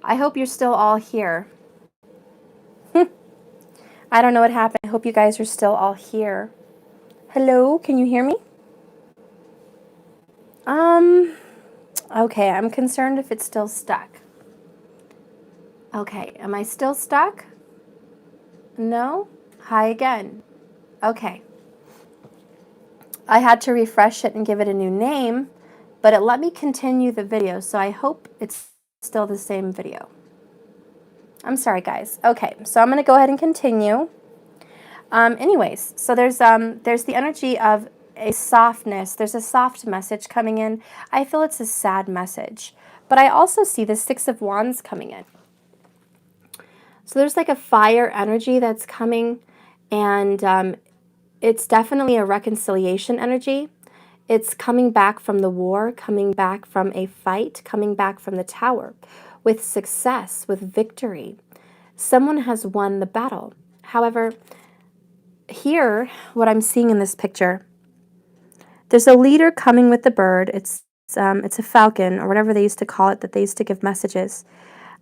I hope you're still all here. I don't know what happened. I hope you guys are still all here. Hello, can you hear me? Okay, I'm concerned if it's still stuck. Okay, am I still stuck? No? Hi again. Okay. I had to refresh it and give it a new name, but it let me continue the video, so I hope it's still the same video. I'm sorry, guys. Okay, so I'm going to go ahead and continue. Anyways, so there's the energy of a softness. There's a soft message coming in. I feel it's a sad message, but I also see the Six of Wands coming in. So there's like a fire energy that's coming, and it's definitely a reconciliation energy. It's coming back from the war, coming back from a fight, coming back from the tower with success, with victory. Someone has won the battle. However, here, what I'm seeing in this picture, there's a leader coming with the bird. It's a falcon, or whatever they used to call it, that they used to give messages.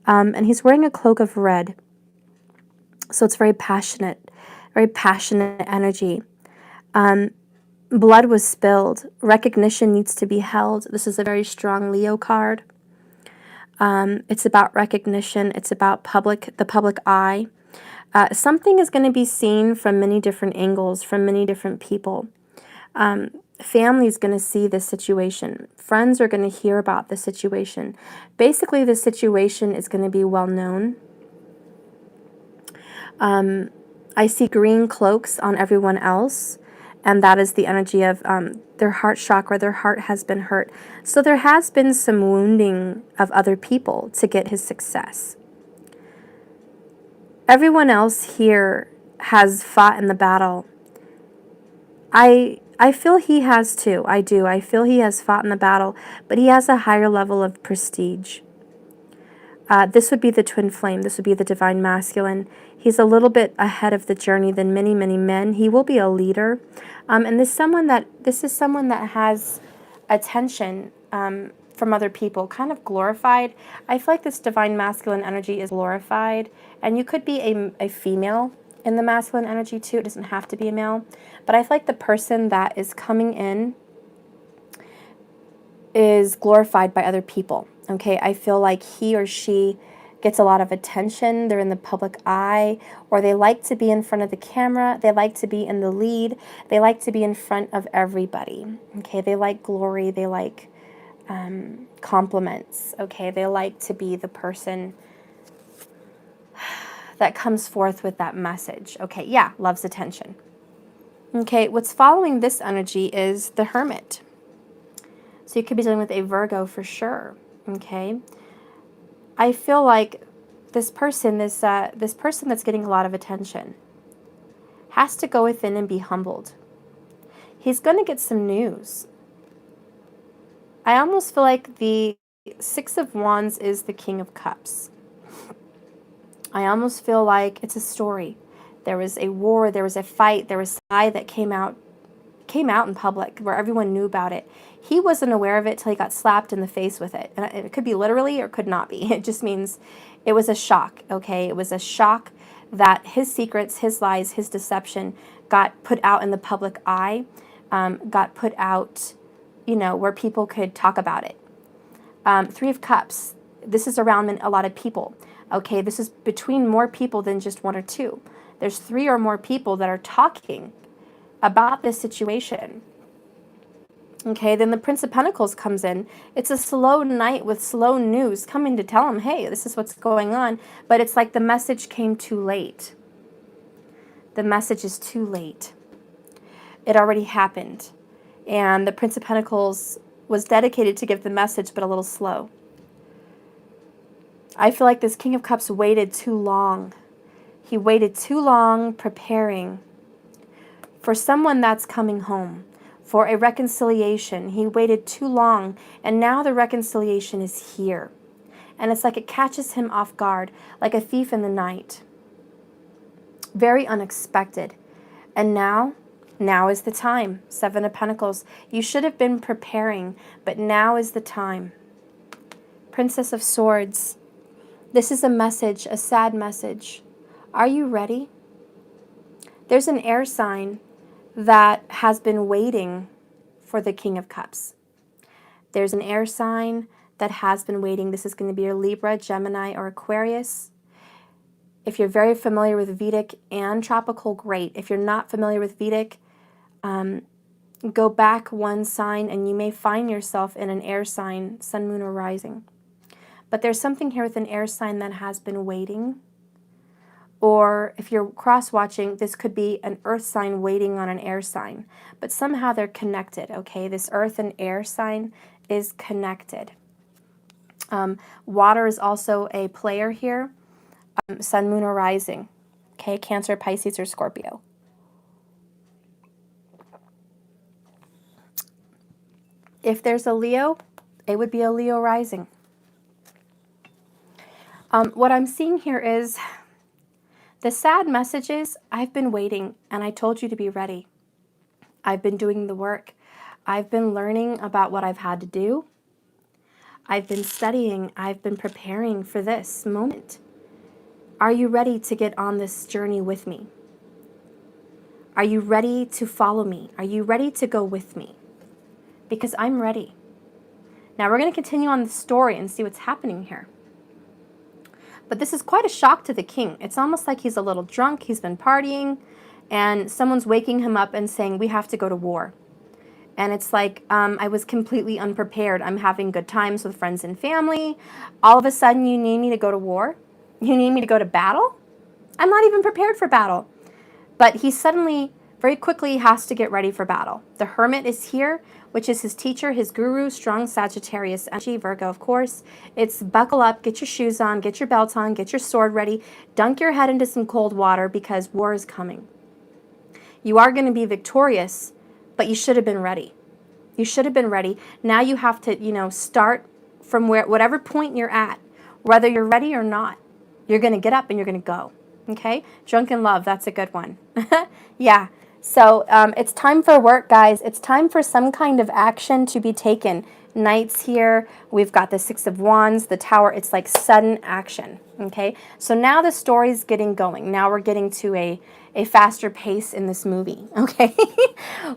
And he's wearing a cloak of red. So it's very passionate energy. Blood was spilled. Recognition needs to be held. This is a very strong Leo card. It's about recognition. It's about the public eye. Something is going to be seen from many different angles, from many different people. Family is going to see this situation. Friends are going to hear about the situation. Basically, the situation is going to be well known. I see green cloaks on everyone else, and that is the energy of their heart chakra. Their heart has been hurt. So there has been some wounding of other people to get his success. Everyone else here has fought in the battle. I feel he has too. I do. I feel he has fought in the battle, but he has a higher level of prestige. This would be the twin flame. This would be the divine masculine. He's a little bit ahead of the journey than many, many men. He will be a leader. And this is someone that has attention from other people, kind of glorified. I feel like this divine masculine energy is glorified. And you could be a female in the masculine energy too. It doesn't have to be a male. But I feel like the person that is coming in is glorified by other people. Okay, I feel like he or she gets a lot of attention. They're in the public eye, or they like to be in front of the camera. They like to be in the lead. They like to be in front of everybody. Okay, they like glory. They like compliments. Okay, they like to be the person that comes forth with that message. Okay, yeah, loves attention. Okay, what's following this energy is the Hermit. So you could be dealing with a Virgo for sure. Okay, I feel like this person that's getting a lot of attention has to go within and be humbled. He's going to get some news. I almost feel like the Six of Wands is the King of Cups. I almost feel like it's a story. There was a war, there was a fight, there was a lie that came out in public where everyone knew about it. He wasn't aware of it till he got slapped in the face with it. And it could be literally or could not be. It just means it was a shock, okay? It was a shock that his secrets, his lies, his deception got put out in the public eye, got put out, where people could talk about it. Three of Cups, this is around a lot of people, okay? This is between more people than just one or two. There's three or more people that are talking about this situation. Okay, then the Prince of Pentacles comes in. It's a slow night with slow news coming to tell him, hey, this is what's going on. But it's like the message came too late. The message is too late. It already happened. And the Prince of Pentacles was dedicated to give the message, but a little slow. I feel like this King of Cups waited too long. He waited too long preparing for someone that's coming home, for a reconciliation. He waited too long, and now the reconciliation is here. And it's like it catches him off guard, like a thief in the night. Very unexpected. And now is the time. Seven of Pentacles. You should have been preparing, but now is the time. Princess of Swords. This is a message, a sad message. Are you ready? There's an air sign that has been waiting for the King of Cups. There's an air sign that has been waiting. This is going to be your Libra, Gemini, or Aquarius. If you're very familiar with Vedic and tropical, great. If you're not familiar with Vedic, go back one sign and you may find yourself in an air sign, sun, moon, or rising. But there's something here with an air sign that has been waiting. Or if you're cross-watching, this could be an earth sign waiting on an air sign. But somehow they're connected, okay? This earth and air sign is connected. Water is also a player here. Sun, moon, or rising. Okay, Cancer, Pisces, or Scorpio. If there's a Leo, it would be a Leo rising. What I'm seeing here is the sad message is, I've been waiting and I told you to be ready. I've been doing the work. I've been learning about what I've had to do. I've been studying. I've been preparing for this moment. Are you ready to get on this journey with me? Are you ready to follow me? Are you ready to go with me? Because I'm ready. Now we're going to continue on the story and see what's happening here. But this is quite a shock to the king. It's almost like he's a little drunk, he's been partying, and someone's waking him up and saying, we have to go to war. And it's like, I was completely unprepared. I'm having good times with friends and family. All of a sudden, you need me to go to war? You need me to go to battle? I'm not even prepared for battle. But he suddenly, very quickly, has to get ready for battle. The Hermit is here, which is his teacher, his guru, strong Sagittarius energy, Virgo, of course. It's buckle up, get your shoes on, get your belt on, get your sword ready, dunk your head into some cold water because war is coming. You are going to be victorious, but you should have been ready. You should have been ready. Now you have to, start from whatever point you're at, whether you're ready or not. You're going to get up and you're going to go. Okay? Drunken love, that's a good one. Yeah. So it's time for work, guys. It's time for some kind of action to be taken. Knights here. We've got the Six of Wands, the Tower. It's like sudden action. Okay? So now the story's getting going. Now we're getting to a faster pace in this movie. Okay?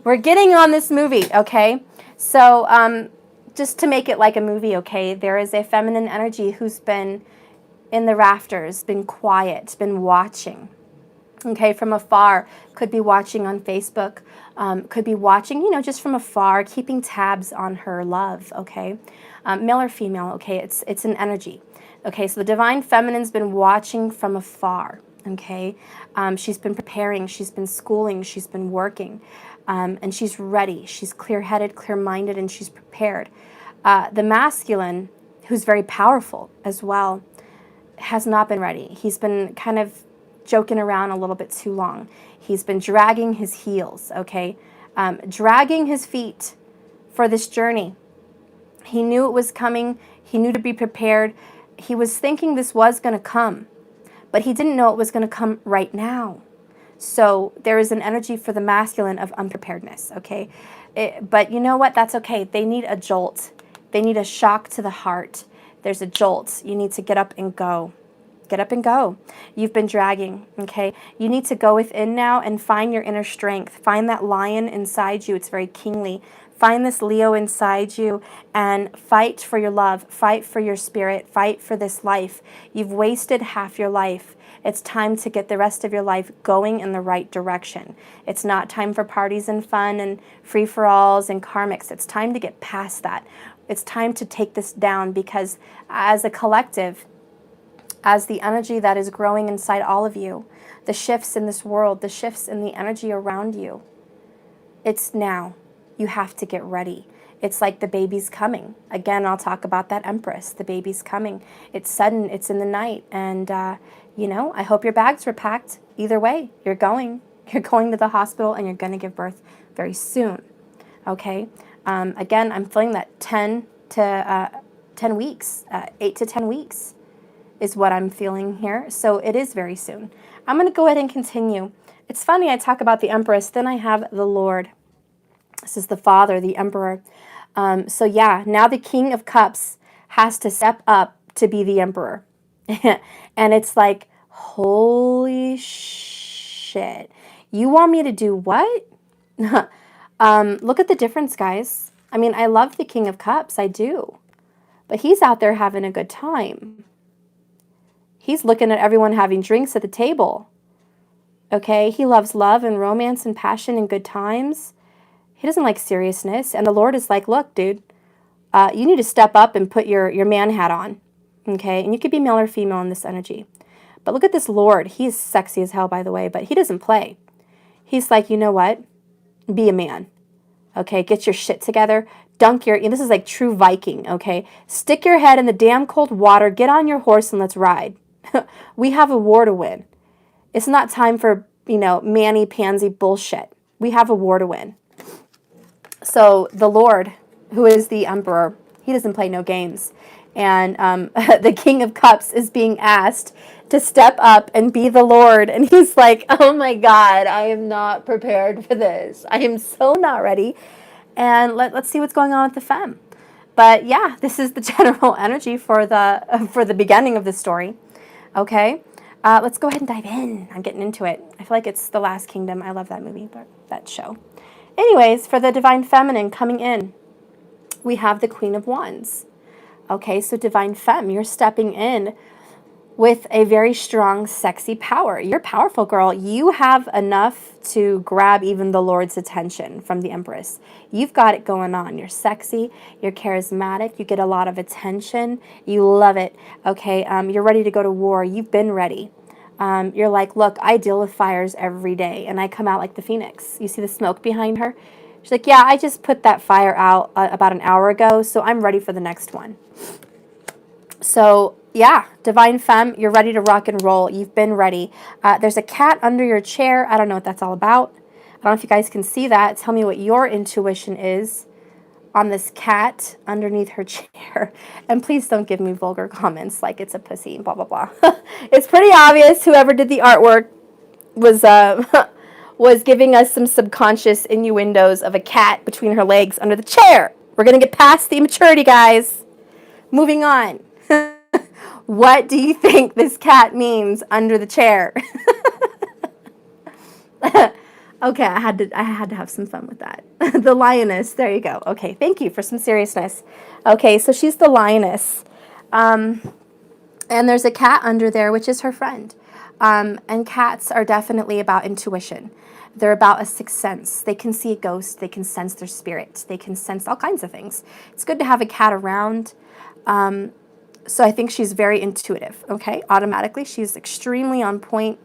We're getting on this movie. Okay? So just to make it like a movie, okay, there is a feminine energy who's been in the rafters, been quiet, been watching. Okay, from afar, could be watching on Facebook, could be watching, just from afar, keeping tabs on her love, okay? Male or female, okay, it's an energy. Okay, so the divine feminine's been watching from afar, okay? She's been preparing, she's been schooling, she's been working, and she's ready. She's clear-headed, clear-minded, and she's prepared. The masculine, who's very powerful as well, has not been ready. He's been kind of joking around a little bit too long. He's been dragging his heels, okay? Dragging his feet for this journey. He knew it was coming. He knew to be prepared. He was thinking this was going to come, but he didn't know it was going to come right now. So there is an energy for the masculine of unpreparedness, okay? But you know what? That's okay. They need a jolt. They need a shock to the heart. There's a jolt. You need to get up and go. Get up and go. You've been dragging, okay? You need to go within now and find your inner strength. Find that lion inside you. It's very kingly. Find this Leo inside you and fight for your love. Fight for your spirit. Fight for this life. You've wasted half your life. It's time to get the rest of your life going in the right direction. It's not time for parties and fun and free-for-alls and karmics. It's time to get past that. It's time to take this down because as a collective, as the energy that is growing inside all of you, the shifts in this world, the shifts in the energy around you, it's now. You have to get ready. It's like the baby's coming. Again, I'll talk about that Empress. The baby's coming. It's sudden. It's in the night. And, I hope your bags were packed. Either way, you're going. You're going to the hospital and you're going to give birth very soon. Okay? Again, I'm feeling that 10 weeks, 8 to 10 weeks is what I'm feeling here. So it is very soon. I'm going to go ahead and continue. It's funny, I talk about the Empress, then I have the Lord. This is the Father, the Emperor. So yeah, now the King of Cups has to step up to be the Emperor. And it's like, holy shit. You want me to do what? Look at the difference, guys. I mean, I love the King of Cups. I do. But he's out there having a good time. He's looking at everyone having drinks at the table. Okay? He loves love and romance and passion and good times. He doesn't like seriousness. And the Lord is like, look, dude, you need to step up and put your man hat on. Okay? And you could be male or female in this energy. But look at this Lord. He's sexy as hell, by the way, but he doesn't play. He's like, you know what? Be a man. Okay? Get your shit together. Dunk your, and this is like true Viking, okay? Stick your head in the damn cold water, get on your horse, and let's ride. We have a war to win. It's not time for, manny-pansy bullshit. We have a war to win. So the Lord, who is the emperor, he doesn't play no games. And the King of Cups is being asked to step up and be the Lord. And he's like, oh my God, I am not prepared for this. I am so not ready. And let's see what's going on with the femme. But yeah, this is the general energy for the beginning of the story. Okay, let's go ahead and dive in. I'm getting into it. I feel like it's The Last Kingdom. I love that movie, but that show. Anyways, for the Divine Feminine coming in, we have the Queen of Wands. Okay, so Divine Femme, you're stepping in with a very strong, sexy power. You're powerful, girl. You have enough to grab even the Lord's attention from the Empress. You've got it going on. You're sexy. You're charismatic. You get a lot of attention. You love it. Okay, you're ready to go to war. You've been ready. You're like, look, I deal with fires every day, and I come out like the phoenix. You see the smoke behind her? She's like, yeah, I just put that fire out about an hour ago, so I'm ready for the next one. So, yeah, Divine Femme, you're ready to rock and roll. You've been ready. There's a cat under your chair. I don't know what that's all about. I don't know if you guys can see that. Tell me what your intuition is on this cat underneath her chair. And please don't give me vulgar comments like it's a pussy, blah, blah, blah. It's pretty obvious whoever did the artwork was was giving us some subconscious innuendos of a cat between her legs under the chair. We're going to get past the immaturity, guys. Moving on. What do you think this cat means under the chair? Okay, I had to have some fun with that. The lioness, there you go. Okay, thank you for some seriousness. Okay, so she's the lioness. And there's a cat under there, which is her friend. And cats are definitely about intuition. They're about a sixth sense. They can see a ghost. They can sense their spirit. They can sense all kinds of things. It's good to have a cat around. So I think she's very intuitive, okay? Automatically, she's extremely on point.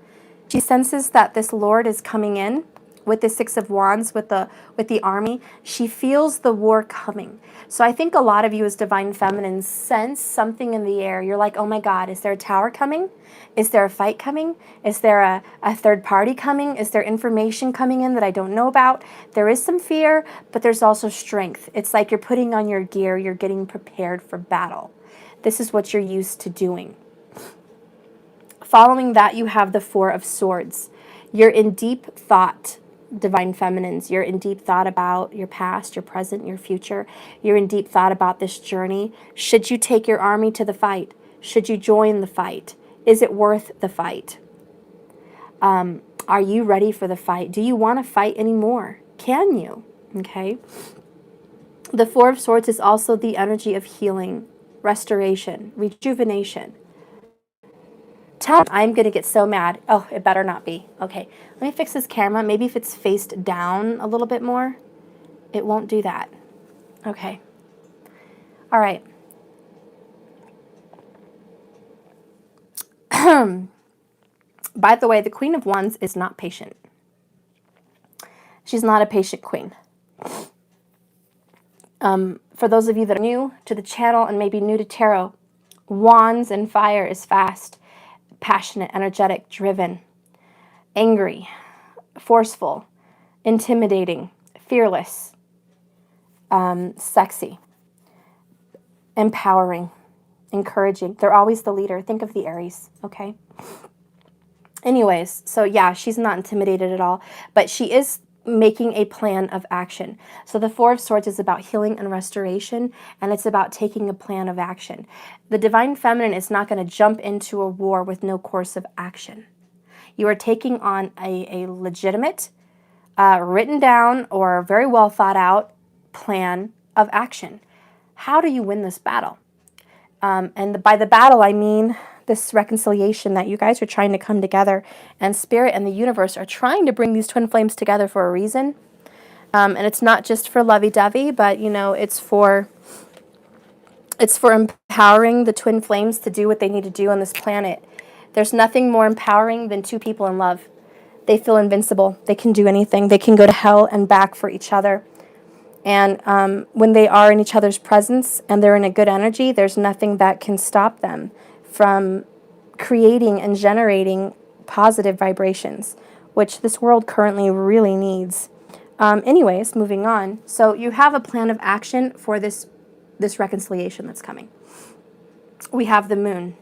She senses that this Lord is coming in with the Six of Wands, with the army. She feels the war coming. So I think a lot of you as Divine Feminine sense something in the air. You're like, oh my God, is there a tower coming? Is there a fight coming? Is there a third party coming? Is there information coming in that I don't know about? There is some fear, but there's also strength. It's like you're putting on your gear. You're getting prepared for battle. This is what you're used to doing. Following that, you have the Four of Swords. You're in deep thought, Divine Feminines. You're in deep thought about your past, your present, your future. You're in deep thought about this journey. Should you take your army to the fight? Should you join the fight? Is it worth the fight? Are you ready for the fight? Do you want to fight anymore? Can you? Okay. The Four of Swords is also the energy of healing, restoration, rejuvenation. Tell me, I'm going to get so mad. Oh, it better not be. Okay, let me fix this camera. Maybe if it's faced down a little bit more, it won't do that. Okay. All right. By the way, the Queen of Wands is not patient. She's not a patient queen. For those of you that are new to the channel and maybe new to tarot, Wands and fire is fast, passionate, energetic, driven, angry, forceful, intimidating, fearless, sexy, empowering, encouraging. They're always the leader. Think of the Aries, okay? Anyways, so yeah, she's not intimidated at all, but she is making a plan of action. So the Four of Swords is about healing and restoration, and it's about taking a plan of action. The Divine Feminine is not going to jump into a war with no course of action. You are taking on a legitimate, written down or very well thought out plan of action. How do you win this battle? And by the battle, I mean this reconciliation that you guys are trying to come together, and Spirit and the universe are trying to bring these twin flames together for a reason. And it's not just for lovey-dovey, but, you know, it's for empowering the twin flames to do what they need to do on this planet. There's nothing more empowering than two people in love. They feel invincible. They can do anything. They can go to hell and back for each other. And when they are in each other's presence and they're in a good energy, there's nothing that can stop them from creating and generating positive vibrations, which this world currently really needs. Anyways, moving on. So you have a plan of action for this reconciliation that's coming. We have the moon.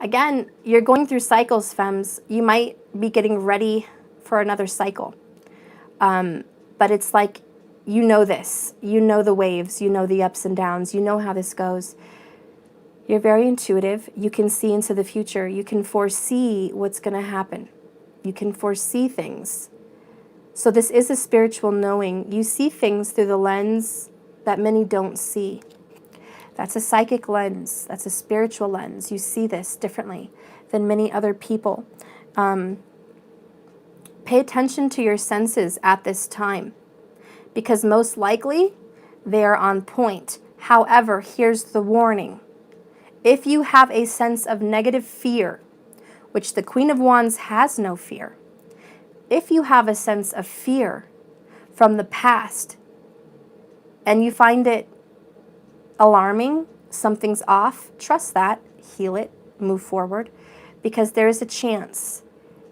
Again, you're going through cycles, femmes. You might be getting ready for another cycle. But it's like, you know this. You know the waves. You know the ups and downs. You know how this goes. You're very intuitive. You can see into the future. You can foresee what's going to happen. You can foresee things. So this is a spiritual knowing. You see things through the lens that many don't see. That's a psychic lens. That's a spiritual lens. You see this differently than many other people. Pay attention to your senses at this time, because most likely they are on point. However, here's the warning. If you have a sense of negative fear, which the Queen of Wands has no fear, if you have a sense of fear from the past and you find it alarming, something's off, trust that, heal it, move forward, because there is a chance,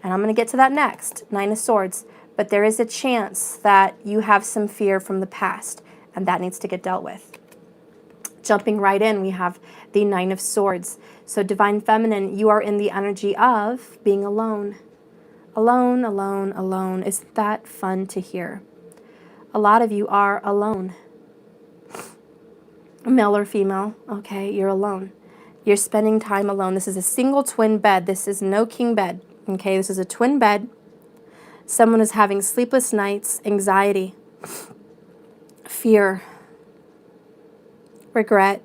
and I'm going to get to that next, Nine of Swords, but there is a chance that you have some fear from the past, and that needs to get dealt with. Jumping right in, we have the Nine of Swords. So Divine Feminine, you are in the energy of being alone. Alone, alone, alone. Isn't that fun to hear? A lot of you are alone. Male or female, okay, you're alone. You're spending time alone. This is a single twin bed. This is no king bed, okay? This is a twin bed. Someone is having sleepless nights, anxiety, fear, regret,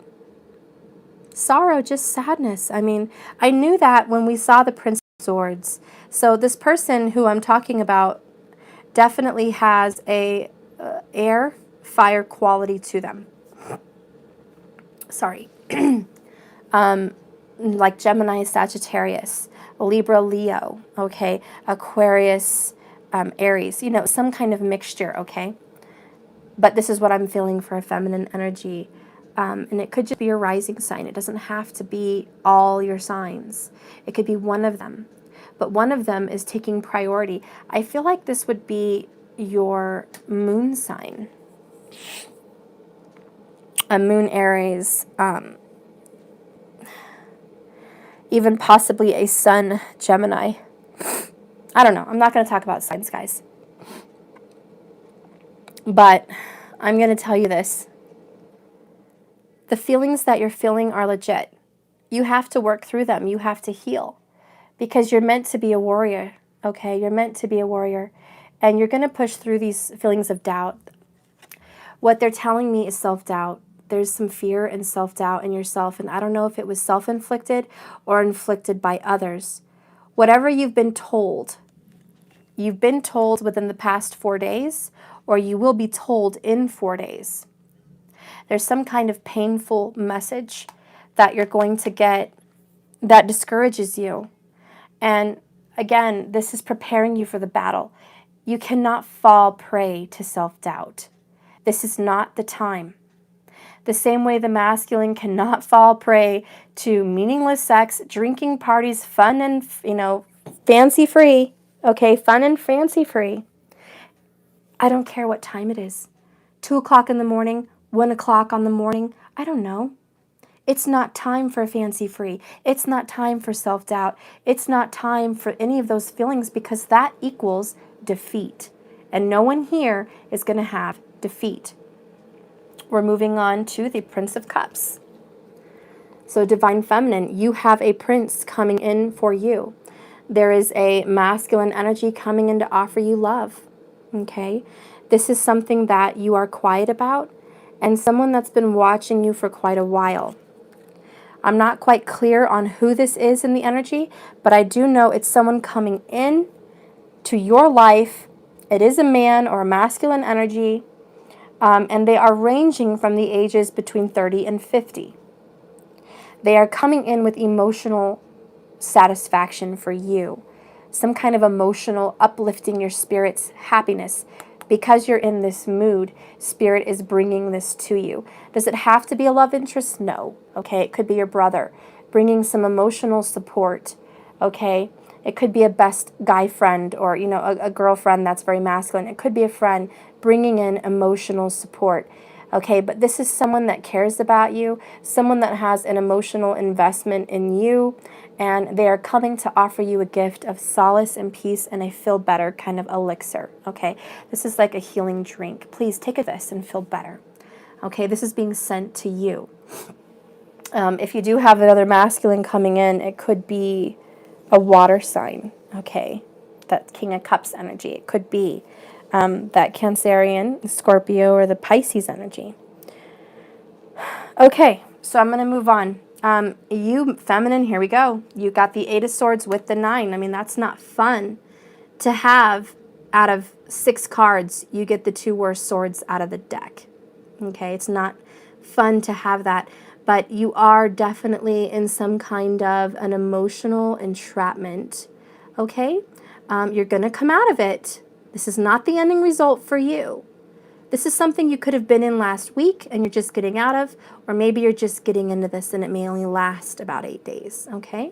sorrow, just sadness. I mean, I knew that when we saw the Prince of Swords. So this person who I'm talking about definitely has a air, fire quality to them. Sorry. Like Gemini, Sagittarius, Libra, Leo, okay, Aquarius, Aries, you know, some kind of mixture, okay? But this is what I'm feeling for a feminine energy. And it could just be your rising sign. It doesn't have to be all your signs. It could be one of them. But one of them is taking priority. I feel like this would be your moon sign. A moon Aries, even possibly a sun Gemini. I don't know. I'm not going to talk about signs, guys. But I'm going to tell you this. The feelings that you're feeling are legit. You have to work through them. You have to heal. Because you're meant to be a warrior, okay? You're meant to be a warrior. And you're going to push through these feelings of doubt. What they're telling me is self-doubt. There's some fear and self-doubt in yourself. And I don't know if it was self-inflicted or inflicted by others. Whatever you've been told within the past 4 days, or you will be told in 4 days. There's some kind of painful message that you're going to get that discourages you. And again, this is preparing you for the battle. You cannot fall prey to self-doubt. This is not the time. The same way the masculine cannot fall prey to meaningless sex, drinking parties, fun and, fancy free. Okay, fun and fancy free. I don't care what time it is. 2 o'clock in the morning, 1 o'clock on the morning, I don't know. It's not time for fancy free. It's not time for self-doubt. It's not time for any of those feelings, because that equals defeat. And no one here is going to have defeat. We're moving on to the Prince of Cups. So Divine Feminine, you have a prince coming in for you. There is a masculine energy coming in to offer you love. Okay? This is something that you are quiet about and someone that's been watching you for quite a while. I'm not quite clear on who this is in the energy, but I do know it's someone coming in to your life. It is a man or a masculine energy, and they are ranging from the ages between 30 and 50. They are coming in with emotional satisfaction for you, some kind of emotional uplifting your spirit's happiness. Because you're in this mood, Spirit is bringing this to you. Does it have to be a love interest? No. Okay, it could be your brother bringing some emotional support. Okay, it could be a best guy friend or, you know, a girlfriend that's very masculine. It could be a friend bringing in emotional support. Okay, but this is someone that cares about you, someone that has an emotional investment in you, and they are coming to offer you a gift of solace and peace and a feel better kind of elixir. Okay, this is like a healing drink. Please take this and feel better. Okay, this is being sent to you. If you do have another masculine coming in, it could be a water sign. Okay, that King of Cups energy. It could be that Cancerian, Scorpio, or the Pisces energy. Okay, so I'm going to move on. You, feminine, here we go. You got the 8 of Swords with the 9. I mean, that's not fun to have. Out of 6 cards, you get the 2 worst swords out of the deck. Okay, it's not fun to have that, but you are definitely in some kind of an emotional entrapment. Okay, you're going to come out of it. This is not the ending result for you. This is something you could have been in last week and you're just getting out of, or maybe you're just getting into this and it may only last about 8 days, okay?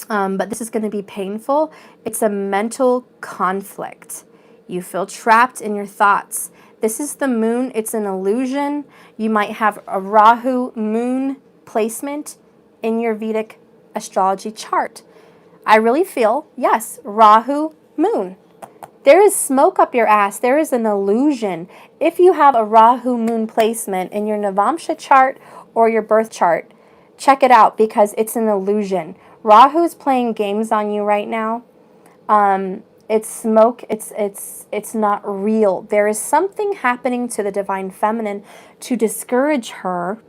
But this is going to be painful. It's a mental conflict. You feel trapped in your thoughts. This is the moon. It's an illusion. You might have a Rahu moon placement in your Vedic astrology chart. I really feel, yes, Rahu moon. There is smoke up your ass. There is an illusion. If you have a Rahu moon placement in your Navamsha chart or your birth chart, check it out because it's an illusion. Rahu is playing games on you right now. It's smoke. It's not real. There is something happening to the Divine Feminine to discourage her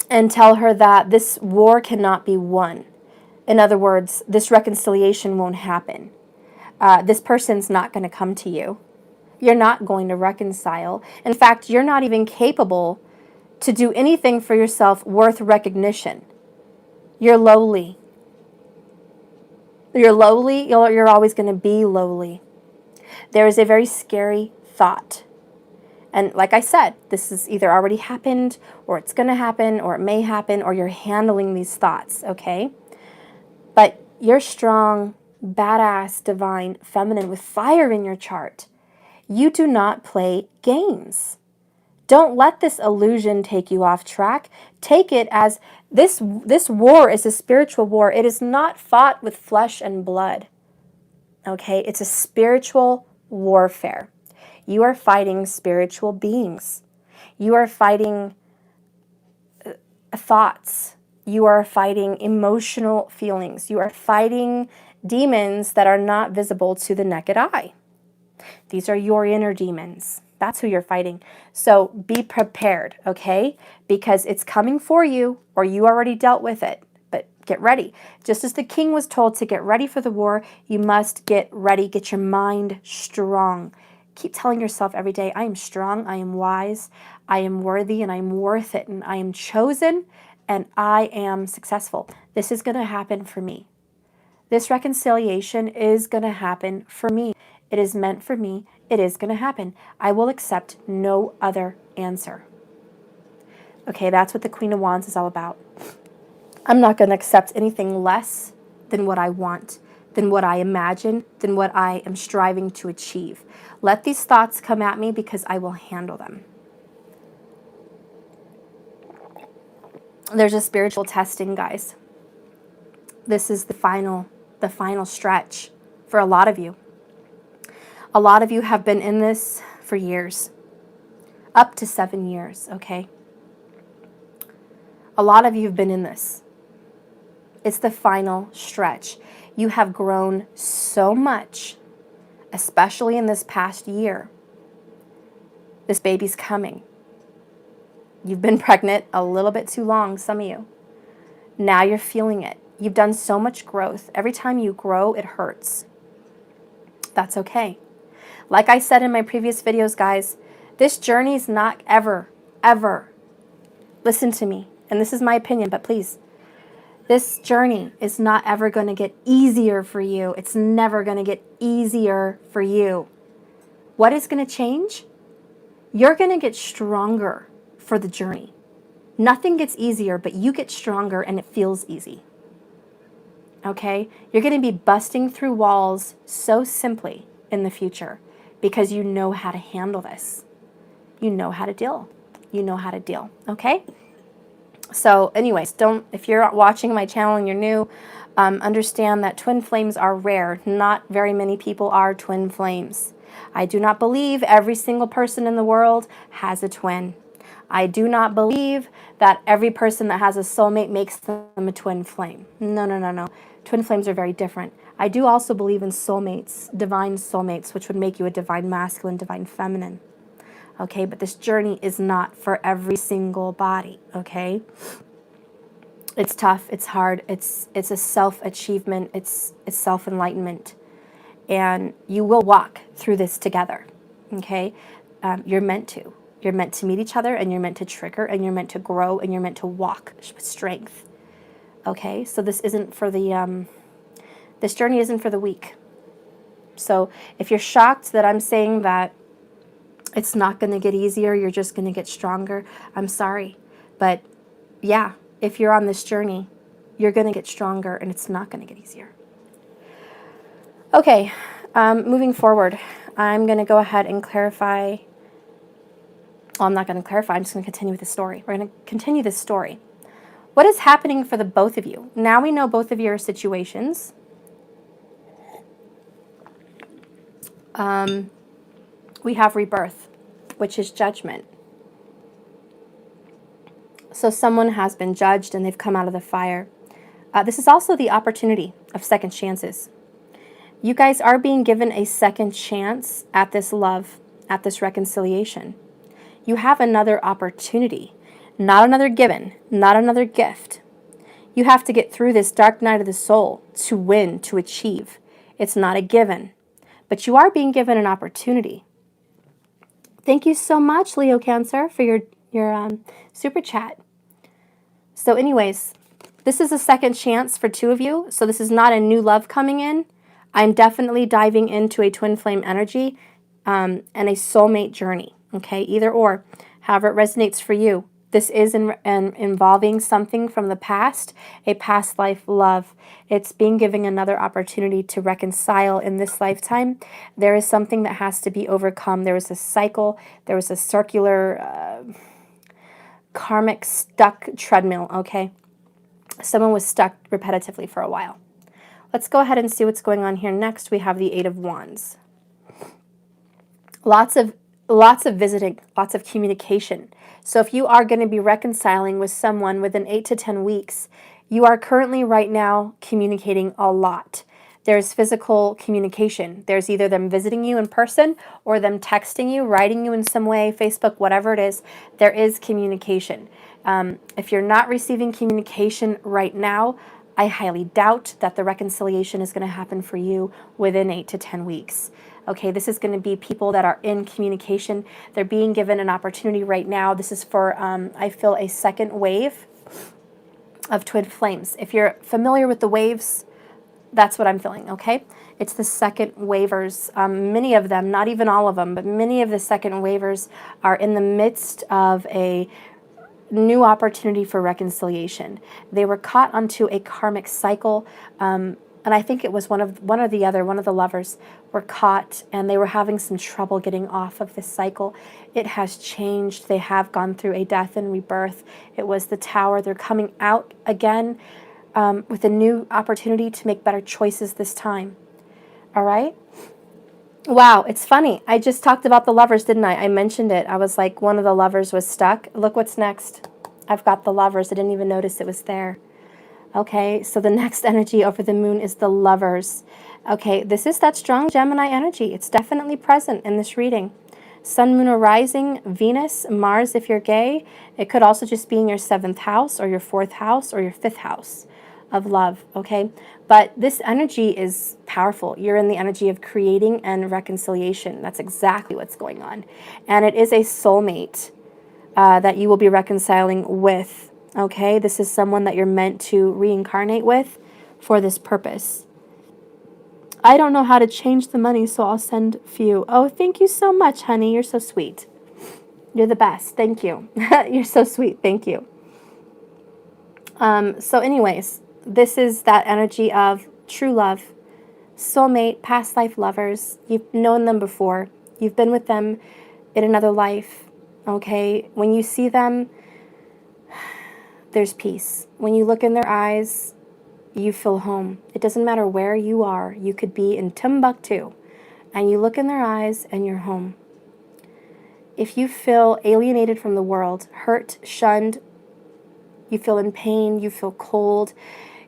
and tell her that this war cannot be won. In other words, this reconciliation won't happen. This person's not going to come to you. You're not going to reconcile. In fact, you're not even capable to do anything for yourself worth recognition. You're lowly. You're lowly. You're always going to be lowly. There is a very scary thought. And like I said, this has either already happened, or it's going to happen, or it may happen, or you're handling these thoughts, okay? But you're strong, badass, divine, feminine with fire in your chart. You do not play games. Don't let this illusion take you off track. Take it as this war is a spiritual war. It is not fought with flesh and blood. Okay? It's a spiritual warfare. You are fighting spiritual beings. You are fighting thoughts. You are fighting emotional feelings. You are fighting demons that are not visible to the naked eye. These are your inner demons. That's who you're fighting. So be prepared, okay? Because it's coming for you, or you already dealt with it. But get ready. Just as the king was told to get ready for the war, you must get ready. Get your mind strong. Keep telling yourself every day, I am strong, I am wise, I am worthy, and I am worth it, and I am chosen, and I am successful. This is going to happen for me. This reconciliation is going to happen for me. It is meant for me. It is going to happen. I will accept no other answer. Okay, that's what the Queen of Wands is all about. I'm not going to accept anything less than what I want, than what I imagine, than what I am striving to achieve. Let these thoughts come at me because I will handle them. There's a spiritual testing, guys. This is the final stretch for a lot of you. A lot of you have been in this for years, up to 7 years, okay? A lot of you have been in this. It's the final stretch. You have grown so much, especially in this past year. This baby's coming. You've been pregnant a little bit too long, some of you. Now you're feeling it. You've done so much growth. Every time you grow, it hurts. That's okay. Like I said in my previous videos, guys, this journey is not ever, listen to me, and this is my opinion, but please, this journey is not ever going to get easier for you. It's never going to get easier for you. What is going to change? You're going to get stronger for the journey. Nothing gets easier, but you get stronger and it feels easy. Okay? You're going to be busting through walls so simply in the future because you know how to handle this. You know how to deal. You know how to deal. Okay? So anyways, if you're watching my channel and you're new, understand that twin flames are rare. Not very many people are twin flames. I do not believe every single person in the world has a twin. I do not believe that every person that has a soulmate makes them a twin flame. No, no, no, no. Twin flames are very different. I do also believe in soulmates, divine soulmates, which would make you a divine masculine, divine feminine. Okay, but this journey is not for every single body, okay? It's tough, it's hard, it's a self-achievement, it's self-enlightenment. And you will walk through this together, okay? You're meant to. You're meant to meet each other, and you're meant to trigger, and you're meant to grow, and you're meant to walk with strength, okay? So this isn't for the, this journey isn't for the weak. So if you're shocked that I'm saying that it's not going to get easier, you're just going to get stronger, I'm sorry. But yeah, if you're on this journey, you're going to get stronger, and it's not going to get easier. Okay, moving forward, I'm going to go ahead and clarify. Well, I'm not going to clarify. I'm just going to continue with the story. We're going to continue this story. What is happening for the both of you? Now we know both of your situations. We have rebirth, which is judgment. So someone has been judged and they've come out of the fire. This is also the opportunity of second chances. You guys are being given a second chance at this love, at this reconciliation. You have another opportunity, not another given, not another gift. You have to get through this dark night of the soul to win, to achieve. It's not a given, but you are being given an opportunity. Thank you so much, Leo Cancer, for your super chat. So anyways, this is a second chance for two of you. So this is not a new love coming in. I'm definitely diving into a twin flame energy and a soulmate journey. Okay, either or, however it resonates for you. This is involving something from the past, a past life love. It's being given another opportunity to reconcile in this lifetime. There is something that has to be overcome. There was a cycle. There was a circular, karmic stuck treadmill, okay? Someone was stuck repetitively for a while. Let's go ahead and see what's going on here next. We have the Eight of Wands. Lots of visiting, lots of communication. So if you are going to be reconciling with someone within 8 to 10 weeks, you are currently right now communicating a lot. There's physical communication. There's either them visiting you in person or them texting you, writing you in some way, Facebook, whatever it is. There is communication. If you're not receiving communication right now, I highly doubt that the reconciliation is going to happen for you within 8 to 10 weeks. Okay, this is going to be people that are in communication. They're being given an opportunity right now. This is for, I feel, a second wave of twin flames. If you're familiar with the waves, that's what I'm feeling, okay? It's the second wavers. Many of them, not even all of them, but many of the second wavers are in the midst of a new opportunity for reconciliation. They were caught onto a karmic cycle, and I think it was one of the lovers were caught, and they were having some trouble getting off of this cycle. It has changed. They have gone through a death and rebirth. It was the Tower. They're coming out again with a new opportunity to make better choices this time. All right? Wow, it's funny. I just talked about the lovers, didn't I? I mentioned it. I was like, one of the lovers was stuck. Look what's next. I've got the lovers. I didn't even notice it was there. Okay, so the next energy over the moon is the lovers. Okay, this is that strong Gemini energy. It's definitely present in this reading. Sun, moon, or rising, Venus, Mars if you're gay. It could also just be in your 7th house or your 4th house or your 5th house of love, okay? But this energy is powerful. You're in the energy of creating and reconciliation. That's exactly what's going on. And it is a soulmate that you will be reconciling with, okay? This is someone that you're meant to reincarnate with for this purpose. I don't know how to change the money, so I'll send a few. Oh, thank you so much, honey. You're so sweet. You're the best. Thank you. You're so sweet. Thank you. So anyways, this is that energy of true love, soulmate, past life lovers. You've known them before. You've been with them in another life, okay? When you see them, there's peace. When you look in their eyes, you feel home. It doesn't matter where you are. You could be in Timbuktu, and you look in their eyes and you're home. If you feel alienated from the world, hurt, shunned, you feel in pain, you feel cold,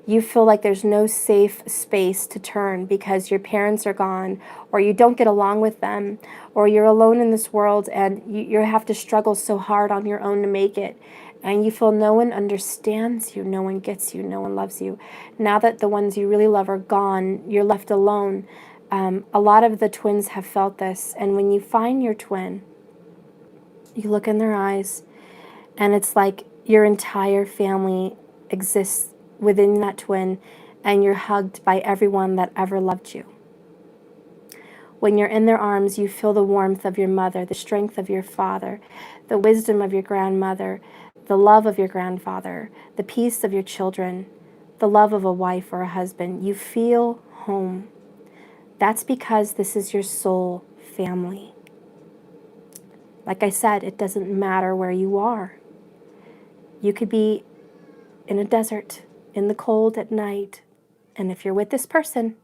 you feel like there's no safe space to turn because your parents are gone, or you don't get along with them, or you're alone in this world and you have to struggle so hard on your own to make it, and you feel no one understands you, no one gets you, no one loves you. Now that the ones you really love are gone, you're left alone. A lot of the twins have felt this, and when you find your twin, you look in their eyes, and it's like your entire family exists within that twin, and you're hugged by everyone that ever loved you. When you're in their arms, you feel the warmth of your mother, the strength of your father, the wisdom of your grandmother, the love of your grandfather, the peace of your children, the love of a wife or a husband. You feel home. That's because this is your soul family. Like I said, it doesn't matter where you are. You could be in a desert, in the cold at night, and if you're with this person,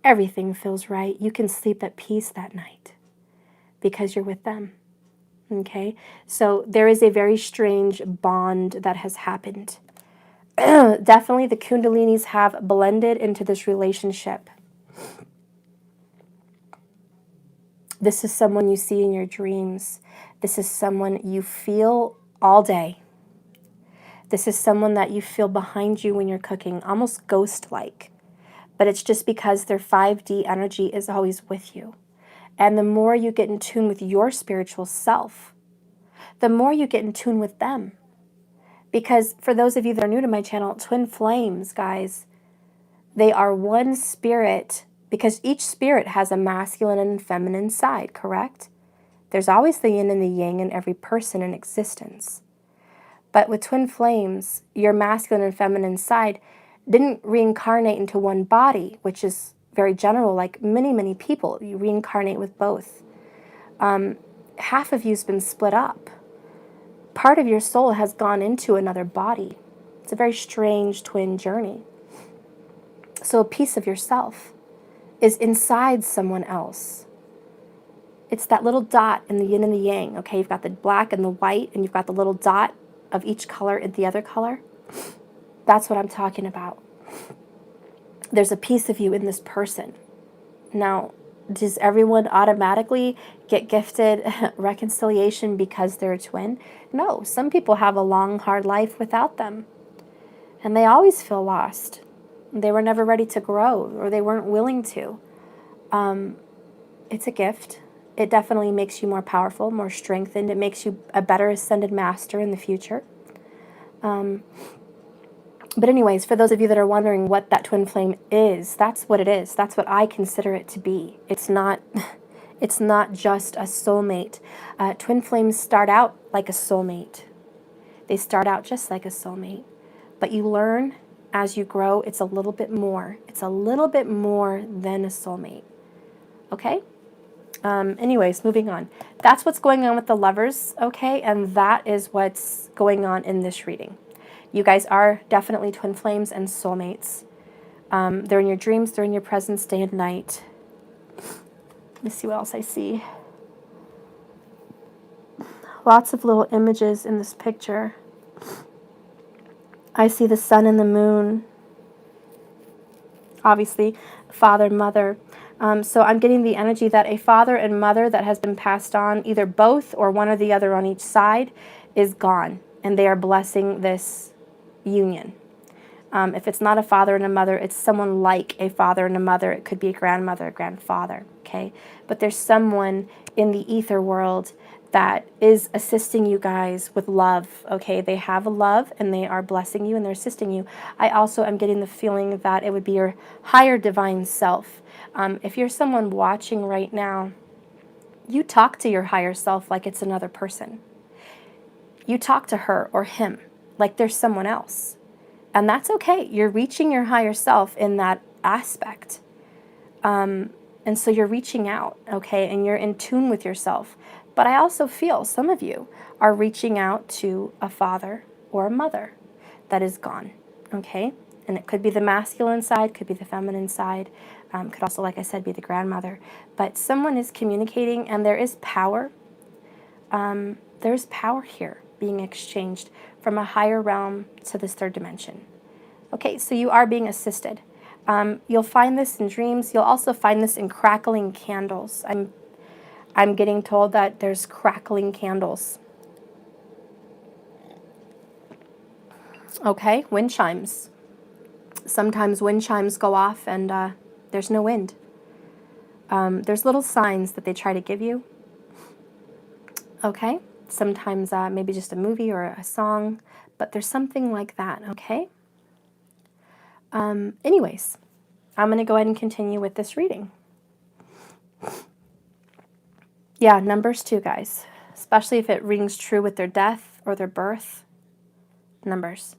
everything feels right. You can sleep at peace that night because you're with them, okay? So there is a very strange bond that has happened. Definitely the Kundalinis have blended into this relationship. This is someone you see in your dreams. This is someone you feel all day. This is someone that you feel behind you when you're cooking, almost ghost-like. But it's just because their 5D energy is always with you. And the more you get in tune with your spiritual self, the more you get in tune with them. Because for those of you that are new to my channel, twin flames, guys, they are one spirit, because each spirit has a masculine and feminine side, correct? There's always the yin and the yang in every person in existence. But with twin flames, your masculine and feminine side didn't reincarnate into one body, which is very general, like many, many people. You reincarnate with both. Half of you's been split up. Part of your soul has gone into another body. It's a very strange twin journey. So a piece of yourself is inside someone else. It's that little dot in the yin and the yang, okay? You've got the black and the white, and you've got the little dot of each color in the other color. That's what I'm talking about. There's a piece of you in this person. Now, does everyone automatically get gifted reconciliation because they're a twin? No, some people have a long, hard life without them. And they always feel lost. They were never ready to grow, or they weren't willing to. It's a gift. It definitely makes you more powerful, more strengthened. It makes you a better ascended master in the future. But anyways, for those of you that are wondering what that twin flame is, that's what it is. That's what I consider it to be. It's not just a soulmate. Twin flames start out like a soulmate. They start out just like a soulmate. But you learn as you grow, it's a little bit more. It's a little bit more than a soulmate. Okay? Anyways, moving on. That's what's going on with the lovers, okay? And that is what's going on in this reading. You guys are definitely twin flames and soulmates. They're in your dreams, they're in your presence day and night. Let me see what else I see. Lots of little images in this picture. I see the sun and the moon. Obviously, father, mother. So I'm getting the energy that a father and mother that has been passed on, either both or one or the other on each side, is gone. And they are blessing this union. If it's not a father and a mother, it's someone like a father and a mother. It could be a grandmother, a grandfather, okay? But there's someone in the ether world that is assisting you guys with love, okay? They have a love and they are blessing you and they're assisting you. I also am getting the feeling that it would be your higher divine self. If you're someone watching right now, you talk to your higher self like it's another person. You talk to her or him like there's someone else. And that's okay. You're reaching your higher self in that aspect. And so you're reaching out, okay? And you're in tune with yourself. But I also feel some of you are reaching out to a father or a mother that is gone, okay? And it could be the masculine side, could be the feminine side, could also, like I said, be the grandmother. But someone is communicating and there is power. There's power here being exchanged from a higher realm to this third dimension. Okay, so you are being assisted. You'll find this in dreams. You'll also find this in crackling candles. I'm getting told that there's crackling candles. Okay, wind chimes. Sometimes wind chimes go off and there's no wind. There's little signs that they try to give you. Okay, sometimes maybe just a movie or a song, but there's something like that, okay? Anyways, I'm going to go ahead and continue with this reading. Yeah, numbers 2, guys, especially if it rings true with their death or their birth. Numbers.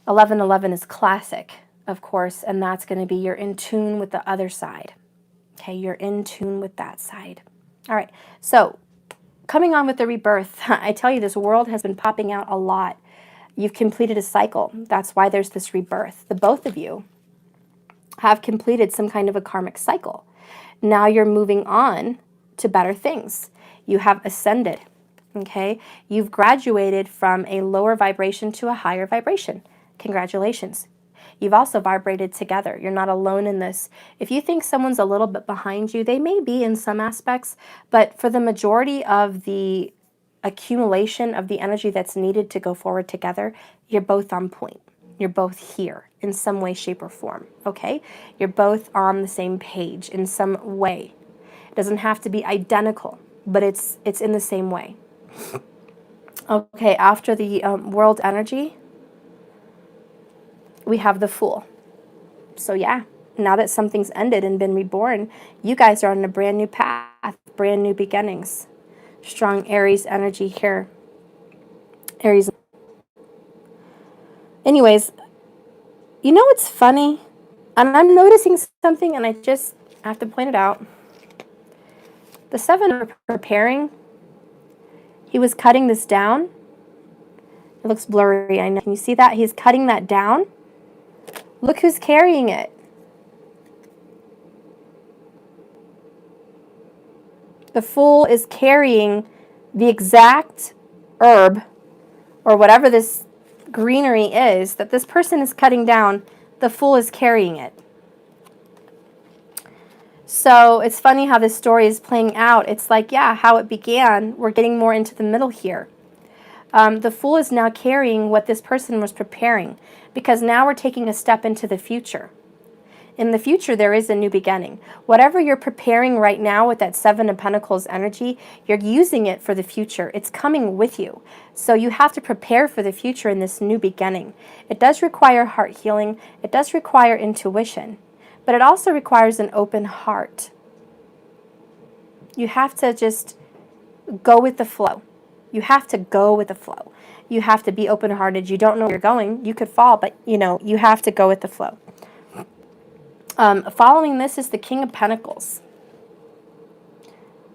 1111 is classic, of course, and that's going to be you're in tune with the other side. Okay, you're in tune with that side. All right, so coming on with the rebirth, I tell you, this world has been popping out a lot. You've completed a cycle. That's why there's this rebirth. The both of you have completed some kind of a karmic cycle. Now you're moving on to better things. You have ascended, okay? You've graduated from a lower vibration to a higher vibration. Congratulations. You've also vibrated together. You're not alone in this. If you think someone's a little bit behind you, they may be in some aspects, but for the majority of the accumulation of the energy that's needed to go forward together, you're both on point. You're both here in some way, shape, or form, okay? You're both on the same page in some way. It doesn't have to be identical, but it's in the same way. Okay, after the world energy, we have the Fool. So yeah, now that something's ended and been reborn, you guys are on a brand new path, brand new beginnings. Strong Aries energy here. Aries. Anyways, you know what's funny? And I'm noticing something and I just have to point it out. The 7 are preparing. He was cutting this down. It looks blurry, I know. Can you see that? He's cutting that down. Look who's carrying it. The Fool is carrying the exact herb or whatever this greenery is that this person is cutting down. The Fool is carrying it. So it's funny how this story is playing out. It's like, yeah, how it began. We're getting more into the middle here. The Fool is now carrying what this person was preparing because now we're taking a step into the future. In the future, there is a new beginning. Whatever you're preparing right now with that 7 of Pentacles energy, you're using it for the future. It's coming with you. So you have to prepare for the future in this new beginning. It does require heart healing. It does require intuition. But it also requires an open heart. You have to just go with the flow. You have to go with the flow. You have to be open-hearted. You don't know where you're going. You could fall, but you have to go with the flow. Following this is the King of Pentacles.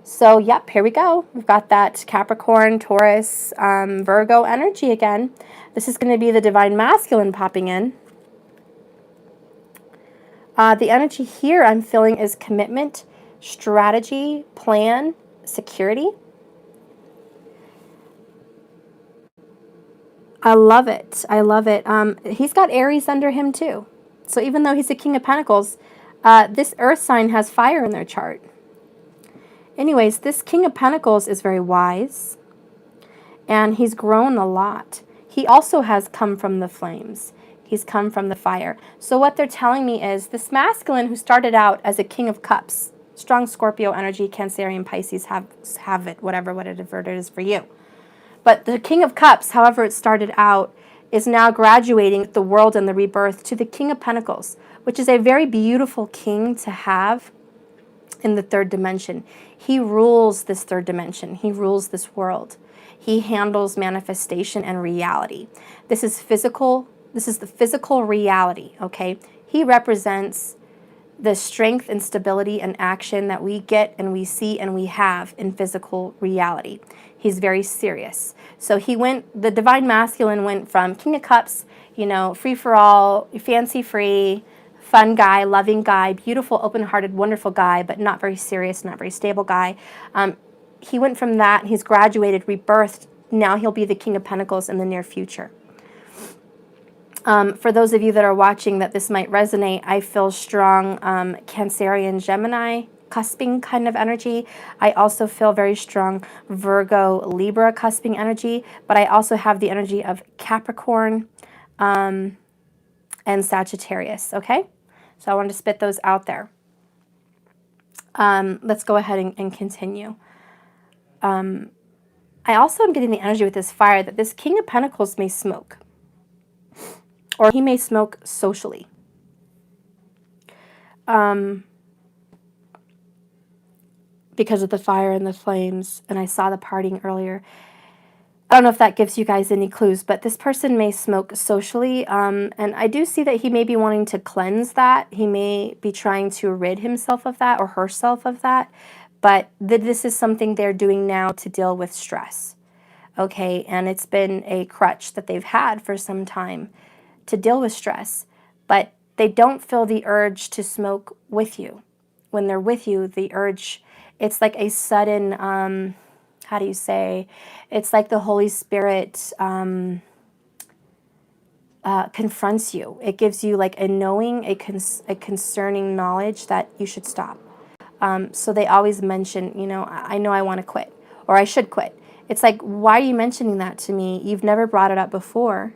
So, yep, here we go. We've got that Capricorn, Taurus, Virgo energy again. This is going to be the Divine Masculine popping in. The energy here I'm feeling is commitment, strategy, plan, security. I love it. I love it. He's got Aries under him too. So even though he's the King of Pentacles, this earth sign has fire in their chart. Anyways, this King of Pentacles is very wise, and he's grown a lot. He also has come from the flames. He's come from the fire. So what they're telling me is this masculine who started out as a King of Cups, strong Scorpio energy, Cancerian, Pisces, have it, whatever it is for you. But the King of Cups, however it started out, is now graduating the world and the rebirth to the King of Pentacles, which is a very beautiful king to have in the third dimension. He rules this third dimension. He rules this world. He handles manifestation and reality. This is physical. This is the physical reality, okay? He represents the strength and stability and action that we get and we see and we have in physical reality. He's very serious. So the divine masculine went from King of Cups, you know, free for all, fancy free, fun guy, loving guy, beautiful, open-hearted, wonderful guy, but not very serious, not very stable guy. He went from that, he's graduated, rebirthed. Now he'll be the King of Pentacles in the near future. For those of you that are watching that this might resonate, I feel strong Cancerian, Gemini, cusping kind of energy. I also feel very strong Virgo, Libra cusping energy, but I also have the energy of Capricorn and Sagittarius, okay? So I wanted to spit those out there. Let's go ahead and continue. I also am getting the energy with this fire that this King of Pentacles may smoke. Or he may smoke socially. Because of the fire and the flames, and I saw the partying earlier. I don't know if that gives you guys any clues, but this person may smoke socially, and I do see that he may be wanting to cleanse that. He may be trying to rid himself of that or herself of that, but this is something they're doing now to deal with stress, okay? And it's been a crutch that they've had for some time to deal with stress, but they don't feel the urge to smoke with you. When they're with you, the urge, it's like a sudden, how do you say, it's like the Holy Spirit confronts you. It gives you like a knowing, a concerning knowledge that you should stop. So they always mention, you know I want to quit, or I should quit. It's like, why are you mentioning that to me? You've never brought it up before.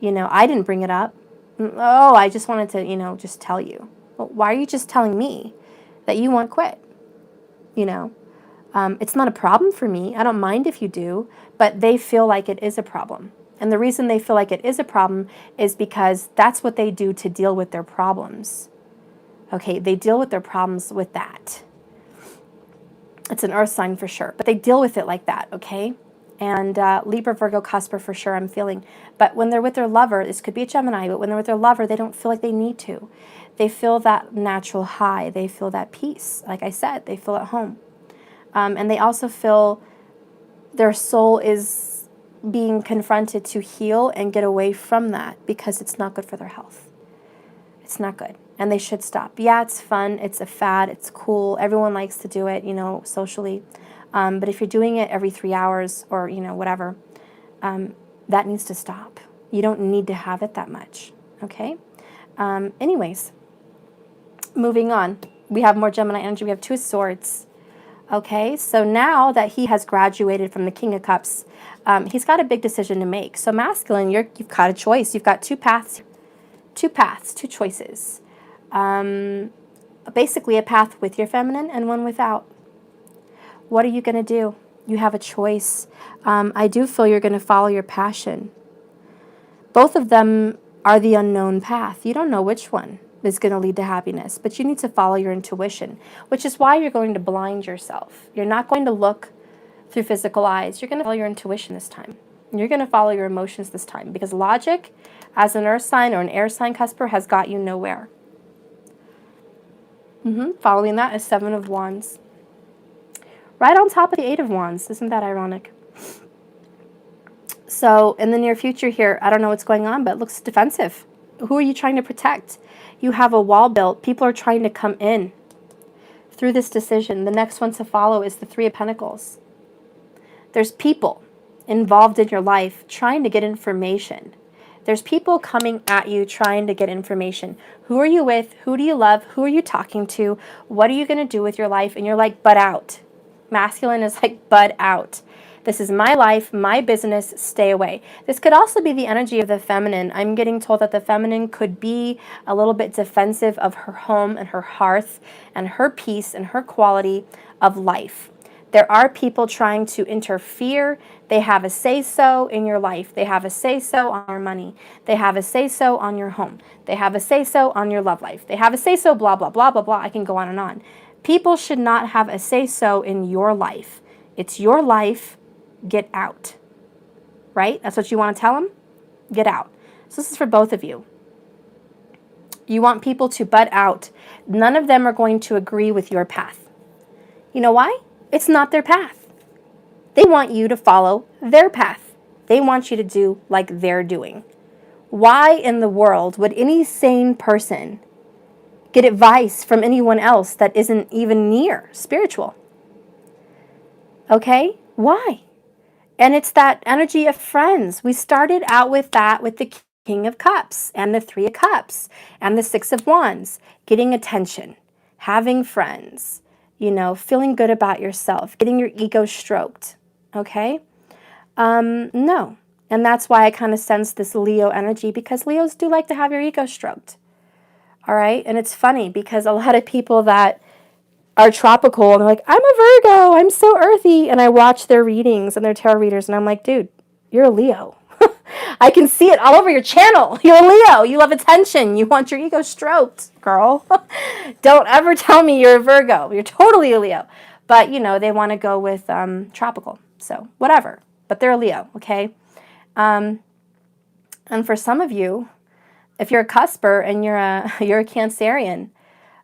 You know, I didn't bring it up. Oh, I just wanted to, just tell you. Well, why are you just telling me that you want to quit? You know, it's not a problem for me. I don't mind if you do, but they feel like it is a problem. And the reason they feel like it is a problem is because that's what they do to deal with their problems. Okay, they deal with their problems with that. It's an earth sign for sure, but they deal with it like that, okay? And Libra, Virgo, Cusper for sure, I'm feeling. But when they're with their lover, this could be a Gemini, but when they're with their lover, they don't feel like they need to. They feel that natural high. They feel that peace. Like I said, they feel at home. And they also feel their soul is being confronted to heal and get away from that because it's not good for their health. It's not good. And they should stop. Yeah, it's fun. It's a fad. It's cool. Everyone likes to do it, socially. But if you're doing it every 3 hours or, whatever, that needs to stop. You don't need to have it that much, okay? Anyways, moving on. We have more Gemini energy. We have 2 of Swords, okay? So now that he has graduated from the King of Cups, he's got a big decision to make. So masculine, you've got a choice. You've got 2 paths, 2 choices. Basically a path with your feminine and one without. What are you going to do? You have a choice. I do feel you're going to follow your passion. Both of them are the unknown path. You don't know which one is going to lead to happiness, but you need to follow your intuition, which is why you're going to blind yourself. You're not going to look through physical eyes. You're going to follow your intuition this time. You're going to follow your emotions this time, because logic, as an earth sign or an air sign cusper, has got you nowhere. Following that is 7 of Wands. Right on top of the 8 of Wands. Isn't that ironic? So in the near future here, I don't know what's going on, but it looks defensive. Who are you trying to protect? You have a wall built. People are trying to come in through this decision, the next one to follow is the Three of Pentacles. There's people involved in your life trying to get information. There's people coming at you trying to get information. Who are you with? Who do you love? Who are you talking to? What are you going to do with your life? And you're like, butt out. Masculine is like, butt out. This is my life, my business, stay away. This could also be the energy of the feminine. I'm getting told that the feminine could be a little bit defensive of her home and her hearth and her peace and her quality of life. There are people trying to interfere. They have a say-so in your life. They have a say-so on your money. They have a say-so on your home. They have a say-so on your love life. They have a say-so, blah, blah, blah, blah, blah. I can go on and on. People should not have a say-so in your life. It's your life. Get out. Right? That's what you want to tell them? Get out. So this is for both of you. You want people to butt out. None of them are going to agree with your path. You know why? It's not their path. They want you to follow their path. They want you to do like they're doing. Why in the world would any sane person get advice from anyone else that isn't even near spiritual? Okay? Why? And it's that energy of friends. We started out with that with the King of Cups and the Three of Cups and the Six of Wands. Getting attention, having friends, you know, feeling good about yourself, getting your ego stroked. Okay? No. And that's why I kind of sense this Leo energy, because Leos do like to have your ego stroked. All right? And it's funny because a lot of people that are tropical and they're like, I'm a Virgo, I'm so earthy. And I watch their readings and their tarot readers and I'm like, dude, you're a Leo. I can see it all over your channel. You're a Leo. You love attention. You want your ego stroked, girl. Don't ever tell me you're a Virgo. You're totally a Leo. But, you know, they want to go with tropical. So whatever. But they're a Leo, okay? And for some of you, if you're a cusper and you're a Cancerian,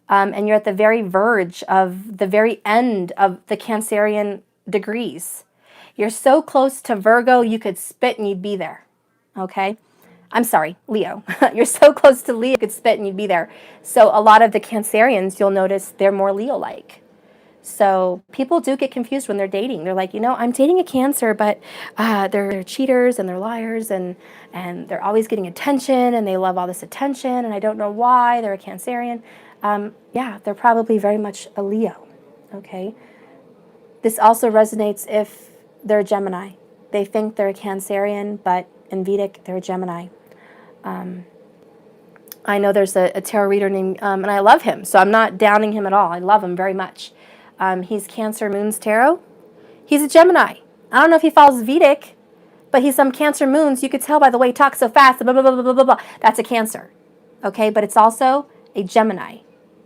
and you're at the very verge of the very end of the Cancerian degrees. You're so close to Virgo, you could spit and you'd be there, okay? I'm sorry, Leo. You're so close to Leo, you could spit and you'd be there. So a lot of the Cancerians, you'll notice they're more Leo-like. So people do get confused when they're dating. They're like, you know, I'm dating a Cancer, but they're cheaters and they're liars and they're always getting attention and they love all this attention and I don't know why. They're a Cancerian. Yeah, they're probably very much a Leo, okay? This also resonates if they're a Gemini. They think they're a Cancerian, but in Vedic, they're a Gemini. I know there's a tarot reader named, and I love him, so I'm not downing him at all. I love him very much. He's Cancer Moons Tarot. He's a Gemini. I don't know if he follows Vedic, but he's some Cancer Moons. You could tell by the way he talks so fast, blah, blah, blah, blah, blah, blah. That's a Cancer, okay? But it's also a Gemini.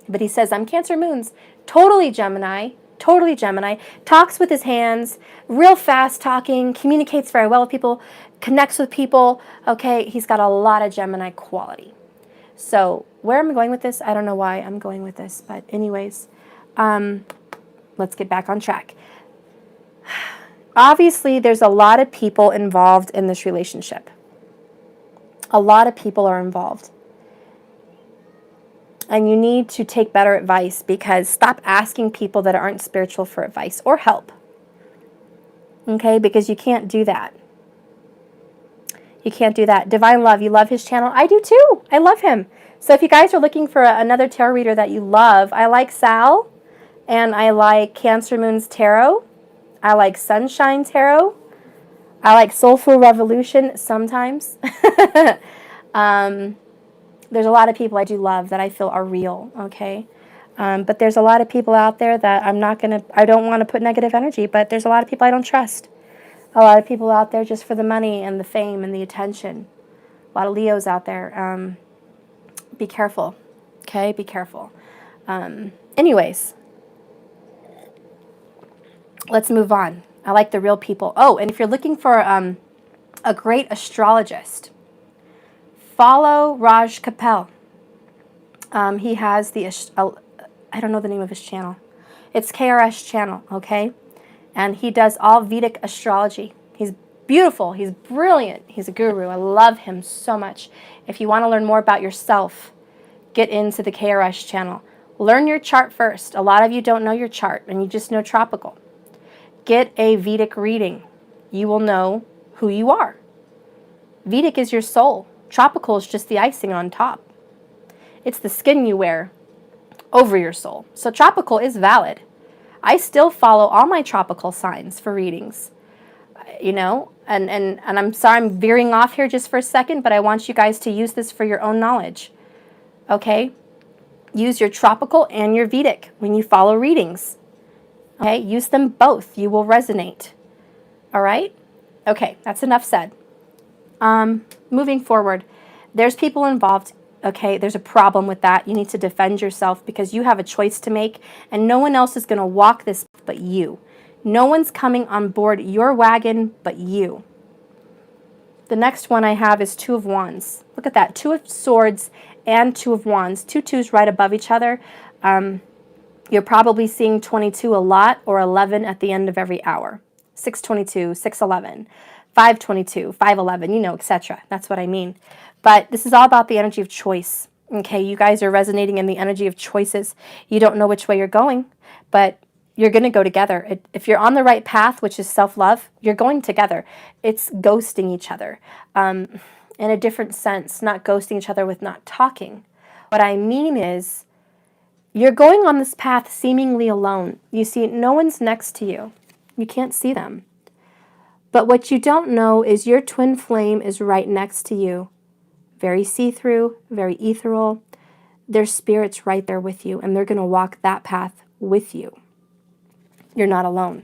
But he says, I'm Cancer Moons. Totally Gemini. Totally Gemini. Talks with his hands. Real fast talking. Communicates very well with people. Connects with people. Okay, he's got a lot of Gemini quality. So where am I going with this? I don't know why I'm going with this. But anyways, let's get back on track. Obviously, there's a lot of people involved in this relationship. A lot of people are involved. And you need to take better advice, because stop asking people that aren't spiritual for advice or help. Okay? Because you can't do that. You can't do that. Divine Love, you love his channel? I do too. I love him. So if you guys are looking for another tarot reader that you love, I like Sal, and I like Cancer Moons Tarot. I like Sunshine Tarot. I like Soulful Revolution sometimes. There's a lot of people I do love that I feel are real, okay? But there's a lot of people out there that I don't want to put negative energy, but there's a lot of people I don't trust. A lot of people out there just for the money and the fame and the attention. A lot of Leos out there. Be careful, okay? Be careful. Anyways, let's move on. I like the real people. Oh, and if you're looking for a great astrologist, follow Raj Kapil. He has I don't know the name of his channel. It's KRS channel, okay? And he does all Vedic astrology. He's beautiful. He's brilliant. He's a guru. I love him so much. If you want to learn more about yourself, get into the KRS channel. Learn your chart first. A lot of you don't know your chart and you just know tropical. Get a Vedic reading. You will know who you are. Vedic is your soul. Tropical is just the icing on top. It's the skin you wear over your soul. So tropical is valid. I still follow all my tropical signs for readings, you know, and I'm sorry I'm veering off here just for a second, but I want you guys to use this for your own knowledge, okay? Use your tropical and your Vedic when you follow readings, okay? Use them both. You will resonate, all right? Okay, that's enough said. Moving forward, there's people involved. Okay, there's a problem with that. You need to defend yourself because you have a choice to make and no one else is going to walk this but you. No one's coming on board your wagon but you. The next one I have is Two of Wands. Look at that, Two of Swords and Two of Wands. Two twos right above each other. You're probably seeing 22 a lot or 11 at the end of every hour. 622, 611, 522, 511, you know, etc. That's what I mean. But this is all about the energy of choice. Okay, you guys are resonating in the energy of choices. You don't know which way you're going, but you're going to go together. If you're on the right path, which is self-love, you're going together. It's ghosting each other in a different sense, not ghosting each other with not talking. What I mean is you're going on this path seemingly alone. You see, no one's next to you. You can't see them. But what you don't know is your twin flame is right next to you. Very see-through, very ethereal. Their spirit's right there with you, and they're going to walk that path with you. You're not alone.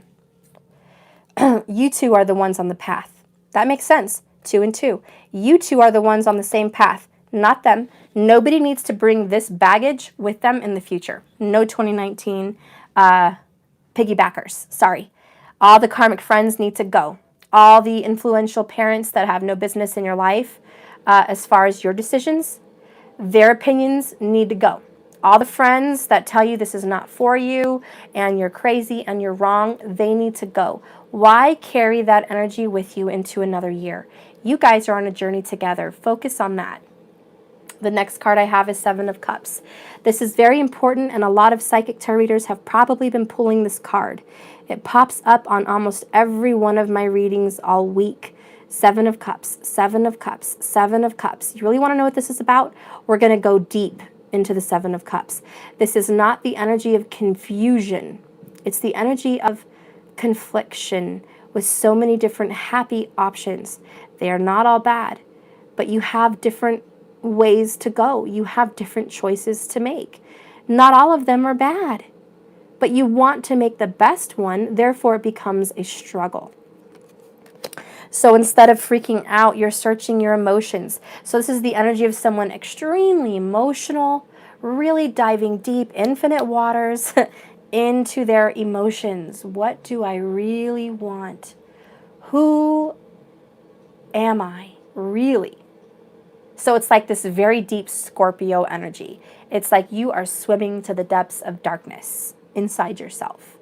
You two are the ones on the path. That makes sense. 2 and 2. You two are the ones on the same path, not them. Nobody needs to bring this baggage with them in the future. No 2019 piggybackers. Sorry. All the karmic friends need to go. All the influential parents that have no business in your life, as far as your decisions, their opinions need to go. All the friends that tell you this is not for you and you're crazy and you're wrong, they need to go. Why carry that energy with you into another year? You guys are on a journey together. Focus on that. The next card I have is Seven of Cups. This is very important, and a lot of psychic tarot readers have probably been pulling this card. It pops up on almost every one of my readings all week. Seven of Cups, Seven of Cups, Seven of Cups. You really want to know what this is about? We're going to go deep into the Seven of Cups. This is not the energy of confusion. It's the energy of confliction with so many different happy options. They are not all bad, but you have different ways to go. You have different choices to make. Not all of them are bad, but you want to make the best one, therefore it becomes a struggle. So instead of freaking out, you're searching your emotions. So this is the energy of someone extremely emotional, really diving deep, infinite waters into their emotions. What do I really want? Who am I really? So it's like this very deep Scorpio energy. It's like you are swimming to the depths of darkness inside yourself.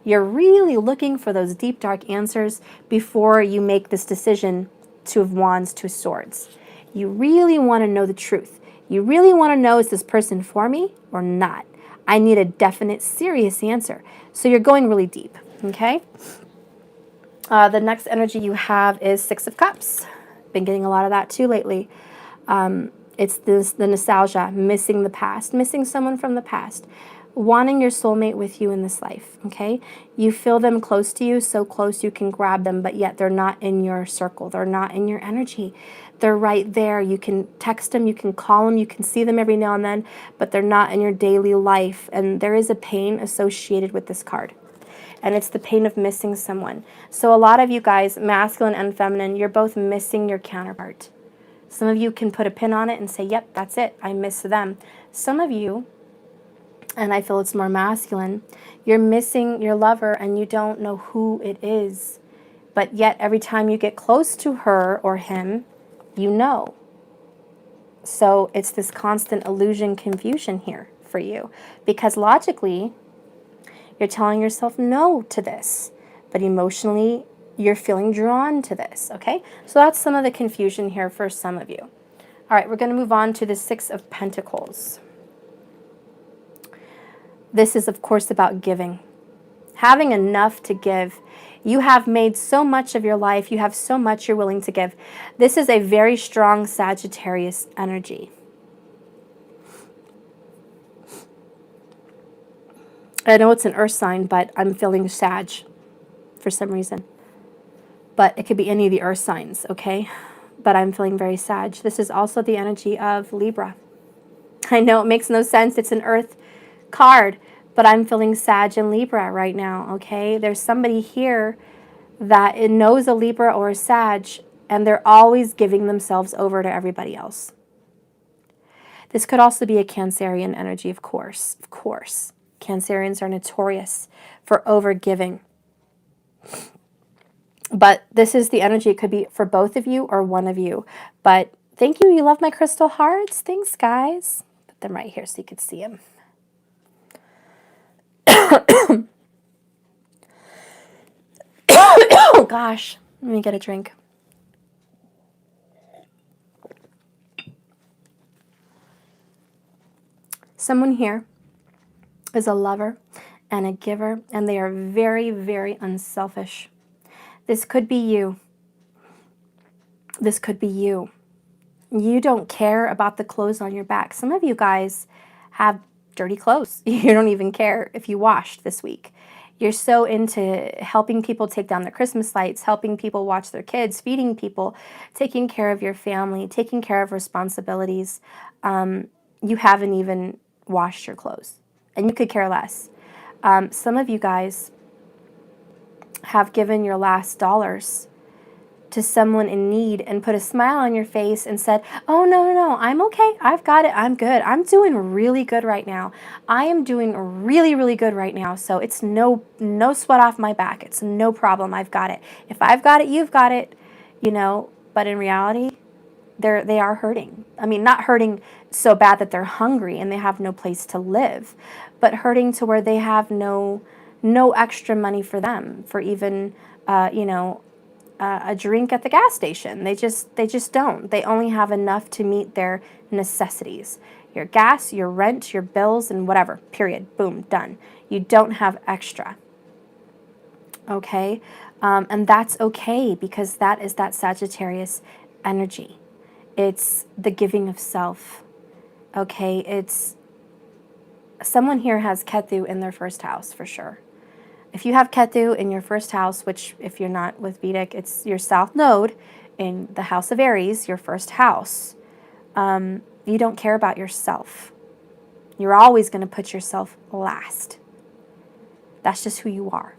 You're really looking for those deep, dark answers before you make this decision. Two of Wands, Two of Swords. You really want to know the truth. You really want to know, is this person for me or not? I need a definite, serious answer. So you're going really deep, okay? The next energy you have is Six of Cups. Been getting a lot of that too lately. It's the nostalgia, missing the past, missing someone from the past, wanting your soulmate with you in this life, okay? You feel them close to you, so close you can grab them, but yet they're not in your circle. They're not in your energy. They're right there. You can text them, you can call them, you can see them every now and then, but they're not in your daily life. And there is a pain associated with this card. And it's the pain of missing someone. So a lot of you guys, masculine and feminine, you're both missing your counterpart. Some of you can put a pin on it and say, yep, that's it, I miss them. Some of you, and I feel it's more masculine, you're missing your lover and you don't know who it is. But yet every time you get close to her or him, you know. So it's this constant illusion confusion here for you. Because logically, you're telling yourself no to this. But emotionally, you're feeling drawn to this, okay? So that's some of the confusion here for some of you. All right, we're going to move on to the Six of Pentacles. This is, of course, about giving. Having enough to give. You have made so much of your life. You have so much you're willing to give. This is a very strong Sagittarius energy. I know it's an earth sign, but I'm feeling Sag for some reason. But it could be any of the earth signs, okay? But I'm feeling very Sag. This is also the energy of Libra. I know it makes no sense. It's an earth card, but I'm feeling Sag and Libra right now, okay? There's somebody here that it knows a Libra or a Sag, and they're always giving themselves over to everybody else. This could also be a Cancerian energy, of course. Of course. Cancerians are notorious for overgiving. But this is the energy. It could be for both of you or one of you. But thank you. You love my crystal hearts. Thanks, guys. Put them right here so you could see them. Oh, gosh. Let me get a drink. Someone here is a lover and a giver, and they are very, very unselfish. This could be you. This could be you. You don't care about the clothes on your back. Some of you guys have dirty clothes. You don't even care if you washed this week. You're so into helping people take down their Christmas lights, helping people watch their kids, feeding people, taking care of your family, taking care of responsibilities. You haven't even washed your clothes, and you could care less. Some of you guys have given your last dollars to someone in need and put a smile on your face and said, oh, no, I'm okay. I've got it. I'm good. I'm doing really good right now. I am doing really, really good right now. So it's no sweat off my back. It's no problem. I've got it. If I've got it, you've got it, you know, but in reality, they are hurting. I mean, not hurting so bad that they're hungry and they have no place to live, but hurting to where they have no extra money for them, for even, a drink at the gas station. They just don't. They only have enough to meet their necessities. Your gas, your rent, your bills, and whatever. Period. Boom. Done. You don't have extra. Okay? And that's okay, because that is that Sagittarius energy. It's the giving of self. Okay? It's someone here has Ketu in their first house for sure. If you have Ketu in your first house, which if you're not with Vedic, it's your south node in the house of Aries, your first house, you don't care about yourself. You're always going to put yourself last. That's just who you are.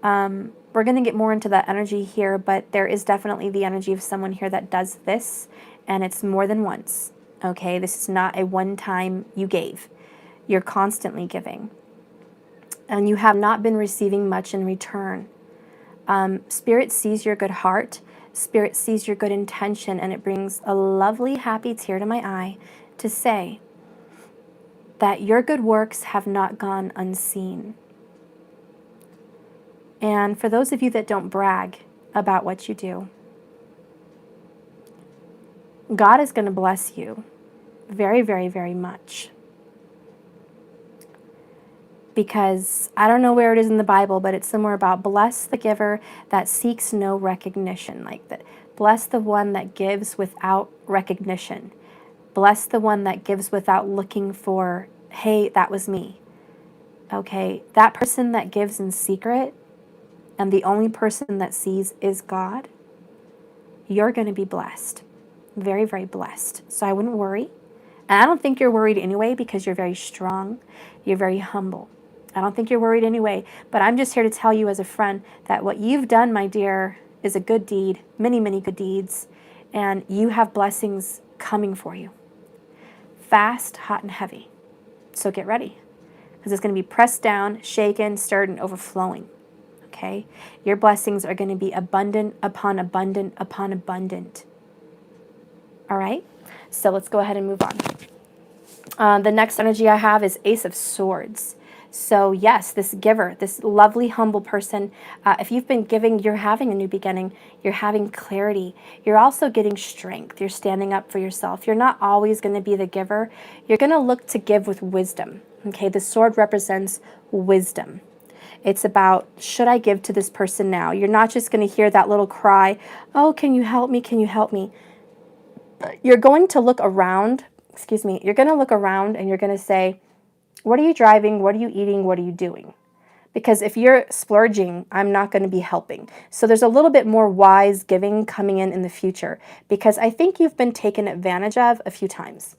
We're going to get more into that energy here, but there is definitely the energy of someone here that does this, and it's more than once. Okay, this is not a one-time you gave. You're constantly giving. And you have not been receiving much in return. Spirit sees your good heart. Spirit sees your good intention, and it brings a lovely, happy tear to my eye to say that your good works have not gone unseen. And for those of you that don't brag about what you do, God is going to bless you very, very, very much. Because I don't know where it is in the Bible, but it's somewhere about bless the giver that seeks no recognition. Like that, bless the one that gives without recognition. Bless the one that gives without looking for, hey, that was me. Okay, that person that gives in secret and the only person that sees is God, you're going to be blessed. Very, very blessed. So I wouldn't worry. And I don't think you're worried anyway, because you're very strong. You're very humble. I don't think you're worried anyway, but I'm just here to tell you as a friend that what you've done, my dear, is a good deed, many, many good deeds, and you have blessings coming for you. Fast, hot, and heavy. So get ready, because it's going to be pressed down, shaken, stirred, and overflowing. Okay? Your blessings are going to be abundant upon abundant upon abundant. All right? So let's go ahead and move on. The next energy I have is Ace of Swords. So yes, this giver, this lovely, humble person, if you've been giving, you're having a new beginning. You're having clarity. You're also getting strength. You're standing up for yourself. You're not always going to be the giver. You're going to look to give with wisdom. Okay, the sword represents wisdom. It's about, should I give to this person now? You're not just going to hear that little cry, oh, can you help me? Can you help me? You're going to look around, you're going to look around and you're going to say, what are you driving? What are you eating? What are you doing? Because if you're splurging, I'm not going to be helping. So there's a little bit more wise giving coming in the future, because I think you've been taken advantage of a few times.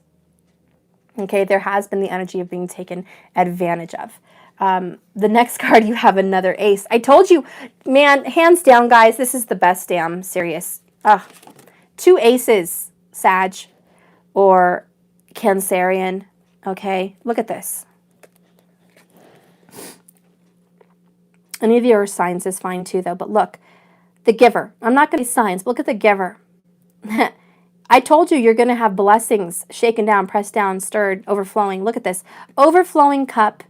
Okay, there has been the energy of being taken advantage of. The next card, you have another ace. I told you, man, hands down, guys, this is the best damn serious. Two aces, Sag or Cancerian. Okay, look at this. Any of your signs is fine too, though. But look, the giver. I'm not going to say signs, but look at the giver. I told you you're going to have blessings shaken down, pressed down, stirred, overflowing. Look at this. Overflowing cup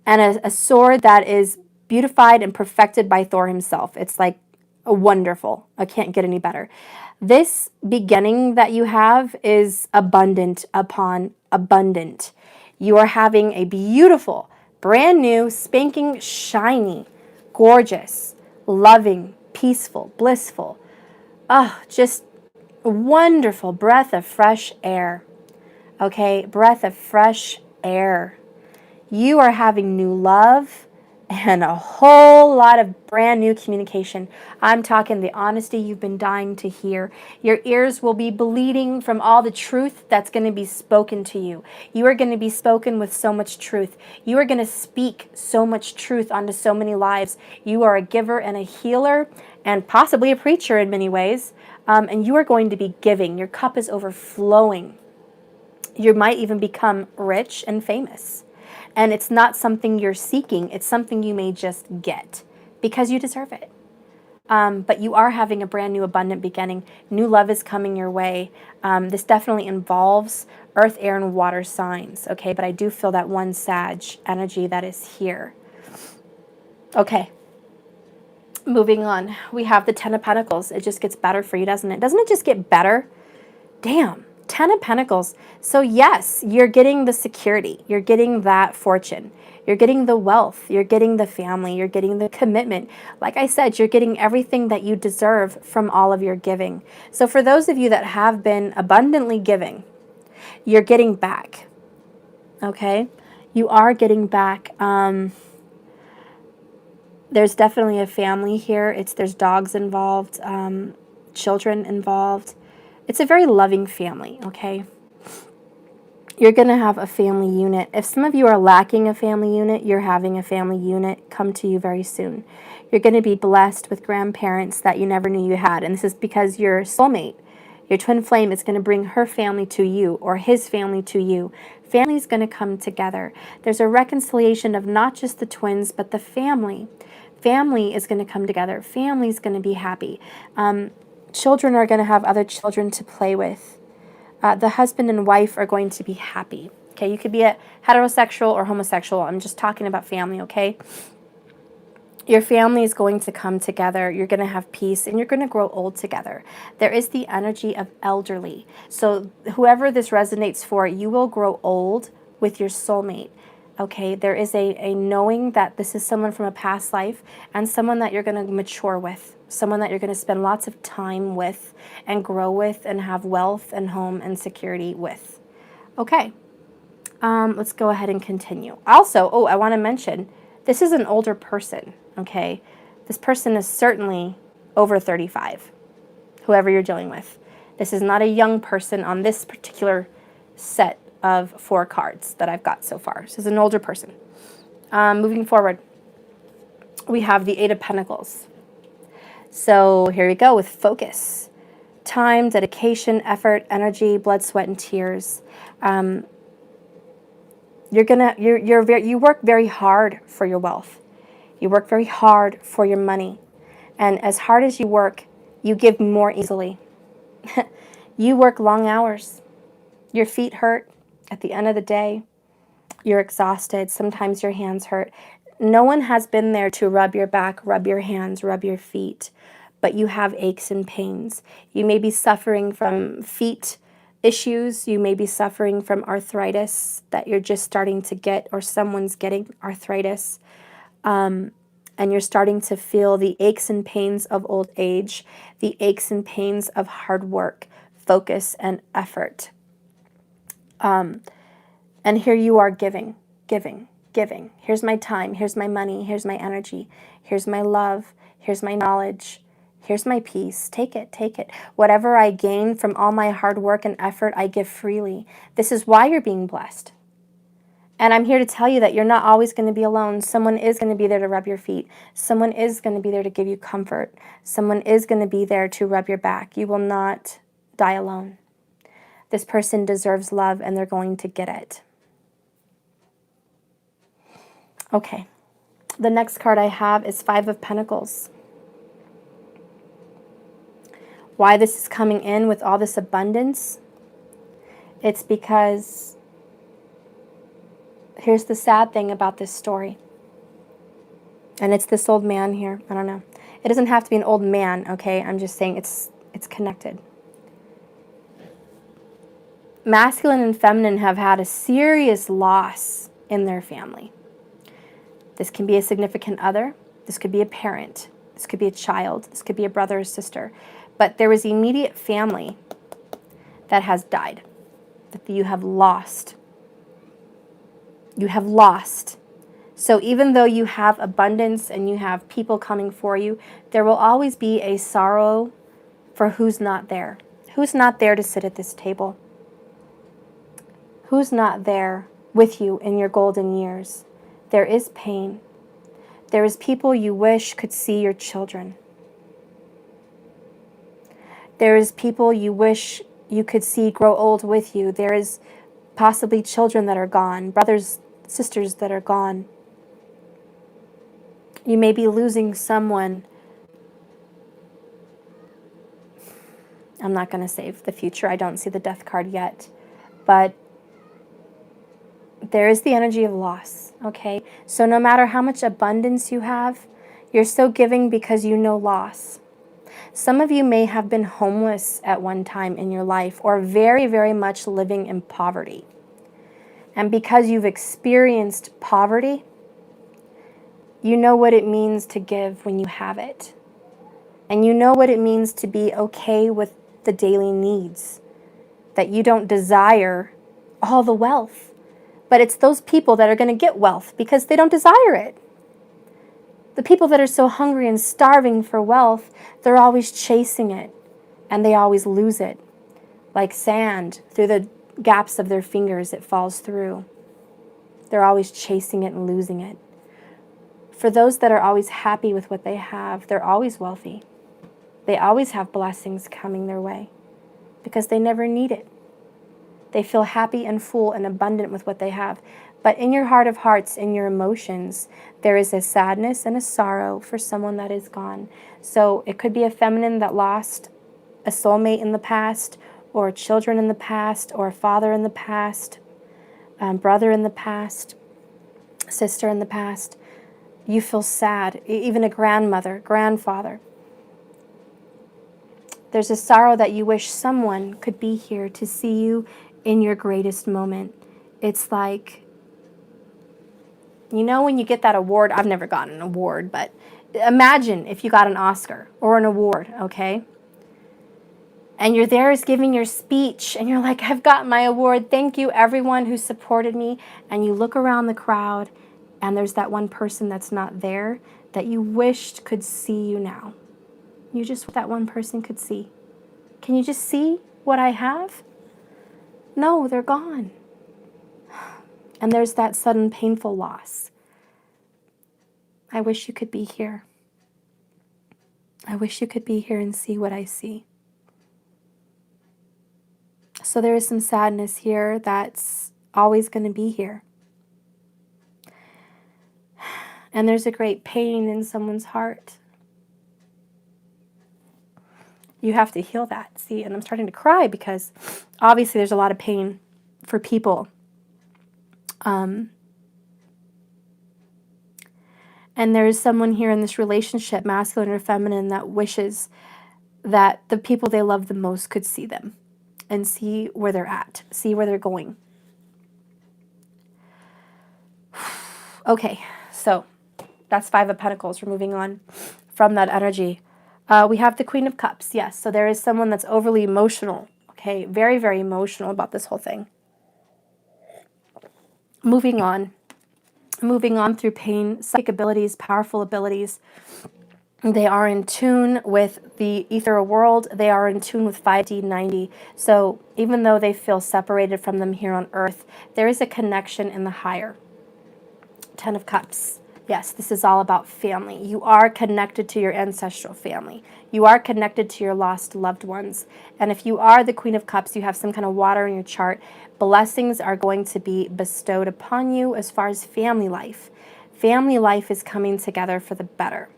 and a sword that is beautified and perfected by Thor himself. It's like a wonderful. I can't get any better. This beginning that you have is abundant upon abundant. You are having a beautiful, brand new, spanking, shiny, gorgeous, loving, peaceful, blissful, just wonderful breath of fresh air. Okay, breath of fresh air. You are having new love and a whole lot of brand new communication. I'm talking the honesty you've been dying to hear. Your ears will be bleeding from all the truth that's going to be spoken to you. You are going to be spoken with so much truth. You are going to speak so much truth onto so many lives. You are a giver and a healer and possibly a preacher in many ways. And you are going to be giving. Your cup is overflowing. You might even become rich and famous. And it's not something you're seeking. It's something you may just get because you deserve it. But you are having a brand new abundant beginning. New love is coming your way. This definitely involves earth, air, and water signs. Okay, but I do feel that one Sag energy that is here. Okay. Moving on. We have the Ten of Pentacles. It just gets better for you, doesn't it? Doesn't it just get better? Damn. Ten of Pentacles. So yes, you're getting the security. You're getting that fortune. You're getting the wealth. You're getting the family. You're getting the commitment. Like I said, you're getting everything that you deserve from all of your giving. So for those of you that have been abundantly giving, you're getting back. Okay? You are getting back. There's definitely a family here. There's dogs involved, children involved. It's a very loving family, okay? You're going to have a family unit. If some of you are lacking a family unit, you're having a family unit come to you very soon. You're going to be blessed with grandparents that you never knew you had. And this is because your soulmate, your twin flame, is going to bring her family to you or his family to you. Family's going to come together. There's a reconciliation of not just the twins, but the family. Family is going to come together. Family's going to be happy. Children are going to have other children to play with. The husband and wife are going to be happy. Okay, you could be a heterosexual or homosexual. I'm just talking about family, okay? Your family is going to come together. You're going to have peace, and you're going to grow old together. There is the energy of elderly. So whoever this resonates for, you will grow old with your soulmate. Okay, there is a knowing that this is someone from a past life and someone that you're going to mature with, someone that you're going to spend lots of time with and grow with and have wealth and home and security with. Okay, let's go ahead and continue. Also, I want to mention, this is an older person, okay? This person is certainly over 35, whoever you're dealing with. This is not a young person on this particular set of 4 cards that I've got so far. This is an older person. Moving forward, we have the 8 of Pentacles. So here we go with focus. Time, dedication, effort, energy, blood, sweat, and tears. You work very hard for your wealth. You work very hard for your money. And as hard as you work, you give more easily. You work long hours. Your feet hurt at the end of the day. You're exhausted. Sometimes your hands hurt. No one has been there to rub your back, rub your hands, rub your feet, but you have aches and pains. You may be suffering from feet issues. You may be suffering from arthritis that you're just starting to get, or someone's getting arthritis. And you're starting to feel the aches and pains of old age, the aches and pains of hard work, focus, and effort. And here you are giving, giving, giving. Here's my time. Here's my money. Here's my energy. Here's my love. Here's my knowledge. Here's my peace. Take it, take it. Whatever I gain from all my hard work and effort, I give freely. This is why you're being blessed. And I'm here to tell you that you're not always going to be alone. Someone is going to be there to rub your feet. Someone is going to be there to give you comfort. Someone is going to be there to rub your back. You will not die alone. This person deserves love, and they're going to get it. Okay, the next card I have is Five of Pentacles. Why this is coming in with all this abundance? It's because here's the sad thing about this story. And it's this old man here. I don't know. It doesn't have to be an old man, okay? I'm just saying it's connected. Masculine and feminine have had a serious loss in their family. This can be a significant other. This could be a parent. This could be a child. This could be a brother or sister. But there was immediate family that has died, that you have lost. You have lost. So even though you have abundance and you have people coming for you, there will always be a sorrow for who's not there. Who's not there to sit at this table? Who's not there with you in your golden years? There is pain. There is people you wish could see your children. There is people you wish you could see grow old with you. There is possibly children that are gone, brothers, sisters that are gone. You may be losing someone. I'm not going to save the future. I don't see the death card yet. But there is the energy of loss, okay? So no matter how much abundance you have, you're still giving because you know loss. Some of you may have been homeless at one time in your life, or very, very much living in poverty. And because you've experienced poverty, you know what it means to give when you have it. And you know what it means to be okay with the daily needs, that you don't desire all the wealth. But it's those people that are going to get wealth because they don't desire it. The people that are so hungry and starving for wealth, they're always chasing it, and they always lose it. Like sand, through the gaps of their fingers, it falls through. They're always chasing it and losing it. For those that are always happy with what they have, they're always wealthy. They always have blessings coming their way because they never need it. They feel happy and full and abundant with what they have. But in your heart of hearts, in your emotions, there is a sadness and a sorrow for someone that is gone. So it could be a feminine that lost a soulmate in the past, or children in the past, or a father in the past, brother in the past, sister in the past. You feel sad, even a grandmother, grandfather. There's a sorrow that you wish someone could be here to see you in your greatest moment. It's like, you know, when you get that award, I've never gotten an award, but imagine if you got an Oscar or an award, okay? And you're there is giving your speech, and you're like, I've got my award. Thank you, everyone who supported me. And you look around the crowd, and there's that one person that's not there that you wished could see you now. You just, that one person could see. Can you just see what I have? No, they're gone. And there's that sudden painful loss. I wish you could be here. I wish you could be here and see what I see. So there is some sadness here that's always going to be here. And there's a great pain in someone's heart. You have to heal that. See, and I'm starting to cry because obviously there's a lot of pain for people And there is someone here in this relationship, masculine or feminine, that wishes that the people they love the most could see them and see where they're at, see where they're going. Okay, so that's Five of Pentacles. We're moving on from that energy. We have the Queen of Cups. Yes, so there is someone that's overly emotional. Okay, very, very emotional about this whole thing. Moving on through pain, psychic abilities, powerful abilities. They are in tune with the ethereal world. They are in tune with 5D 90. So even though they feel separated from them here on earth, there is a connection in the higher. 10 of Cups. Yes, this is all about family. You are connected to your ancestral family. You are connected to your lost loved ones. And if you are the Queen of Cups, you have some kind of water in your chart, blessings are going to be bestowed upon you as far as family life. Family life is coming together for the better.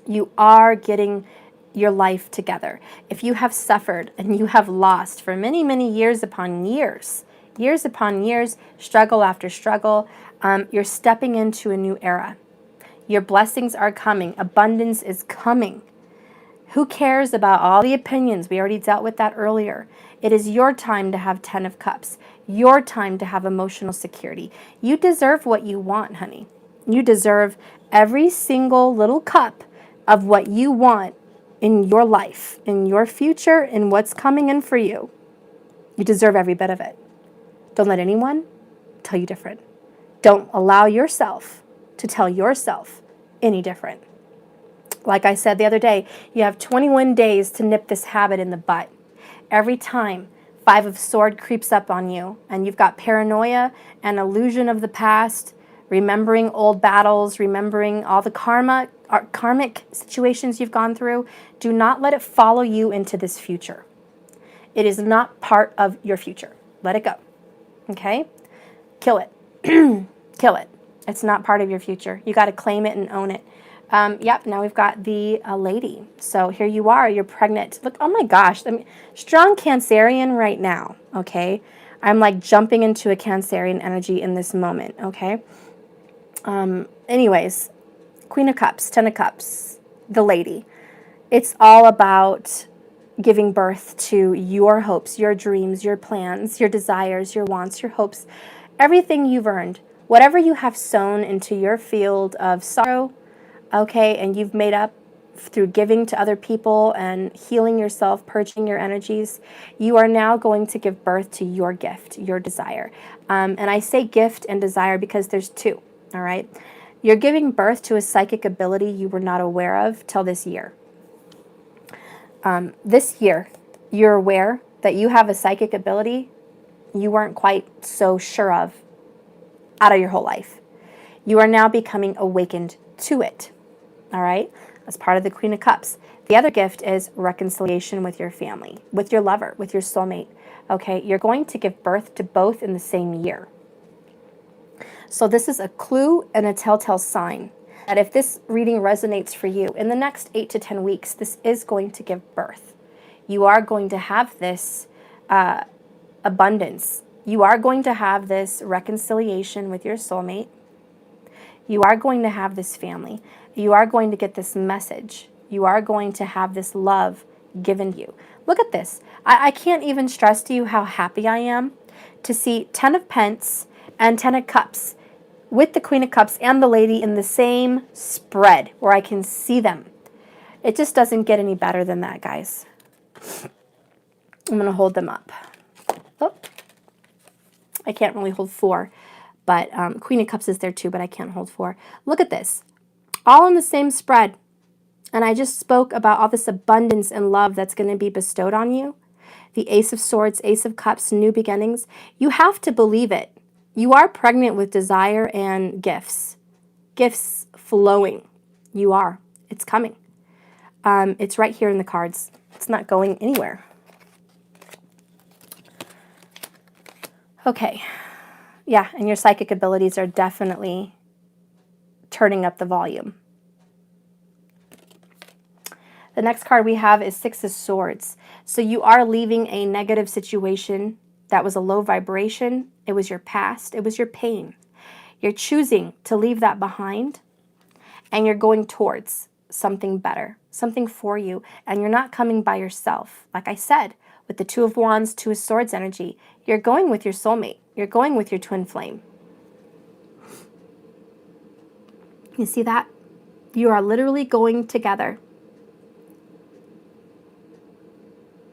You are getting your life together. If you have suffered and you have lost for many, many years upon years, struggle after struggle, you're stepping into a new era. Your blessings are coming. Abundance is coming. Who cares about all the opinions? We already dealt with that earlier. It is your time to have 10 of Cups. Your time to have emotional security. You deserve what you want, honey. You deserve every single little cup of what you want in your life, in your future, in what's coming in for you. You deserve every bit of it. Don't let anyone tell you different. Don't allow yourself to tell yourself any different. Like I said the other day, you have 21 days to nip this habit in the butt. Every time Five of Swords creeps up on you and you've got paranoia and illusion of the past, remembering old battles, remembering all the karmic situations you've gone through, do not let it follow you into this future. It is not part of your future. Let it go. Okay? Kill it. Kill it. It's not part of your future. You got to claim it and own it. Yep, now we've got the lady. So here you are, you're pregnant. Look, oh my gosh, I mean, strong Cancerian right now, okay? I'm like jumping into a Cancerian energy in this moment, okay? Anyways, Queen of Cups, 10 of Cups, the lady. It's all about giving birth to your hopes, your dreams, your plans, your desires, your wants, your hopes, everything you've earned, whatever you have sown into your field of sorrow, okay, and you've made up through giving to other people and healing yourself, purging your energies, you are now going to give birth to your gift, your desire. And I say gift and desire because there's two, all right? You're giving birth to a psychic ability you were not aware of till this year. This year, you're aware that you have a psychic ability you weren't quite so sure of out of your whole life. You are now becoming awakened to it, all right? That's part of the Queen of Cups. The other gift is reconciliation with your family, with your lover, with your soulmate, okay? You're going to give birth to both in the same year. So this is a clue and a telltale sign that if this reading resonates for you, in the next 8 to 10 weeks, this is going to give birth. You are going to have this abundance. You are going to have this reconciliation with your soulmate. You are going to have this family. You are going to get this message. You are going to have this love given to you. Look at this. I can't even stress to you how happy I am to see 10 of Pence and 10 of Cups with the Queen of Cups and the lady in the same spread where I can see them. It just doesn't get any better than that, guys. I'm going to hold them up. Oh, I can't really hold 4, but Queen of Cups is there too, but I can't hold 4. Look at this. All in the same spread. And I just spoke about all this abundance and love that's going to be bestowed on you. The Ace of Swords, Ace of Cups, new beginnings. You have to believe it. You are pregnant with desire and gifts. Gifts flowing. You are. It's coming. It's right here in the cards. It's not going anywhere. Okay. Yeah, and your psychic abilities are definitely turning up the volume. The next card we have is Six of Swords. So you are leaving a negative situation that was a low vibration. It was your past. It was your pain. You're choosing to leave that behind, and you're going towards something better, something for you, and you're not coming by yourself. Like I said, with the Two of Wands, Two of Swords energy, you're going with your soulmate. You're going with your twin flame. You see that? You are literally going together.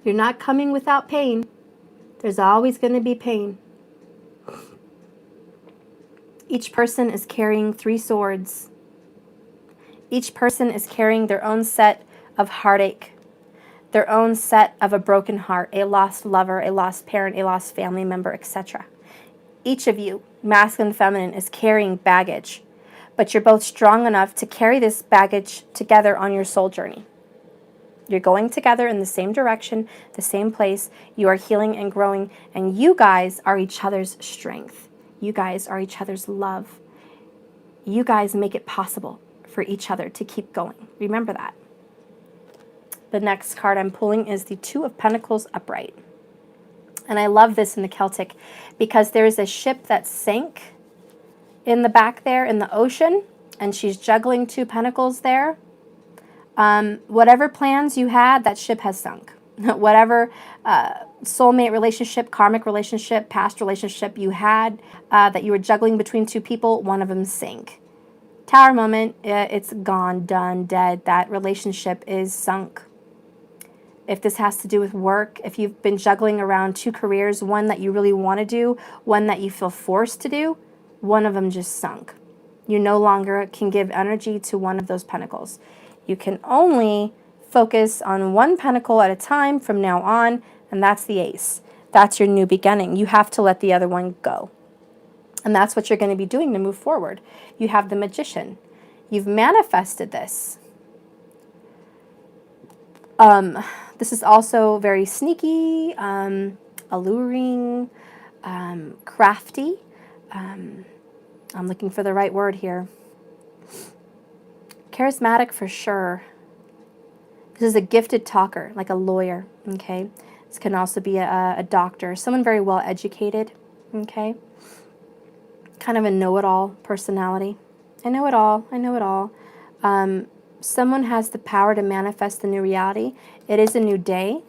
You're not coming without pain. There's always going to be pain. Each person is carrying 3 swords. Each person is carrying their own set of heartache, their own set of a broken heart, a lost lover, a lost parent, a lost family member, etc. Each of you, masculine and feminine, is carrying baggage, but you're both strong enough to carry this baggage together on your soul journey. You're going together in the same direction, the same place. You are healing and growing, and you guys are each other's strength. You guys are each other's love. You guys make it possible for each other to keep going. Remember that. The next card I'm pulling is the Two of Pentacles upright. And I love this in the Celtic because there is a ship that sank in the back there in the ocean, and she's juggling 2 pentacles there. Whatever plans you had, that ship has sunk. Whatever soulmate relationship, karmic relationship, past relationship you had that you were juggling between 2 people, one of them sank. Tower moment, it's gone, done, dead. That relationship is sunk. If this has to do with work, if you've been juggling around 2 careers, one that you really want to do, one that you feel forced to do, one of them just sunk. You no longer can give energy to one of those pentacles. You can only focus on 1 pentacle at a time from now on, and that's the Ace. That's your new beginning. You have to let the other one go. And that's what you're going to be doing to move forward. You have the Magician. You've manifested this. This is also very sneaky, alluring, crafty. I'm looking for the right word here. Charismatic for sure. This is a gifted talker, like a lawyer, okay? This can also be a doctor, someone very well educated, okay? Kind of a know-it-all personality. I know it all, I know it all. Someone has the power to manifest the new reality. It is a new day.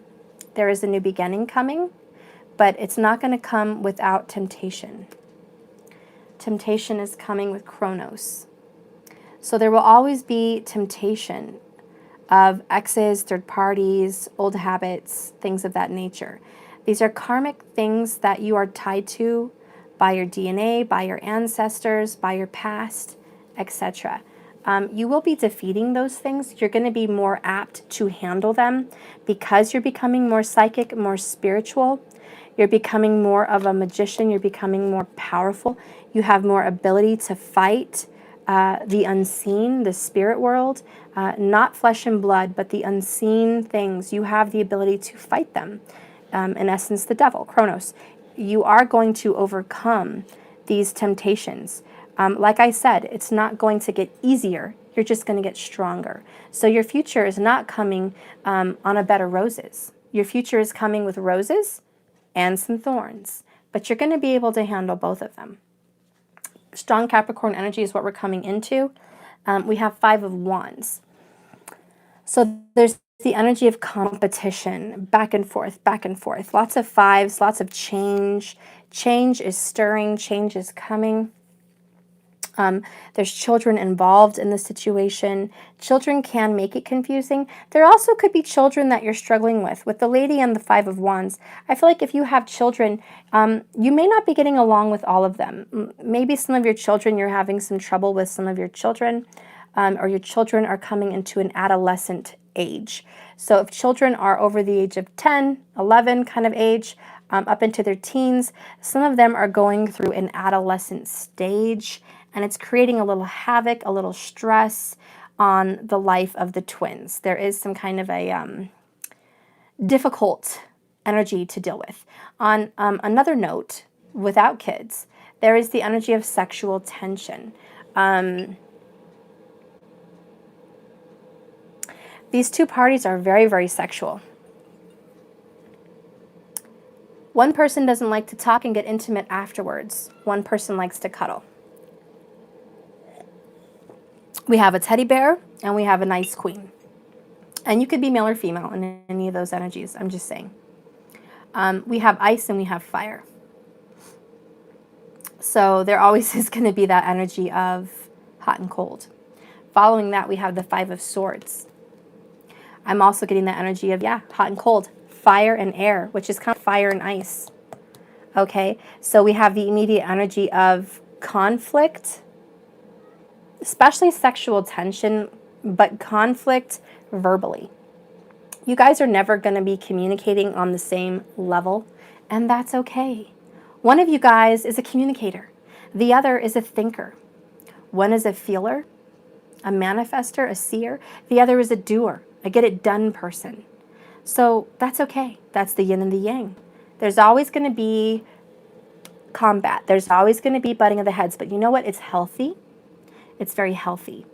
There is a new beginning coming, but it's not going to come without temptation. Temptation is coming with Chronos. So there will always be temptation of exes, third parties, old habits, things of that nature. These are karmic things that you are tied to by your DNA, by your ancestors, by your past, etc. You will be defeating those things. You're going to be more apt to handle them because you're becoming more psychic, more spiritual. You're becoming more of a magician. You're becoming more powerful. You have more ability to fight the unseen, the spirit world, not flesh and blood, but the unseen things. You have the ability to fight them. In essence, the devil, Chronos. You are going to overcome these temptations. Like I said, it's not going to get easier. You're just going to get stronger. So your future is not coming on a bed of roses. Your future is coming with roses and some thorns. But you're going to be able to handle both of them. Strong Capricorn energy is what we're coming into. We have 5 of Wands. So there's the energy of competition, back and forth, back and forth. Lots of 5s, lots of change. Change is stirring, change is coming. There's children involved in the situation. Children can make it confusing. There also could be children that you're struggling with. With the lady and the 5 of Wands, I feel like if you have children, you may not be getting along with all of them. Maybe some of your children, you're having some trouble with some of your children, or your children are coming into an adolescent age. So if children are over the age of 10, 11 kind of age, up into their teens, some of them are going through an adolescent stage, and it's creating a little havoc, a little stress on the life of the twins. There is some kind of a difficult energy to deal with. On another note, without kids, there is the energy of sexual tension. These 2 parties are very, very sexual. One person doesn't like to talk and get intimate afterwards. One person likes to cuddle. We have a teddy bear, and we have a nice queen. And you could be male or female in any of those energies. I'm just saying. We have ice and we have fire. So there always is going to be that energy of hot and cold. Following that, we have the Five of Swords. I'm also getting that energy of, yeah, hot and cold, fire and air, which is kind of fire and ice. Okay, so we have the immediate energy of conflict, especially sexual tension, but conflict verbally. You guys are never going to be communicating on the same level, and that's okay. One of you guys is a communicator. The other is a thinker. One is a feeler, a manifester, a seer. The other is a doer, a get-it-done person. So that's okay. That's the yin and the yang. There's always going to be combat. There's always going to be butting of the heads. But you know what? It's healthy. It's very healthy.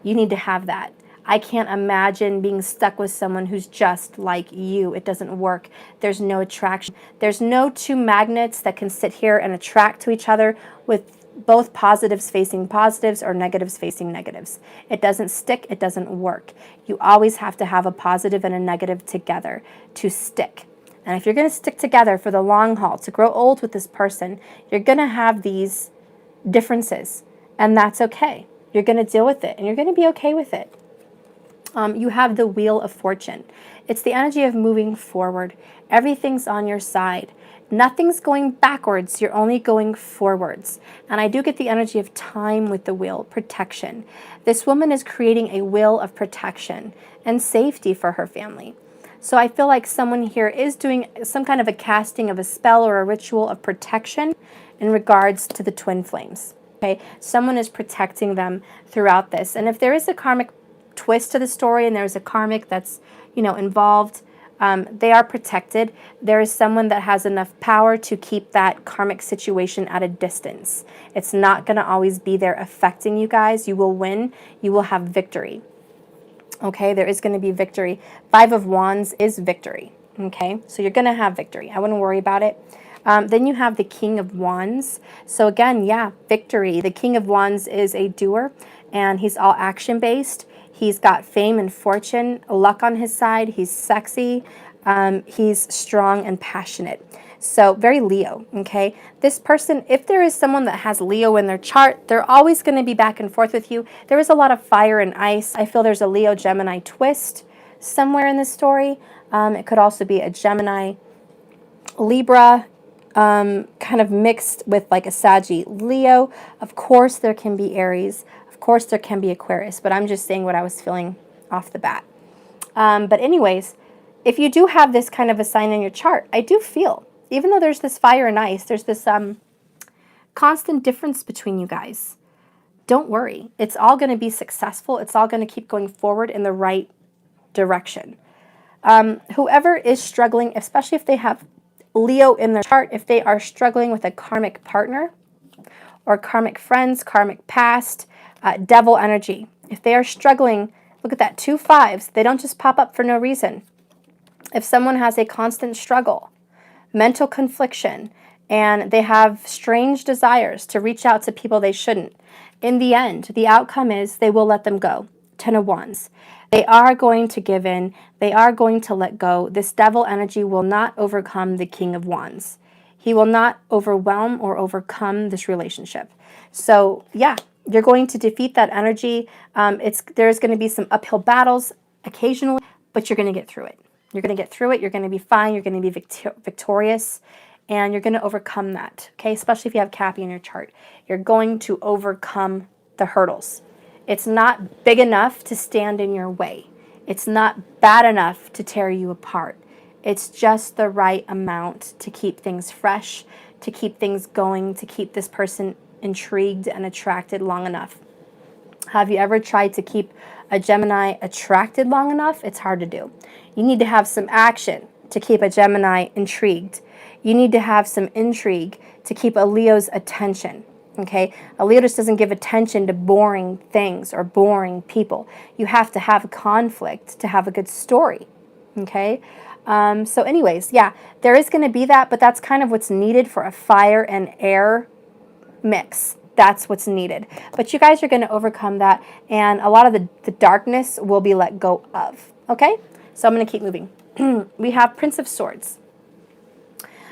You need to have that. I can't imagine being stuck with someone who's just like you. It doesn't work. There's no attraction. There's no two magnets that can sit here and attract to each other with both positives facing positives or negatives facing negatives. It doesn't stick. It doesn't work. You always have to have a positive and a negative together to stick. And if you're going to stick together for the long haul, to grow old with this person, you're going to have these differences. And that's okay. You're going to deal with it, and you're going to be okay with it. You have the Wheel of Fortune. It's the energy of moving forward. Everything's on your side. Nothing's going backwards. You're only going forwards. And I do get the energy of time with the wheel, protection. This woman is creating a wheel of protection and safety for her family. So I feel like someone here is doing some kind of a casting of a spell or a ritual of protection in regards to the twin flames. Okay, someone is protecting them throughout this. And if there is a karmic twist to the story and there's a karmic that's, involved, they are protected. There is someone that has enough power to keep that karmic situation at a distance. It's not going to always be there affecting you guys. You will win. You will have victory. Okay, there is going to be victory. Five of Wands is victory. Okay, so you're going to have victory. I wouldn't worry about it. Then you have the King of Wands. So again, yeah, victory. The King of Wands is a doer, and he's all action-based. He's got fame and fortune, luck on his side. He's sexy. He's strong and passionate. So very Leo, okay? This person, if there is someone that has Leo in their chart, they're always going to be back and forth with you. There is a lot of fire and ice. I feel there's a Leo-Gemini twist somewhere in this story. It could also be a Gemini-Libra, kind of mixed with like a Saggy Leo. Of course, there can be Aries. Of course, there can be Aquarius, but I'm just saying what I was feeling off the bat. But anyways, if you do have this kind of a sign in your chart, I do feel, even though there's this fire and ice, there's this constant difference between you guys. Don't worry. It's all going to be successful. It's all going to keep going forward in the right direction. Whoever is struggling, especially if they have Leo in their chart, if they are struggling with a karmic partner or karmic friends, karmic past, devil energy. If they are struggling, look at that, 2 5s. They don't just pop up for no reason. If someone has a constant struggle, mental confliction, and they have strange desires to reach out to people they shouldn't, in the end, the outcome is they will let them go. 10 of Wands. They are going to give in. They are going to let go. This devil energy will not overcome the King of Wands. He will not overwhelm or overcome this relationship. So, yeah, you're going to defeat that energy. There's going to be some uphill battles occasionally, but you're going to get through it. You're going to get through it. You're going to be fine. You're going to be victorious, and you're going to overcome that, okay? Especially if you have Cappy in your chart. You're going to overcome the hurdles. It's not big enough to stand in your way. It's not bad enough to tear you apart. It's just the right amount to keep things fresh, to keep things going, to keep this person intrigued and attracted long enough. Have you ever tried to keep a Gemini attracted long enough? It's hard to do. You need to have some action to keep a Gemini intrigued. You need to have some intrigue to keep a Leo's attention. Okay, a Leo just doesn't give attention to boring things or boring people. You have to have conflict to have a good story. Okay, so anyways, yeah, there is going to be that, but that's kind of what's needed for a fire and air mix. That's what's needed. But you guys are going to overcome that, and a lot of the darkness will be let go of. Okay? So I'm going to keep moving. We have Prince of Swords.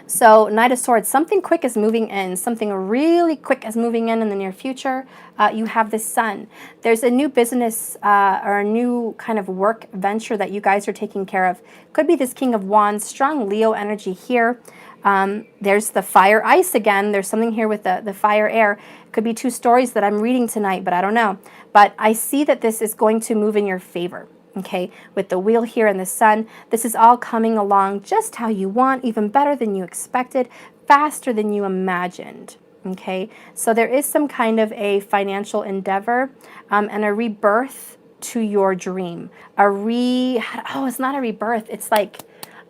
So Knight of Swords, something quick is moving in. Something really quick is moving in the near future. You have the Sun. There's a new business or a new kind of work venture that you guys are taking care of. Could be this King of Wands, strong Leo energy here. There's the fire ice again. There's something here with the fire air. Could be 2 stories that I'm reading tonight, but I don't know. But I see that this is going to move in your favor. Okay, with the wheel here and the Sun, this is all coming along just how you want, even better than you expected, faster than you imagined. Okay, so there is some kind of a financial endeavor and a rebirth to your dream. Oh, it's not a rebirth. It's like,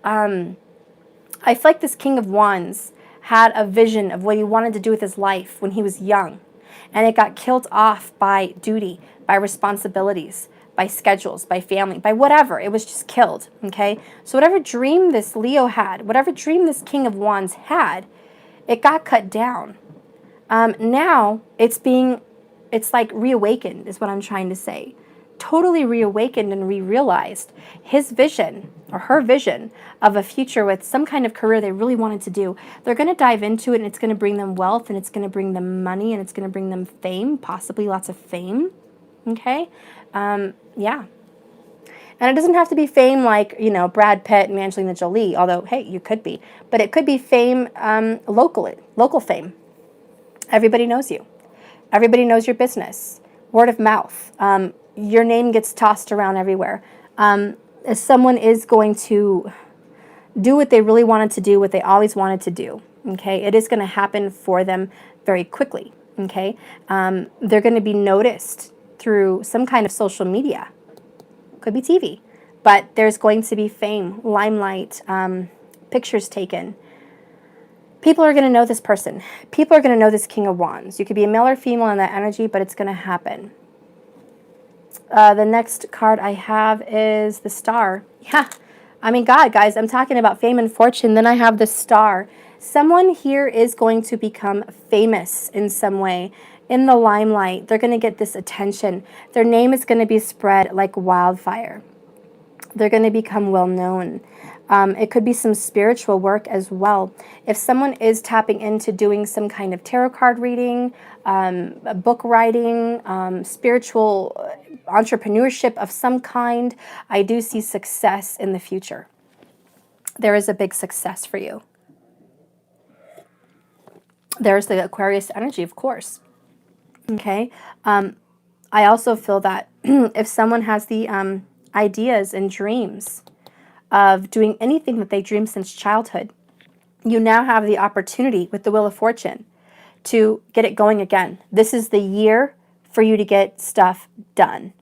I feel like this King of Wands had a vision of what he wanted to do with his life when he was young. And it got killed off by duty, by responsibilities, by schedules, by family, by whatever. It was just killed, okay? So whatever dream this Leo had, whatever dream this King of Wands had, it got cut down. Now it's like reawakened is what I'm trying to say. Totally reawakened and re-realized his vision or her vision of a future with some kind of career they really wanted to do. They're going to dive into it, and it's going to bring them wealth, and it's going to bring them money, and it's going to bring them fame, possibly lots of fame. Okay? Yeah. And it doesn't have to be fame like, Brad Pitt and Angelina Jolie, although, hey, you could be. But it could be fame local fame. Everybody knows you. Everybody knows your business. Word of mouth. Your name gets tossed around everywhere. Someone is going to do what they really wanted to do, what they always wanted to do. Okay? It is going to happen for them very quickly. Okay? They're going to be noticed through some kind of social media. Could be TV. But there's going to be fame, limelight, pictures taken. People are going to know this person. People are going to know this King of Wands. You could be a male or female in that energy, but it's going to happen. The next card I have is the Star. Yeah. I mean, God, guys, I'm talking about fame and fortune. Then I have the Star. Someone here is going to become famous in some way, in the limelight. They're going to get this attention. Their name is going to be spread like wildfire. They're going to become well known. It could be some spiritual work as well. If someone is tapping into doing some kind of tarot card reading, book writing, spiritual entrepreneurship of some kind, I do see success in the future. There is a big success for you. There's the Aquarius energy, of course. Okay. I also feel that if someone has the ideas and dreams of doing anything that they dreamed since childhood, you now have the opportunity with the Wheel of Fortune to get it going again. This is the year for you to get stuff done.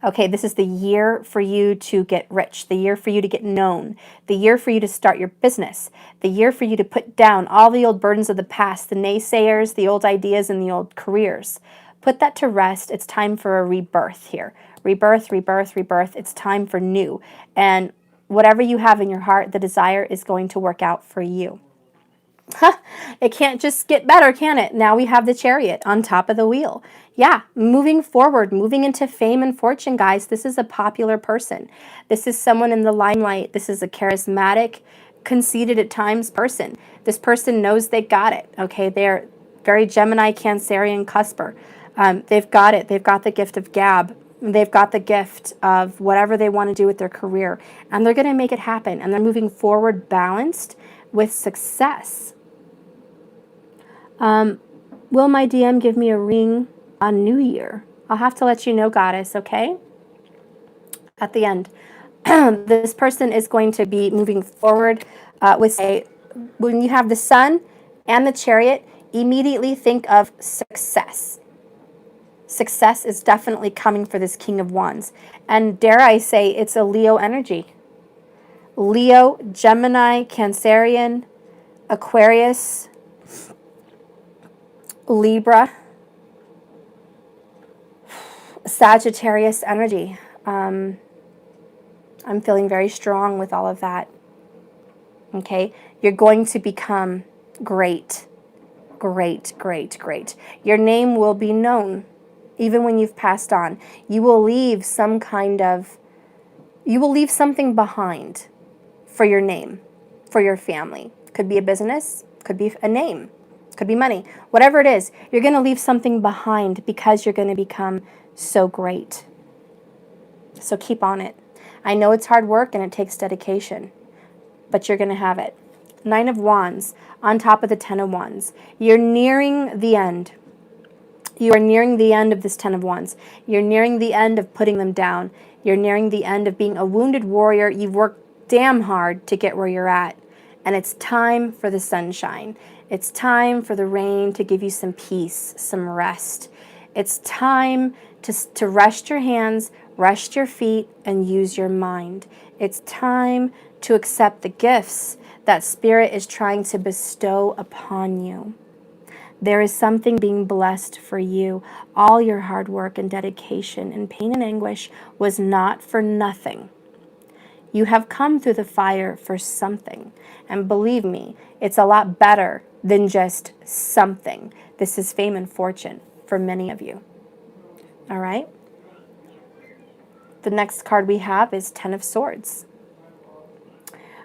Okay, this is the year for you to get rich, the year for you to get known, the year for you to start your business, the year for you to put down all the old burdens of the past, the naysayers, the old ideas, and the old careers. Put that to rest. It's time for a rebirth here. Rebirth, rebirth, rebirth. It's time for new. And whatever you have in your heart, the desire is going to work out for you. It can't just get better, can it? Now we have the Chariot on top of the wheel. Yeah, moving forward, moving into fame and fortune, guys. This is a popular person. This is someone in the limelight. This is a charismatic, conceited at times person. This person knows they got it, okay? They're very Gemini, Cancerian, cusper. They've got it. They've got the gift of gab. They've got the gift of whatever they want to do with their career. And they're going to make it happen. And they're moving forward balanced with success. Will my DM give me a ring on New Year? I'll have to let you know, Goddess, okay? At the end. This person is going to be moving forward with, when you have the Sun and the Chariot, immediately think of success. Success is definitely coming for this King of Wands. And dare I say, it's a Leo energy. Leo, Gemini, Cancerian, Aquarius, Libra, Sagittarius energy. I'm feeling very strong with all of that. Okay? You're going to become great. great, great, great. Your name will be known even when you've passed on. You will leave some kind of, you will leave something behind for your name, for your family. Could be a business, could be a name, could be money. Whatever it is, you're going to leave something behind because you're going to become so great. So keep on it. I know it's hard work and it takes dedication, but you're going to have it. 9 of Wands on top of the 10 of Wands. You're nearing the end. You are nearing the end of this 10 of Wands. You're nearing the end of putting them down. You're nearing the end of being a wounded warrior. You've worked damn hard to get where you're at. And it's time for the sunshine. It's time for the rain to give you some peace, some rest. It's time to rest your hands, rest your feet, and use your mind. It's time to accept the gifts that Spirit is trying to bestow upon you. There is something being blessed for you. All your hard work and dedication and pain and anguish was not for nothing. You have come through the fire for something. And believe me, it's a lot better than just something. This is fame and fortune for many of you. All right? The next card we have is 10 of Swords.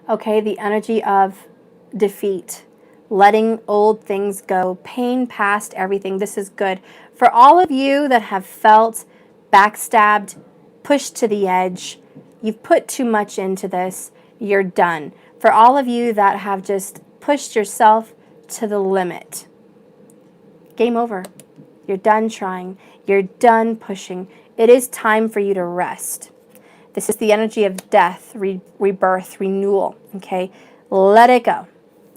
Okay, the energy of defeat, letting old things go, pain past everything. This is good. For all of you that have felt backstabbed, pushed to the edge, you've put too much into this, you're done. For all of you that have just pushed yourself to the limit, game over. You're done trying. You're done pushing. It is time for you to rest. This is the energy of death, rebirth, renewal, okay? Let it go.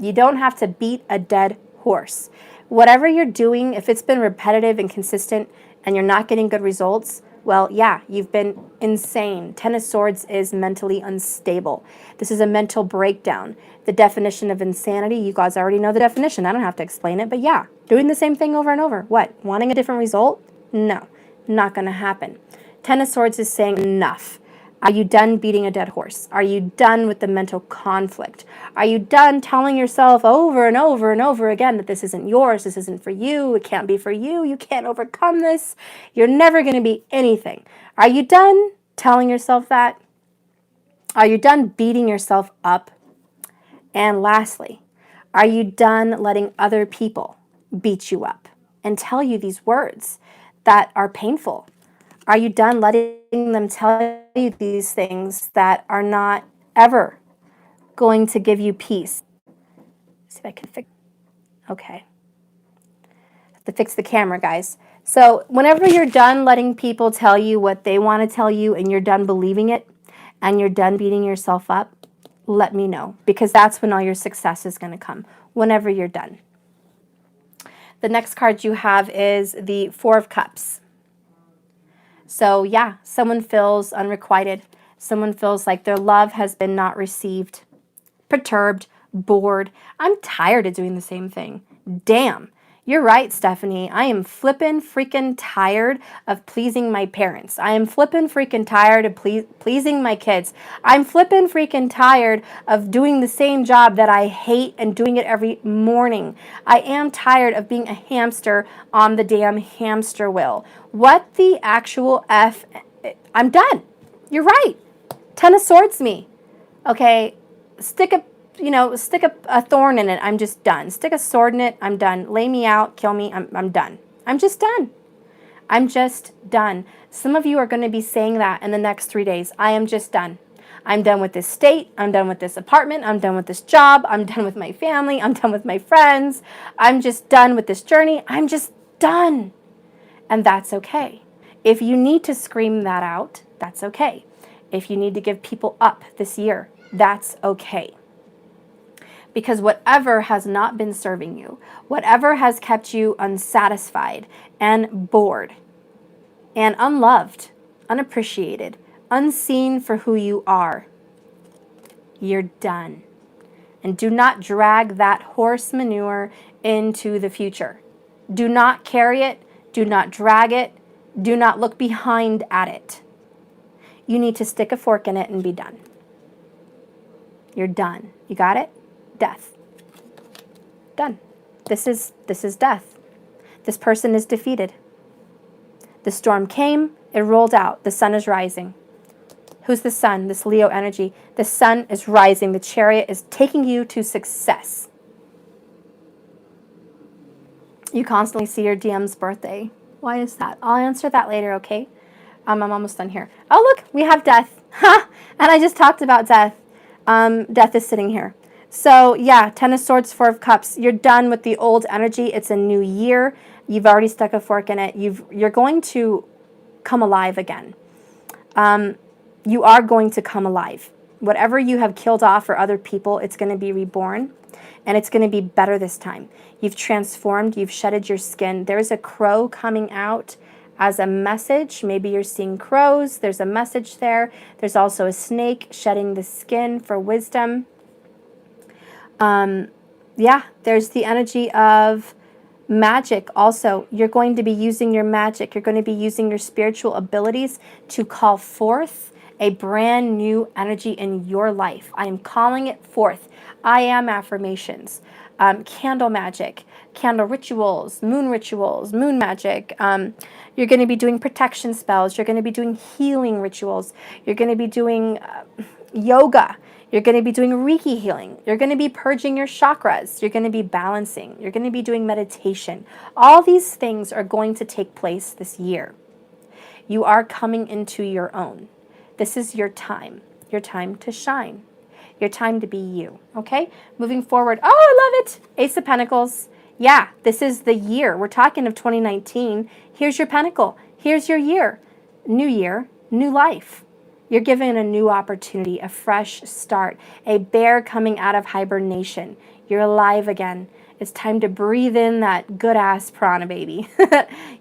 You don't have to beat a dead horse. Whatever you're doing, if it's been repetitive and consistent and you're not getting good results, well, yeah, you've been insane. 10 of Swords is mentally unstable. This is a mental breakdown. The definition of insanity, you guys already know the definition. I don't have to explain it, but yeah, doing the same thing over and over. What? Wanting a different result? No, not going to happen. 10 of Swords is saying enough. Are you done beating a dead horse? Are you done with the mental conflict? Are you done telling yourself over and over and over again that this isn't yours, this isn't for you, it can't be for you, you can't overcome this, you're never going to be anything? Are you done telling yourself that? Are you done beating yourself up? And lastly, are you done letting other people beat you up and tell you these words that are painful? Are you done letting them tell you these things that are not ever going to give you peace? See if I can fix. Okay. Have to fix the camera, guys. So whenever you're done letting people tell you what they want to tell you and you're done believing it and you're done beating yourself up, let me know, because that's when all your success is going to come, whenever you're done. The next card you have is the 4 of Cups. So yeah, someone feels unrequited. Someone feels like their love has been not received, perturbed, bored. I'm tired of doing the same thing. Damn. You're right, Stephanie. I am flippin' freaking tired of pleasing my parents. I am flippin' freaking tired of pleasing my kids. I'm flippin' freaking tired of doing the same job that I hate and doing it every morning. I am tired of being a hamster on the damn hamster wheel. What the actual F? I'm done. You're right. 10 of Swords me. Okay, stick a thorn in it, I'm just done. Stick a sword in it, I'm done. Lay me out, kill me, I'm done. I'm just done. I'm just done. Some of you are going to be saying that in the next 3 days. I am just done. I'm done with this state. I'm done with this apartment. I'm done with this job. I'm done with my family. I'm done with my friends. I'm just done with this journey. I'm just done. And that's okay. If you need to scream that out, that's okay. If you need to give people up this year, that's okay. Because whatever has not been serving you, whatever has kept you unsatisfied and bored and unloved, unappreciated, unseen for who you are, you're done. And do not drag that horse manure into the future. Do not carry it. Do not drag it. Do not look behind at it. You need to stick a fork in it and be done. You're done. You got it? Death. Done. This is death. This person is defeated. The storm came, it rolled out. The sun is rising. Who's the sun? This Leo energy. The sun is rising. The chariot is taking you to success. You constantly see your DM's birthday. Why is that? I'll answer that later, okay? I'm almost done here. Oh, look, we have death. Ha! And I just talked about death. Death is sitting here. So, yeah, Ten of Swords, Four of Cups. You're done with the old energy. It's a new year. You've already stuck a fork in it. You're going to come alive again. You are going to come alive. Whatever you have killed off for other people, it's going to be reborn. And it's going to be better this time. You've transformed. You've shedded your skin. There's a crow coming out as a message. Maybe you're seeing crows. There's a message there. There's also a snake shedding the skin for wisdom. Yeah, there's the energy of magic also. You're going to be using your magic. You're going to be using your spiritual abilities to call forth a brand new energy in your life. I am calling it forth. I am affirmations, candle magic, candle rituals, moon magic. You're going to be doing protection spells. You're going to be doing healing rituals. You're going to be doing yoga. You're going to be doing Reiki healing. You're going to be purging your chakras. You're going to be balancing. You're going to be doing meditation. All these things are going to take place this year. You are coming into your own. This is your time to shine, your time to be you, okay? Moving forward, oh, I love it. Ace of Pentacles. Yeah, this is the year. We're talking of 2019. Here's your pentacle. Here's your year, new life. You're given a new opportunity, a fresh start, a bear coming out of hibernation. You're alive again. It's time to breathe in that good-ass prana, baby.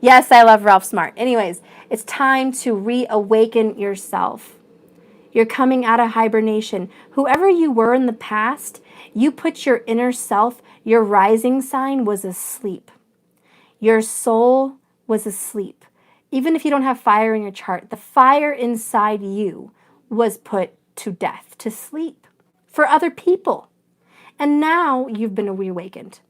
Yes, I love Ralph Smart. Anyways, it's time to reawaken yourself. You're coming out of hibernation. Whoever you were in the past, you put your inner self, your rising sign was asleep. Your soul was asleep. Even if you don't have fire in your chart, the fire inside you was put to death, to sleep for other people. And now you've been reawakened.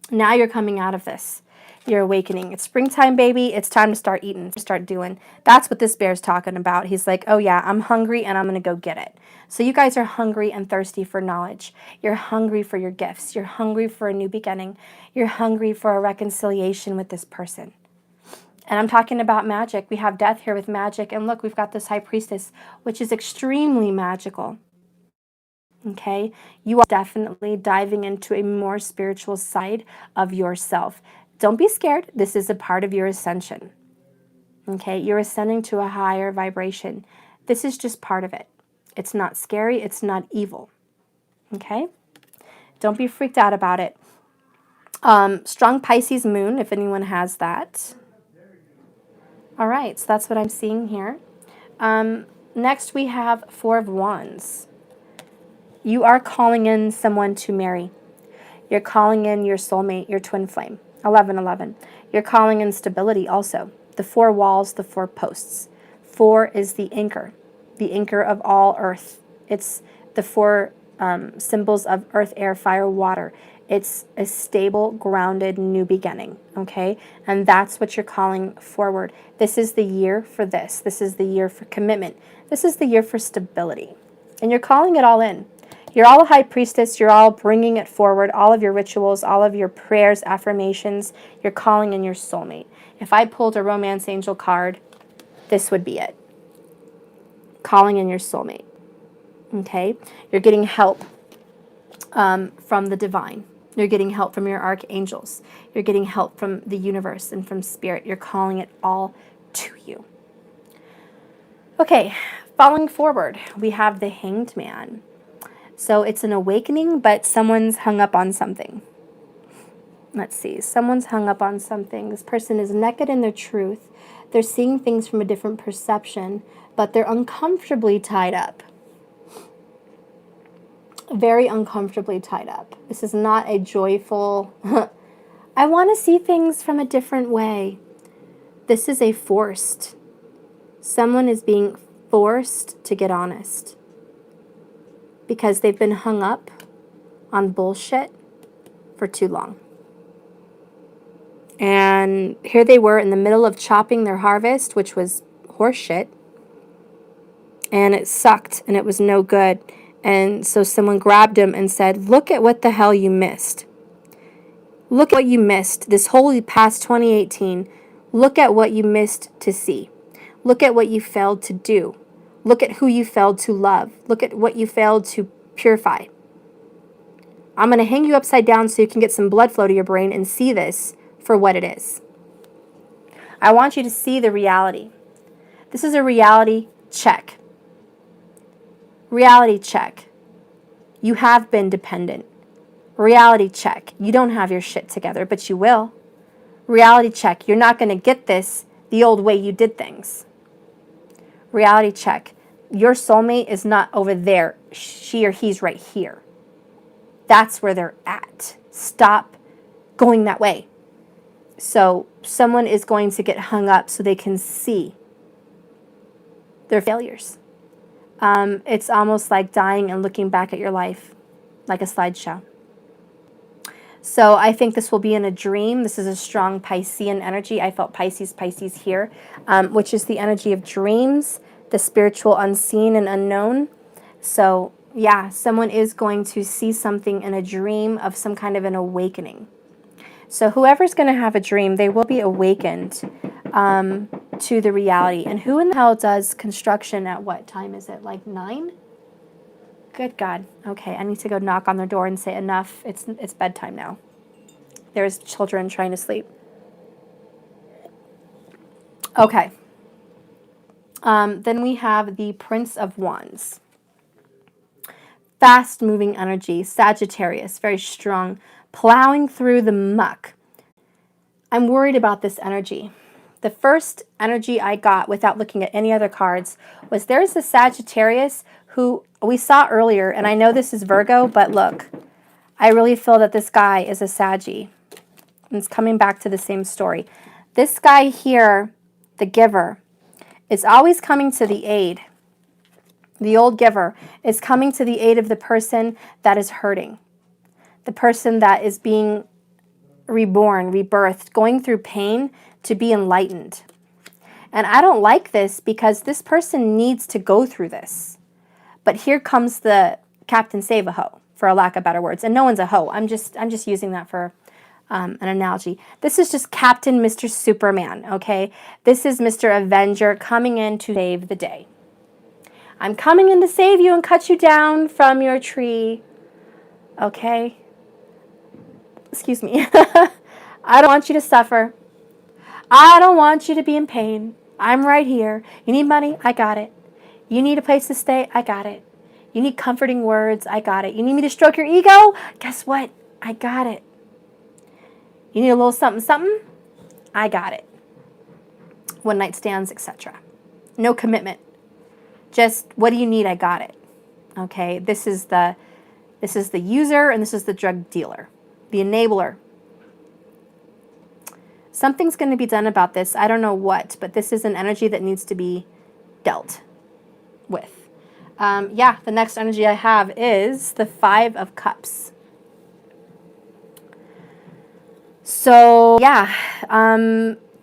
Now you're coming out of this. You're awakening. It's springtime, baby. It's time to start eating, start doing. That's what this bear's talking about. He's like, oh yeah, I'm hungry and I'm going to go get it. So you guys are hungry and thirsty for knowledge. You're hungry for your gifts. You're hungry for a new beginning. You're hungry for a reconciliation with this person. And I'm talking about magic. We have death here with magic. And look, we've got this high priestess, which is extremely magical. Okay? You are definitely diving into a more spiritual side of yourself. Don't be scared. This is a part of your ascension. Okay? You're ascending to a higher vibration. This is just part of it. It's not scary. It's not evil. Okay? Don't be freaked out about it. Strong Pisces moon, if anyone has that. All right, so that's what I'm seeing here. Next, we have Four of Wands. You are calling in someone to marry. You're calling in your soulmate, your twin flame. 1111. You're calling in stability also. The four walls, the four posts. Four is the anchor of all earth. It's the four symbols of earth, air, fire, water. It's a stable, grounded, new beginning, okay? And that's what you're calling forward. This is the year for this. This is the year for commitment. This is the year for stability. And you're calling it all in. You're all a high priestess. You're all bringing it forward, all of your rituals, all of your prayers, affirmations. You're calling in your soulmate. If I pulled a romance angel card, this would be it. Calling in your soulmate, okay? You're getting help from the divine. You're getting help from your archangels. You're getting help from the universe and from spirit. You're calling it all to you. Okay, following forward, we have the Hanged Man. So it's an awakening, but someone's hung up on something. Let's see. Someone's hung up on something. This person is naked in their truth. They're seeing things from a different perception, but they're uncomfortably tied up. Very uncomfortably tied up. This is not a joyful, I want to see things from a different way. This is a forced. Someone is being forced to get honest because they've been hung up on bullshit for too long. And here they were in the middle of chopping their harvest, which was horseshit. And it sucked and it was no good. And so someone grabbed him and said, look at what the hell you missed. Look at what you missed this whole past 2018. Look at what you missed to see. Look at what you failed to do. Look at who you failed to love. Look at what you failed to purify. I'm going to hang you upside down so you can get some blood flow to your brain and see this for what it is. I want you to see the reality. This is a reality check. Reality check. You have been dependent. Reality check. You don't have your shit together, but you will. Reality check. You're not going to get this the old way you did things. Reality check. Your soulmate is not over there. She or he's right here. That's where they're at. Stop going that way. So someone is going to get hung up so they can see their failures. It's almost like dying and looking back at your life like a slideshow. So I think this will be in a dream. This is a strong Piscean energy. I felt Pisces here, which is the energy of dreams, the spiritual unseen and unknown. So yeah, someone is going to see something in a dream of some kind of an awakening. So whoever's going to have a dream, they will be awakened to the reality. And who in the hell does construction at what time is it? Like 9? Good God. Okay, I need to go knock on their door and say enough. It's bedtime now. There's children trying to sleep. Okay. Then we have the Prince of Wands. Fast-moving energy, Sagittarius, very strong, plowing through the muck. I'm worried about this energy. The first energy I got without looking at any other cards was there's a Sagittarius who we saw earlier, and I know this is Virgo, but look, I really feel that this guy is a Saggy. And it's coming back to the same story. This guy here, the giver, is always coming to the aid. The old giver is coming to the aid of the person that is hurting, the person that is being reborn, rebirthed, going through pain to be enlightened. And I don't like this because this person needs to go through this. But here comes the Captain Save-A-Ho, for a lack of better words. And no one's a hoe. I'm just using that for an analogy. This is just Captain Mr. Superman, okay? This is Mr. Avenger coming in to save the day. I'm coming in to save you and cut you down from your tree, okay? Excuse me. I don't want you to suffer. I don't want you to be in pain. I'm right here. You need money? I got it. You need a place to stay? I got it. You need comforting words? I got it. You need me to stroke your ego? Guess what? I got it. You need a little something, something? I got it. One night stands, etc. No commitment. Just, what do you need? I got it. Okay, this is the user and this is the drug dealer, the enabler. Something's going to be done about this. I don't know what, but this is an energy that needs to be dealt with. Yeah, the next energy I have is the Five of Cups. So, yeah,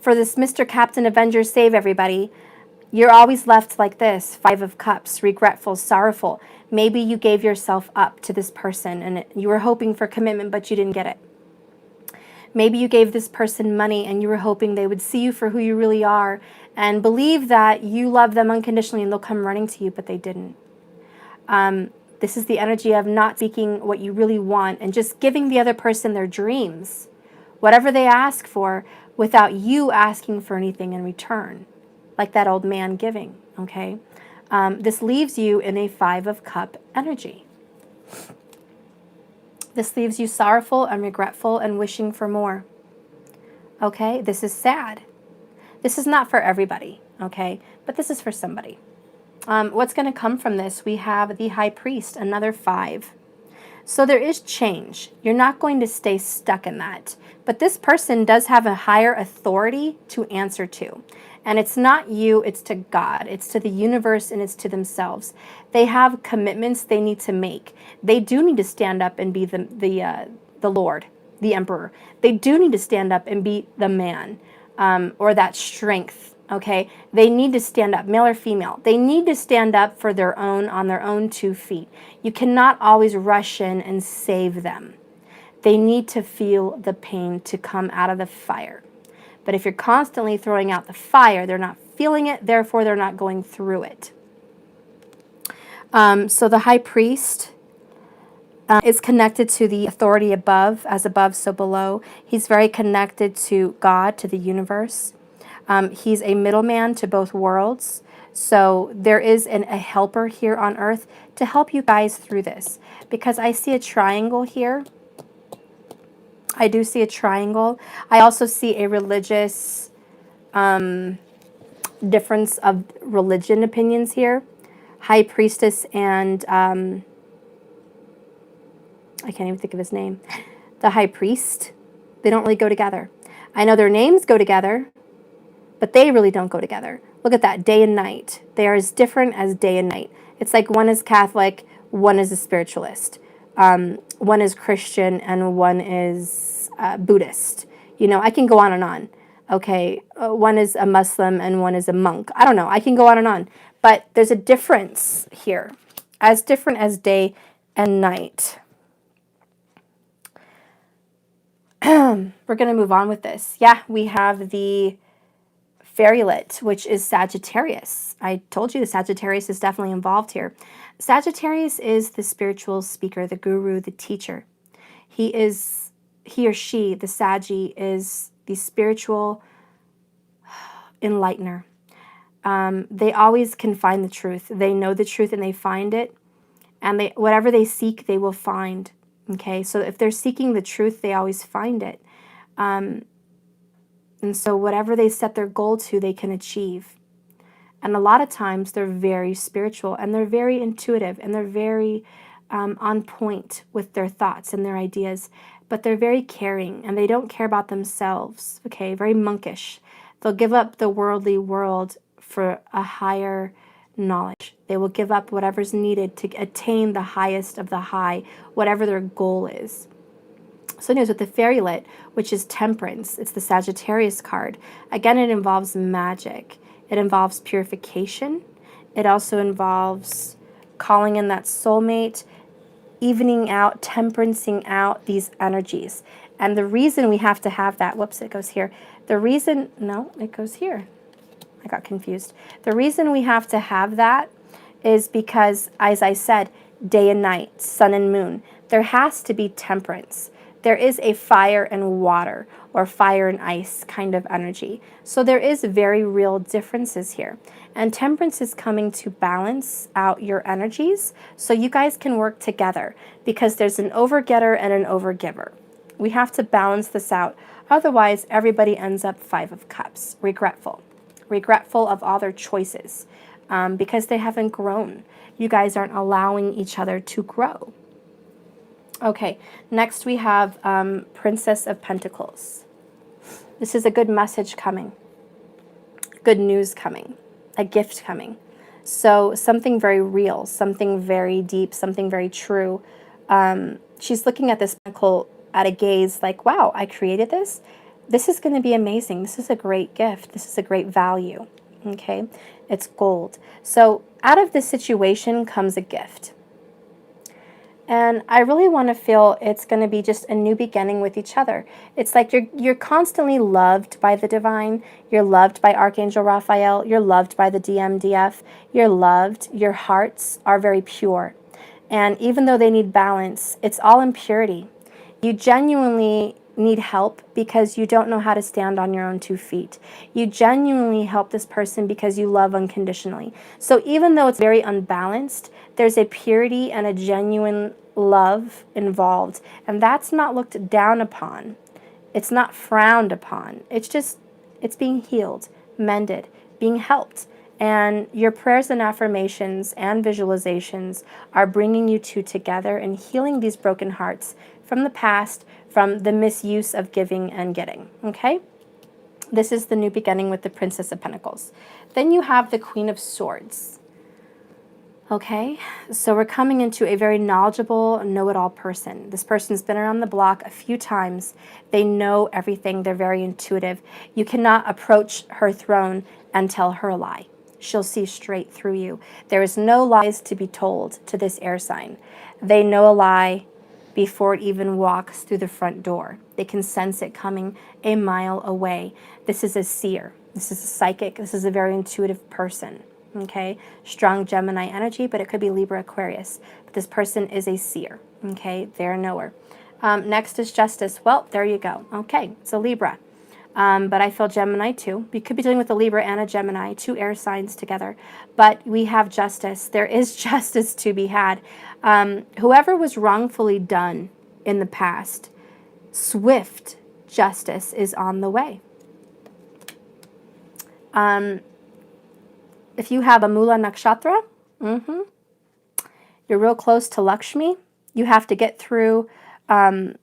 for this Mr. Captain Avenger Save Everybody, you're always left like this, Five of Cups, regretful, sorrowful. Maybe you gave yourself up to this person and you were hoping for commitment, but you didn't get it. Maybe you gave this person money and you were hoping they would see you for who you really are and believe that you love them unconditionally and they'll come running to you, but they didn't. This is the energy of not seeking what you really want and just giving the other person their dreams, whatever they ask for, without you asking for anything in return, like that old man giving, okay? This leaves you in a Five of Cup energy. This leaves you sorrowful and regretful and wishing for more. Okay, this is sad. This is not for everybody, okay? But this is for somebody. What's going to come from this? We have the High Priest, another 5. So there is change. You're not going to stay stuck in that. But this person does have a higher authority to answer to. And it's not you, it's to God. It's to the universe and it's to themselves. They have commitments they need to make. They do need to stand up and be the Lord, the emperor. They do need to stand up and be the man, or that strength. Okay, they need to stand up, male or female. They need to stand up for their own, on their own 2 feet. You cannot always rush in and save them. They need to feel the pain to come out of the fire. But if you're constantly throwing out the fire, they're not feeling it, therefore they're not going through it. So the high priest is connected to the authority above, as above, so below. He's very connected to God, to the universe. He's a middleman to both worlds. So there is a helper here on earth to help you guys through this. Because I see a triangle here. I do see a triangle. I also see a religious difference of religion opinions here. High priestess and I can't even think of his name. The high priest. They don't really go together. I know their names go together, but they really don't go together. Look at that, day and night. They are as different as day and night. It's like one is Catholic, one is a spiritualist. One is Christian, and one is Buddhist. You know, I can go on and on. Okay, one is a Muslim and one is a monk. I don't know, I can go on and on. But there's a difference here, as different as day and night. We're going to move on with this. Yeah, we have the fairylet, which is Sagittarius. I told you the Sagittarius is definitely involved here. Sagittarius is the spiritual speaker, the guru, the teacher. He or she, the Saggy, is the spiritual enlightener. They always can find the truth. They know the truth and they find it. And whatever they seek, they will find. Okay, so if they're seeking the truth, they always find it. And so whatever they set their goal to, they can achieve. And a lot of times they're very spiritual and they're very intuitive and they're very on point with their thoughts and their ideas. But they're very caring and they don't care about themselves. Okay, very monkish. They'll give up the worldly world for a higher knowledge. They will give up whatever's needed to attain the highest of the high, whatever their goal is. So anyways, with the fairylet, which is temperance, it's the Sagittarius card. Again, it involves magic. It involves purification. It also involves calling in that soulmate, evening out, temperancing out these energies. And the reason we have to have that, whoops, it goes here. The reason, no, it goes here. I got confused. The reason we have to have that is because, as I said, day and night, sun and moon, there has to be temperance. There is a fire and water, or fire and ice kind of energy. So there is very real differences here. And temperance is coming to balance out your energies so you guys can work together, because there's an overgetter and an overgiver. We have to balance this out. Otherwise, everybody ends up 5 of Cups, regretful of all their choices, because they haven't grown. You guys aren't allowing each other to grow. Okay, next we have Princess of Pentacles. This is a good message coming, good news coming, a gift coming. So something very real, something very deep, something very true. She's looking at this pentacle at a gaze like, wow, I created this. This is going to be amazing. This is a great gift. This is a great value. Okay, it's gold. So out of this situation comes a gift. And I really want to feel it's going to be just a new beginning with each other. It's like you're constantly loved by the divine. You're loved by Archangel Raphael. You're loved by the DMDF. You're loved. Your hearts are very pure. And even though they need balance, it's all in purity. You genuinely need help because you don't know how to stand on your own 2 feet. You genuinely help this person because you love unconditionally. So even though it's very unbalanced, there's a purity and a genuine love involved. And that's not looked down upon. It's not frowned upon. It's being healed, mended, being helped. And your prayers and affirmations and visualizations are bringing you two together and healing these broken hearts from the past, from the misuse of giving and getting, okay? This is the new beginning with the Princess of Pentacles. Then you have the Queen of Swords. Okay, so we're coming into a very knowledgeable, know-it-all person. This person's been around the block a few times. They know everything. They're very intuitive. You cannot approach her throne and tell her a lie. She'll see straight through you. There is no lies to be told to this air sign. They know a lie before it even walks through the front door. They can sense it coming a mile away. This is a seer. This is a psychic. This is a very intuitive person. Okay, strong Gemini energy, but it could be Libra, Aquarius. But this person is a seer. Okay, they're a knower. Next is Justice. Well, there you go. Okay, so Libra. But I feel Gemini too. You could be dealing with a Libra and a Gemini, two air signs together. But we have justice. There is justice to be had. Whoever was wrongfully done in the past, swift justice is on the way. If you have a Mula Nakshatra, you're real close to Lakshmi. You have to get through her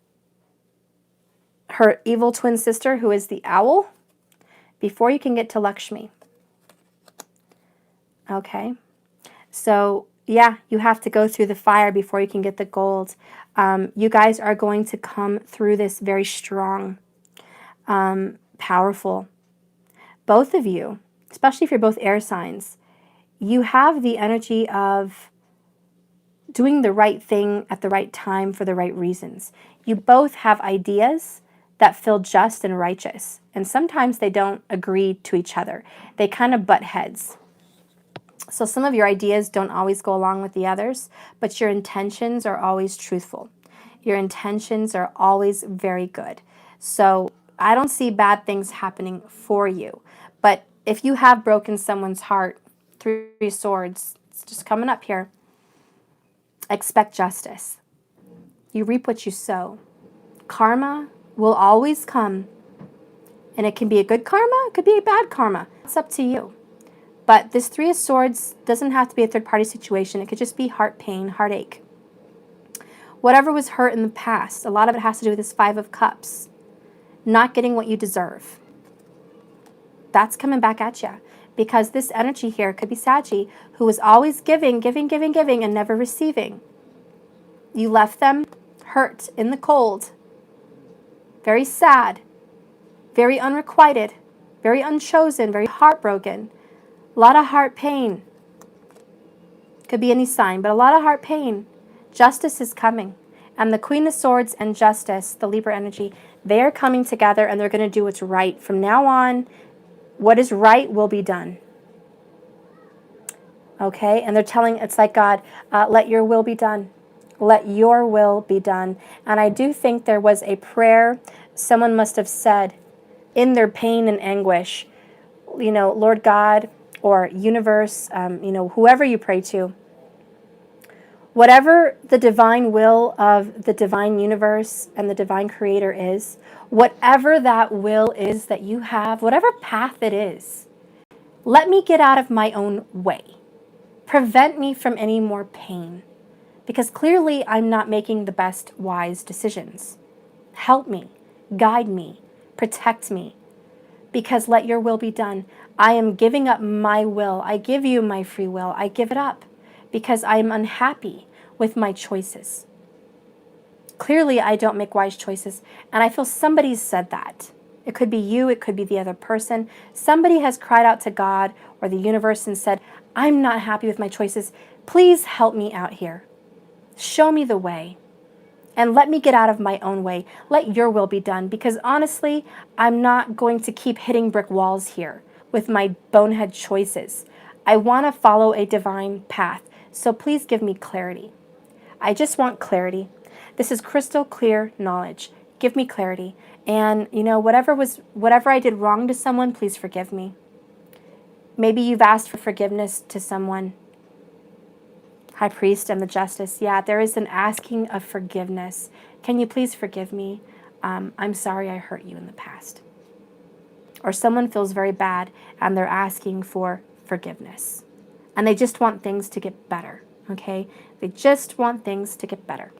evil twin sister, who is the owl, before you can get to Lakshmi. Okay, so yeah, you have to go through the fire before you can get the gold. You guys are going to come through this very strong, powerful. Both of you, especially if you're both air signs, you have the energy of doing the right thing at the right time for the right reasons. You both have ideas that feel just and righteous, and sometimes they don't agree to each other. They kind of butt heads. So some of your ideas don't always go along with the others, but your intentions are always truthful. Your intentions are always very good. So I don't see bad things happening for you. But if you have broken someone's heart, Three Swords, it's just coming up here. Expect justice. You reap what you sow. Karma will always come. And it can be a good karma, it could be a bad karma. It's up to you. But this Three of Swords doesn't have to be a third-party situation. It could just be heart pain, heartache. Whatever was hurt in the past, a lot of it has to do with this Five of Cups. Not getting what you deserve. That's coming back at you. Because this energy here could be Saggy, who was always giving, and never receiving. You left them hurt in the cold. Very sad. Very unrequited. Very unchosen. Very heartbroken. A lot of heart pain. Could be any sign, but a lot of heart pain. Justice is coming. And the Queen of Swords and Justice, the Libra energy, they are coming together and they're going to do what's right. From now on, what is right will be done. Okay? And they're telling, it's like God, let your will be done. Let your will be done. And I do think there was a prayer someone must have said in their pain and anguish. You know, Lord God or universe, you know, whoever you pray to. Whatever the divine will of the divine universe and the divine creator is, whatever that will is that you have, whatever path it is, let me get out of my own way. Prevent me from any more pain. Because clearly I'm not making the best wise decisions. Help me, guide me, protect me. Because let your will be done. I am giving up my will. I give you my free will. I give it up because I am unhappy with my choices. Clearly, I don't make wise choices, and I feel somebody's said that. It could be you, it could be the other person. Somebody has cried out to God or the universe and said, I'm not happy with my choices. Please help me out here. Show me the way. And let me get out of my own way. Let your will be done. Because honestly, I'm not going to keep hitting brick walls here with my bonehead choices. I want to follow a divine path. So please give me clarity. I just want clarity. This is crystal clear knowledge. Give me clarity. And, you know, whatever I did wrong to someone, please forgive me. Maybe you've asked for forgiveness to someone. High Priest and the Justice. Yeah, there is an asking of forgiveness. Can you please forgive me? I'm sorry I hurt you in the past. Or someone feels very bad and they're asking for forgiveness. And they just want things to get better, okay? They just want things to get better.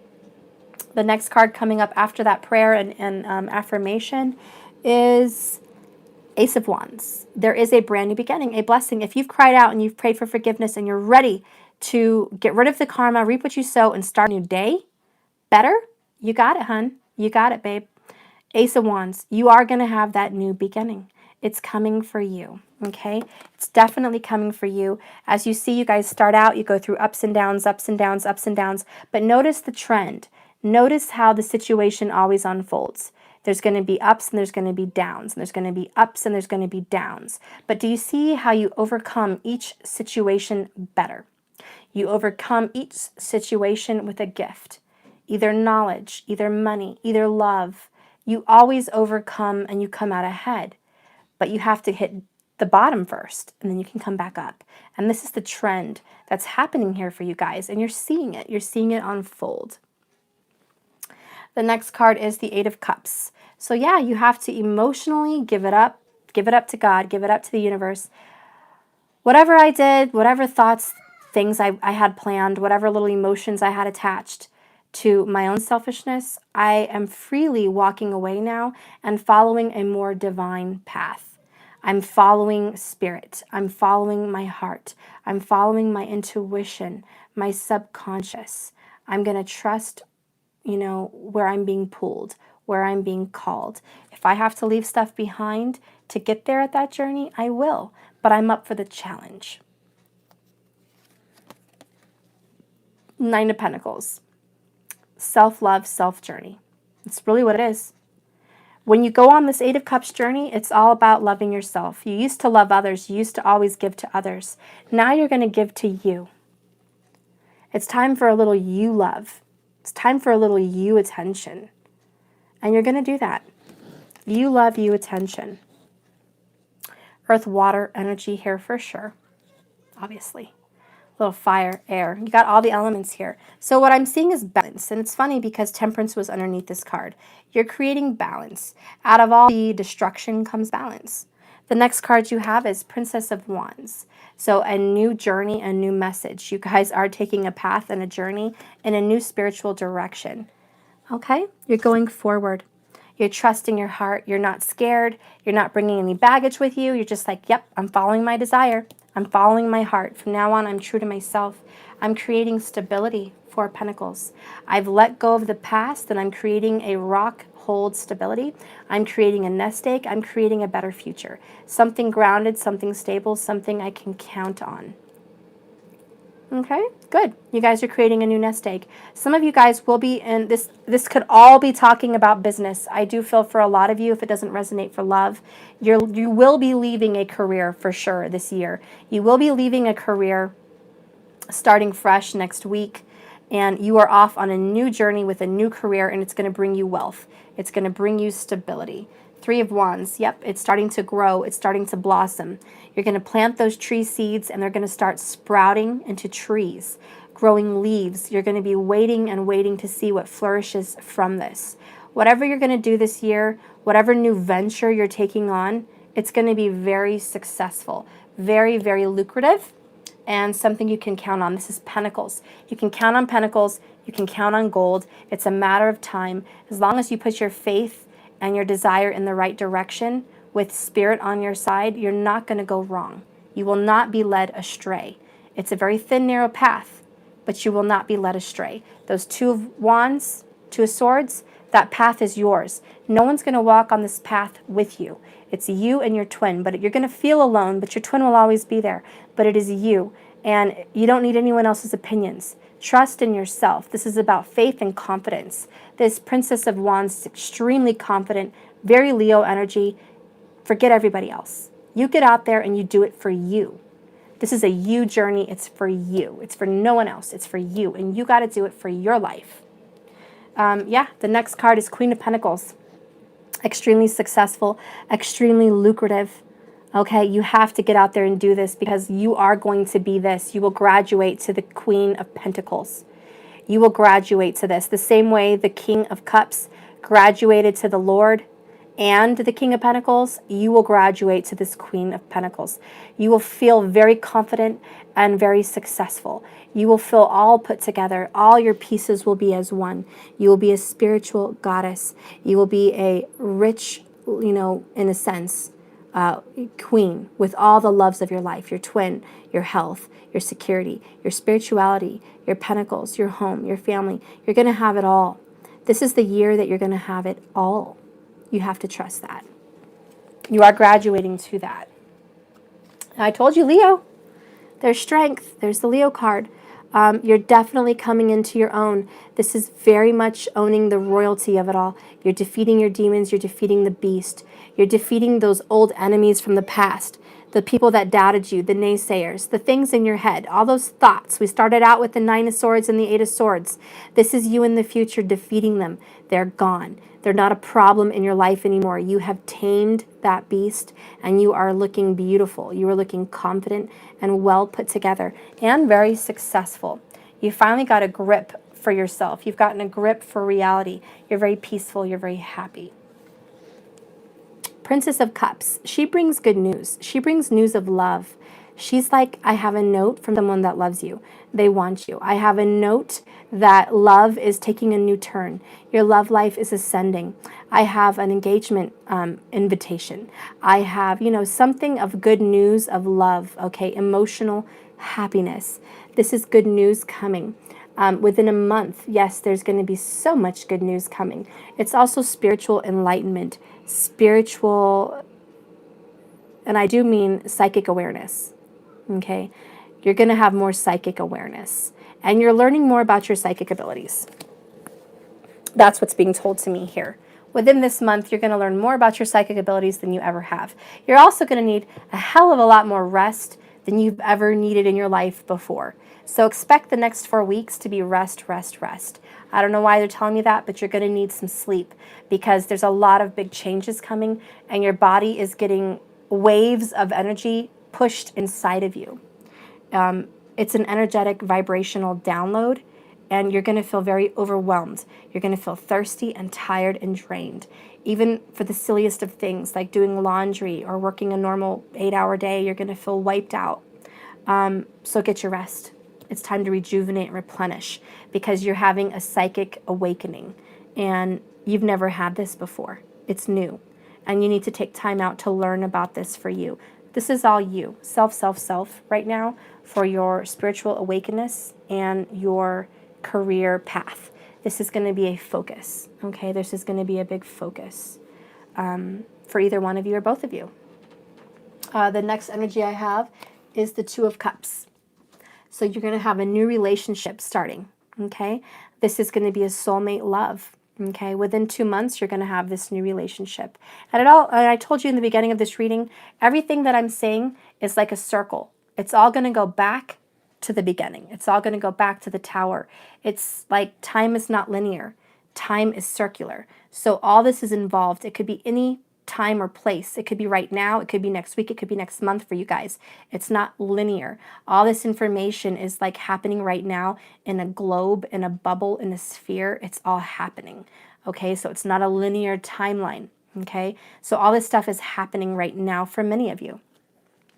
The next card coming up after that prayer and affirmation is Ace of Wands. There is a brand new beginning, a blessing. If you've cried out and you've prayed for forgiveness and you're ready to get rid of the karma, reap what you sow, and start a new day better? You got it, hun. You got it, babe. Ace of Wands, you are going to have that new beginning. It's coming for you, okay? It's definitely coming for you. As you see, you guys start out, you go through ups and downs, ups and downs, ups and downs, but notice the trend. Notice how the situation always unfolds. There's going to be ups and there's going to be downs, and there's going to be ups and there's going to be downs. But do you see how you overcome each situation better? You overcome each situation with a gift, either knowledge, either money, either love. You always overcome and you come out ahead, but you have to hit the bottom first and then you can come back up. And this is the trend that's happening here for you guys, and you're seeing it. You're seeing it unfold. The next card is the Eight of Cups. So yeah, you have to emotionally give it up to God, give it up to the universe. Whatever I did, whatever thoughts, things I had planned, whatever little emotions I had attached to my own selfishness, I am freely walking away now and following a more divine path. I'm following spirit. I'm following my heart. I'm following my intuition, my subconscious. I'm going to trust, where I'm being pulled, where I'm being called. If I have to leave stuff behind to get there at that journey, I will. But I'm up for the challenge. Nine of Pentacles. Self-love, self-journey. It's really what it is. When you go on this Eight of Cups journey, it's all about loving yourself. You used to love others. You used to always give to others. Now you're going to give to you. It's time for a little you love. It's time for a little you attention. And you're going to do that. You love, you attention. Earth, water, energy here for sure. Obviously. Little fire, air. You got all the elements here. So what I'm seeing is balance. And it's funny because Temperance was underneath this card. You're creating balance. Out of all the destruction comes balance. The next card you have is Princess of Wands. So a new journey, a new message. You guys are taking a path and a journey in a new spiritual direction. Okay? You're going forward. You're trusting your heart. You're not scared. You're not bringing any baggage with you. You're just like, yep, I'm following my desire. I'm following my heart. From now on, I'm true to myself. I'm creating stability. Four of Pentacles. I've let go of the past and I'm creating a rock hold stability. I'm creating a nest egg. I'm creating a better future. Something grounded, something stable, something I can count on. Okay, good. You guys are creating a new nest egg. Some of you guys will be in this. This could all be talking about business. I do feel for a lot of you, if it doesn't resonate for love, you will be leaving a career for sure this year. You will be leaving a career starting fresh next week. And you are off on a new journey with a new career, and it's going to bring you wealth. It's going to bring you stability. Three of Wands. Yep, it's starting to grow. It's starting to blossom. You're going to plant those tree seeds, and they're going to start sprouting into trees, growing leaves. You're going to be waiting and waiting to see what flourishes from this. Whatever you're going to do this year, whatever new venture you're taking on, it's going to be very successful, very, very lucrative, and something you can count on. This is Pentacles. You can count on Pentacles. You can count on gold. It's a matter of time. As long as you put your faith and your desire in the right direction with spirit on your side, you're not going to go wrong. You will not be led astray. It's a very thin, narrow path, but you will not be led astray. Those Two of Wands, Two of Swords, that path is yours. No one's going to walk on this path with you. It's you and your twin, but you're going to feel alone, but your twin will always be there. But it is you, and you don't need anyone else's opinions. Trust in yourself. This is about faith and confidence. This Princess of Wands is extremely confident, very Leo energy. Forget everybody else. You get out there and you do it for you. This is a you journey. It's for you. It's for no one else. It's for you, and you got to do it for your life. The next card is Queen of Pentacles. Extremely successful, extremely lucrative. Okay, you have to get out there and do this because you are going to be this. You will graduate to the Queen of Pentacles. You will graduate to this. The same way the King of Cups graduated to the Lord and the King of Pentacles, you will graduate to this Queen of Pentacles. You will feel very confident and very successful. You will feel all put together. All your pieces will be as one. You will be a spiritual goddess. You will be a rich, in a sense, queen with all the loves of your life, your twin, your health, your security, your spirituality, your pentacles, your home, your family. You're going to have it all. This is the year that you're going to have it all. You have to trust that. You are graduating to that. I told you, Leo, there's strength. There's the Leo card. You're definitely coming into your own. This is very much owning the royalty of it all. You're defeating your demons. You're defeating the beast. You're defeating those old enemies from the past, the people that doubted you, the naysayers, the things in your head, all those thoughts. We started out with the 9 of Swords and the 8 of Swords. This is you in the future defeating them. They're gone. They're not a problem in your life anymore. You have tamed that beast and you are looking beautiful. You are looking confident and well put together and very successful. You finally got a grip for yourself. You've gotten a grip for reality. You're very peaceful. You're very happy. Princess of Cups. She brings good news. She brings news of love. She's like, I have a note from someone that loves you. They want you. I have a note that love is taking a new turn. Your love life is ascending. I have an engagement invitation. I have, something of good news of love, okay? Emotional happiness. This is good news coming. Within a month, yes, there's going to be so much good news coming. It's also spiritual enlightenment, spiritual, and I do mean psychic awareness. Okay, you're going to have more psychic awareness and you're learning more about your psychic abilities. That's what's being told to me here. Within this month, you're going to learn more about your psychic abilities than you ever have. You're also going to need a hell of a lot more rest than you've ever needed in your life before. So expect the next 4 weeks to be rest, rest, rest. I don't know why they're telling you that, but you're going to need some sleep because there's a lot of big changes coming and your body is getting waves of energy pushed inside of you. It's an energetic vibrational download and you're going to feel very overwhelmed. You're going to feel thirsty and tired and drained. Even for the silliest of things like doing laundry or working a normal 8-hour day, you're going to feel wiped out. So get your rest. It's time to rejuvenate and replenish because you're having a psychic awakening and you've never had this before. It's new and you need to take time out to learn about this for you. This is all you, self, self, self right now for your spiritual awakeness and your career path. This is going to be a focus, okay? This is going to be a big focus for either one of you or both of you. The next energy I have is the 2 of Cups. So you're going to have a new relationship starting, okay? This is going to be a soulmate love, okay? Within 2 months, you're going to have this new relationship. And I told you in the beginning of this reading, everything that I'm saying is like a circle. It's all going to go back to the beginning. It's all going to go back to the tower. It's like time is not linear. Time is circular. So all this is involved. It could be any time or place. It could be right now. It could be next week. It could be next month for you guys. It's not linear. All this information is like happening right now in a globe, in a bubble, in a sphere. It's all happening. Okay, so it's not a linear timeline. Okay, so all this stuff is happening right now for many of you.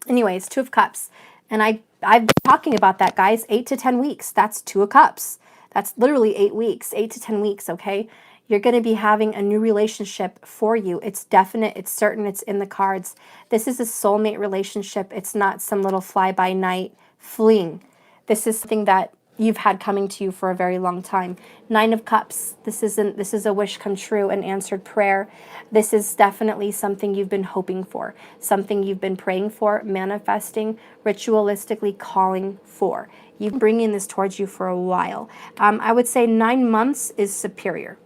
Anyways, 2 of Cups. And I've been talking about that, guys. 8 to 10 weeks. That's 2 of Cups. That's literally 8 weeks, 8 to 10 weeks, okay? You're going to be having a new relationship for you. It's definite. It's certain. It's in the cards. This is a soulmate relationship. It's not some little fly-by-night fling. This is something that you've had coming to you for a very long time. 9 of Cups. This is a wish come true, an answered prayer. This is definitely something you've been hoping for, something you've been praying for, manifesting, ritualistically calling for. You've been bringing this towards you for a while. I would say 9 months is superior.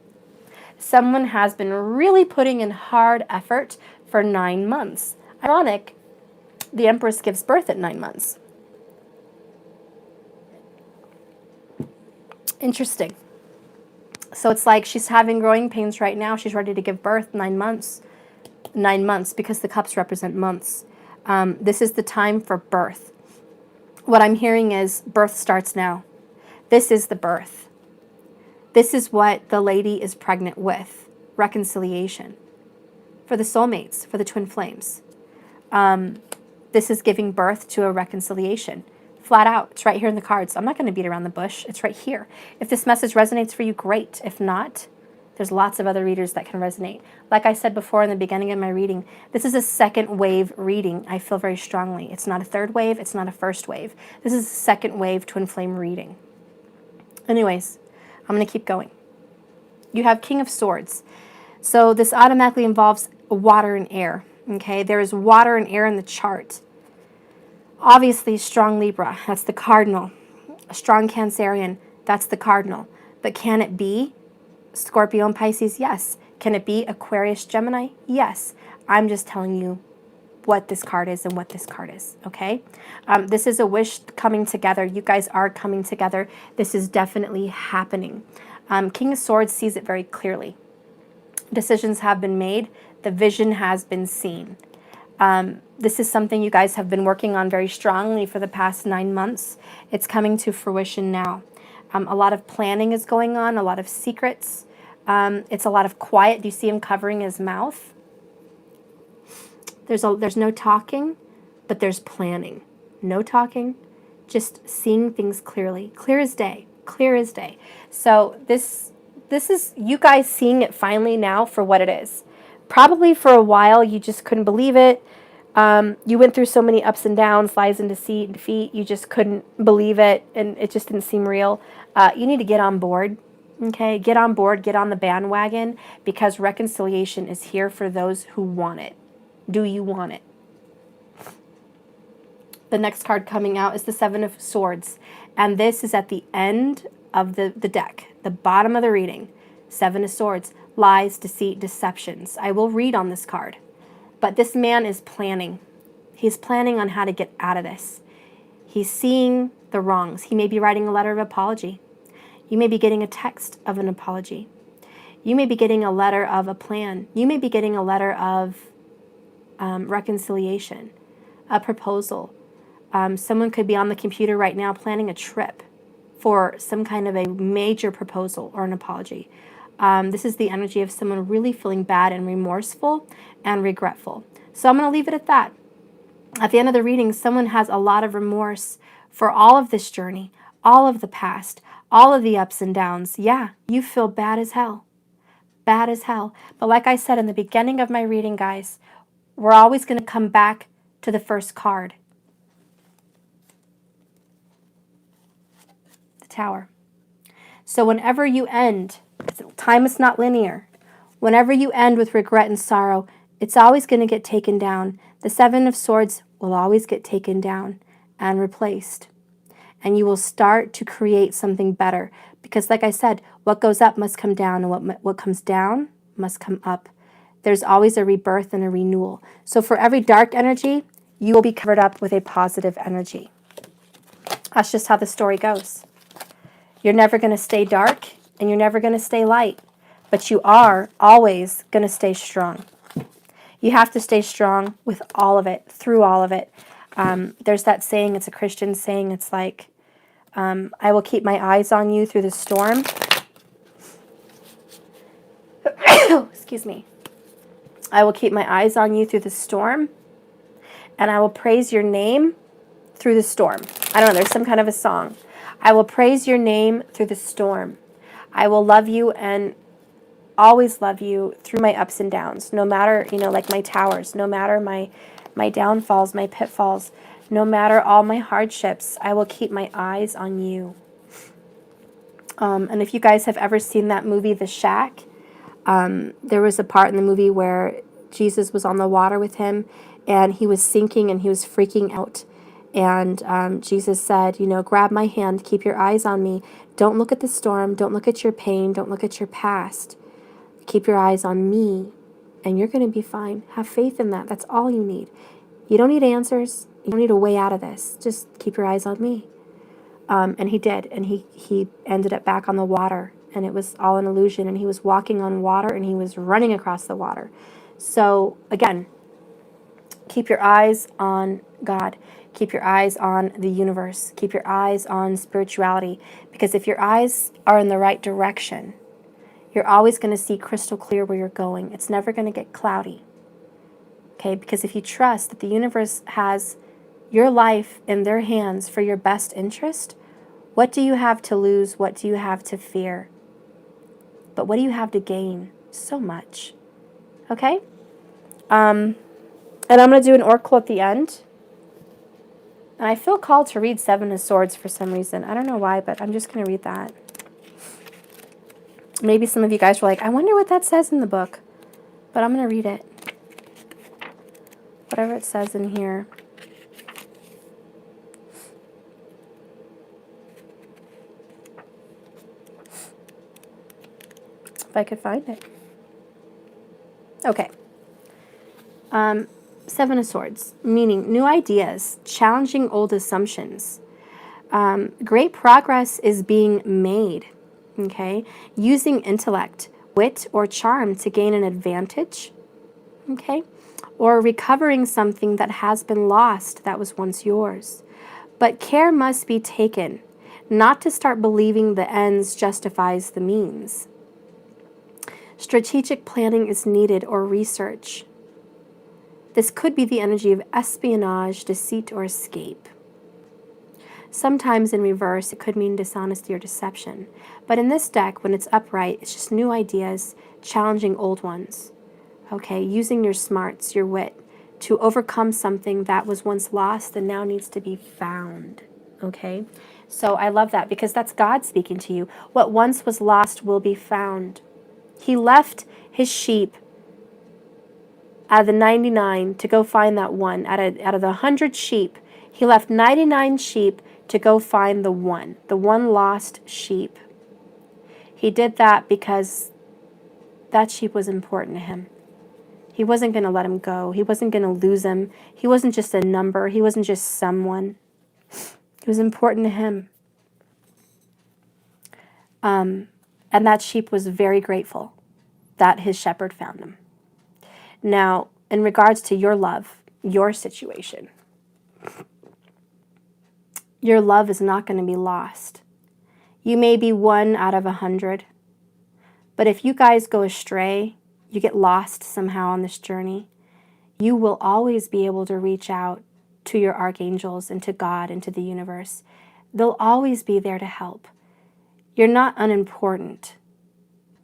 Someone has been really putting in hard effort for 9 months. Ironic, the Empress gives birth at 9 months. Interesting. So it's like she's having growing pains right now. She's ready to give birth 9 months. 9 months because the cups represent months. This is the time for birth. What I'm hearing is birth starts now. This is the birth. This is what the lady is pregnant with. Reconciliation. For the soulmates, for the twin flames. This is giving birth to a reconciliation. Flat out. It's right here in the cards. I'm not going to beat around the bush. It's right here. If this message resonates for you, great. If not, There's lots of other readers that can resonate. Like I said before in the beginning of my reading, this is a second wave reading. I feel very strongly. It's not a third wave. It's not a first wave. This is a second wave twin flame reading. Anyways, I'm going to keep going. You have King of Swords. So this automatically involves water and air. Okay, there is water and air in the chart. Obviously, strong Libra, that's the cardinal. A strong Cancerian, that's the cardinal. But can it be Scorpio and Pisces? Yes. Can it be Aquarius, Gemini? Yes. I'm just telling you what this card is and what this card is, okay? This is a wish coming together. You guys are coming together. This is definitely happening. King of Swords sees it very clearly. Decisions have been made. The vision has been seen. This is something you guys have been working on very strongly for the past 9 months. It's coming to fruition now. A lot of planning is going on, a lot of secrets. It's a lot of quiet. Do you see him covering his mouth? There's no talking, but there's planning. No talking, just seeing things clearly. Clear as day. Clear as day. So this is you guys seeing it finally now for what it is. Probably for a while you just couldn't believe it. You went through so many ups and downs, lies and deceit and defeat. You just couldn't believe it, and it just didn't seem real. You need to get on board. Okay, get on board, get on the bandwagon, because reconciliation is here for those who want it. Do you want it? The next card coming out is the Seven of Swords, and this is at the end of the deck, the bottom of the reading. Seven of Swords, lies, deceit, deceptions. I will read on this card, but this man is planning. He's planning on how to get out of this. He's seeing the wrongs. He may be writing a letter of apology. You may be getting a text of an apology. You may be getting a letter of a plan. You may be getting a letter of reconciliation, a proposal. Someone could be on the computer right now planning a trip for some kind of a major proposal or an apology. This is the energy of someone really feeling bad and remorseful and regretful. So I'm going to leave it at that. At the end of the reading, someone has a lot of remorse for all of this journey, all of the past, all of the ups and downs. Yeah, you feel bad as hell. Bad as hell. But like I said in the beginning of my reading, guys, we're always going to come back to the first card. The Tower. So whenever you end, time is not linear. Whenever you end with regret and sorrow, it's always going to get taken down. The Seven of Swords will always get taken down and replaced. And you will start to create something better. Because like I said, what goes up must come down, and what comes down must come up. There's always a rebirth and a renewal. So for every dark energy, you will be covered up with a positive energy. That's just how the story goes. You're never going to stay dark, and you're never going to stay light. But you are always going to stay strong. You have to stay strong with all of it, through all of it. There's that saying, it's a Christian saying, it's like, I will keep my eyes on you through the storm. Excuse me. I will keep my eyes on you through the storm, and I will praise your name through the storm. I don't know, there's some kind of a song. I will praise your name through the storm. I will love you and always love you through my ups and downs, no matter, like my towers, no matter my downfalls, my pitfalls, no matter all my hardships, I will keep my eyes on you. And if you guys have ever seen that movie, The Shack, there was a part in the movie where Jesus was on the water with him, and he was sinking and he was freaking out. And Jesus said, grab my hand, keep your eyes on me. Don't look at the storm. Don't look at your pain. Don't look at your past. Keep your eyes on me, and you're going to be fine. Have faith in that. That's all you need. You don't need answers. You don't need a way out of this. Just keep your eyes on me. And he did, and he ended up back on the water, and it was all an illusion, and he was walking on water, and he was running across the water. So, again, keep your eyes on God. Keep your eyes on the universe. Keep your eyes on spirituality, because if your eyes are in the right direction, you're always going to see crystal clear where you're going. It's never going to get cloudy. Okay, because if you trust that the universe has your life in their hands for your best interest, what do you have to lose? What do you have to fear? But what do you have to gain? So much. Okay? And I'm going to do an oracle at the end. And I feel called to read Seven of Swords for some reason. I don't know why, but I'm just going to read that. Maybe some of you guys were like, I wonder what that says in the book. But I'm going to read it. Whatever it says in here. If I could find it. Okay. Seven of Swords, meaning new ideas, challenging old assumptions. Great progress is being made, okay? Using intellect, wit, or charm to gain an advantage, okay? Or recovering something that has been lost that was once yours. But care must be taken, not to start believing the ends justifies the means. Strategic planning is needed or research. This could be the energy of espionage, deceit, or escape. Sometimes in reverse, it could mean dishonesty or deception. But in this deck, when it's upright, it's just new ideas, challenging old ones. Okay, using your smarts, your wit, to overcome something that was once lost and now needs to be found. Okay, so I love that because that's God speaking to you. What once was lost will be found. He left his sheep out of the 99 to go find that one. Out of the 100 sheep, he left 99 sheep to go find the one lost sheep. He did that because that sheep was important to him. He wasn't going to let him go. He wasn't going to lose him. He wasn't just a number. He wasn't just someone. He was important to him. And that sheep was very grateful that his shepherd found him. Now, in regards to your love, your situation, your love is not going to be lost. You may be 1 out of 100, but if you guys go astray, you get lost somehow on this journey, you will always be able to reach out to your archangels and to God and to the universe. They'll always be there to help. You're not unimportant.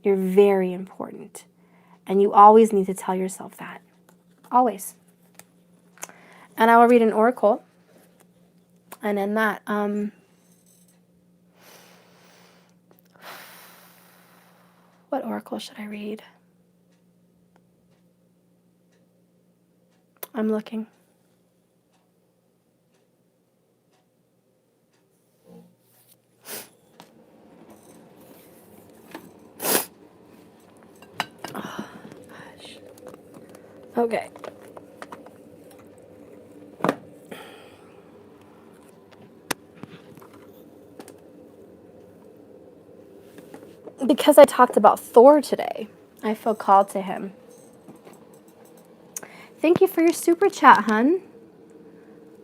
You're very important. And you always need to tell yourself that. Always. And I will read an oracle. And in that, what oracle should I read? I'm looking. Oh, gosh. Okay. Because I talked about Thor today, I feel called to him. Thank you for your super chat, hun.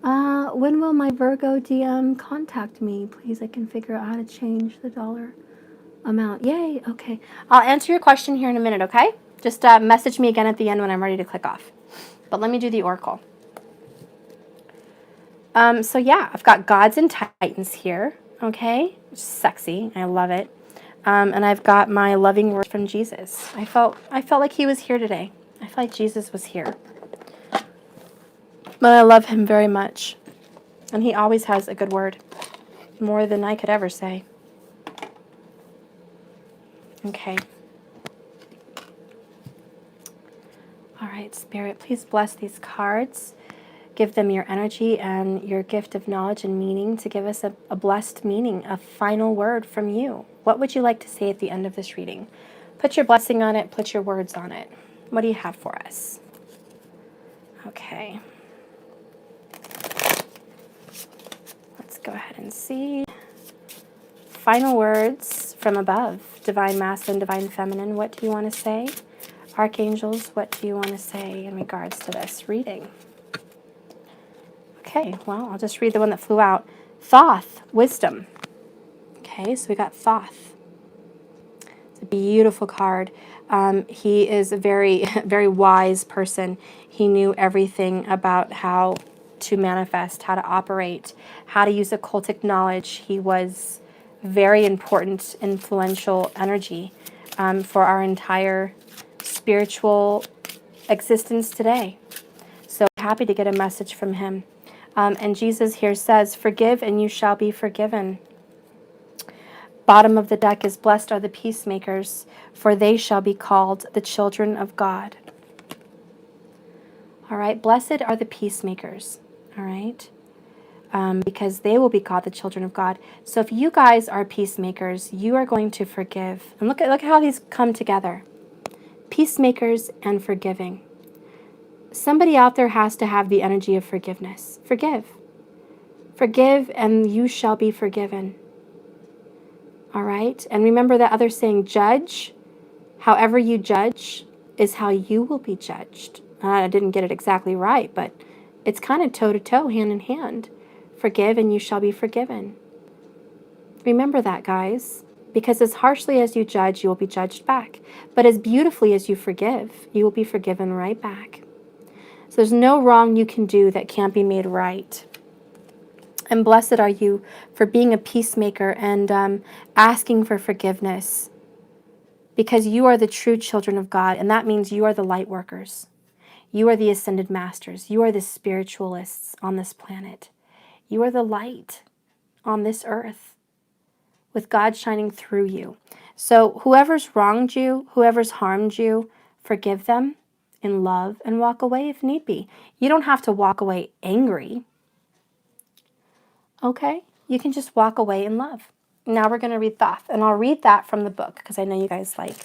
When will my Virgo DM contact me? Please, I can figure out how to change the dollar amount. Yay, okay. I'll answer your question here in a minute, okay? Just message me again at the end when I'm ready to click off. But let me do the oracle. So yeah, I've got gods and titans here, okay? Sexy, I love it. And I've got my loving word from Jesus. I felt like he was here today. I felt like Jesus was here. But I love him very much. And he always has a good word. More than I could ever say. Okay. All right, Spirit, please bless these cards. Give them your energy and your gift of knowledge and meaning to give us a blessed meaning, a final word from you. What would you like to say at the end of this reading? Put your blessing on it. Put your words on it. What do you have for us? Okay. Let's go ahead and see. Final words from above. Divine Masculine, Divine Feminine. What do you want to say? Archangels, what do you want to say in regards to this reading? Okay, well, I'll just read the one that flew out. Thoth, wisdom. Okay, so we got Thoth. It's a beautiful card. He is a very, very wise person. He knew everything about how to manifest, how to operate, how to use occultic knowledge. He was very important, influential energy. for our entire spiritual existence today. So happy to get a message from him. And Jesus here says, forgive and you shall be forgiven. Bottom of the deck is, blessed are the peacemakers, for they shall be called the children of God. All right, blessed are the peacemakers, all right, because they will be called the children of God. So if you guys are peacemakers, you are going to forgive. And look at how these come together. Peacemakers and forgiving. Somebody out there has to have the energy of forgiveness. Forgive. Forgive and you shall be forgiven. All right? And remember that other saying, judge. However you judge is how you will be judged. I didn't get it exactly right, but it's kind of toe-to-toe, hand in hand. Forgive and you shall be forgiven. Remember that, guys. Because as harshly as you judge, you will be judged back. But as beautifully as you forgive, you will be forgiven right back. So there's no wrong you can do that can't be made right. And blessed are you for being a peacemaker and asking for forgiveness. Because you are the true children of God, and that means you are the light workers. You are the ascended masters. You are the spiritualists on this planet. You are the light on this earth with God shining through you. So whoever's wronged you, whoever's harmed you, forgive them in love and walk away if need be. You don't have to walk away angry. Okay? You can just walk away in love. Now we're going to read Thoth, and I'll read that from the book because I know you guys like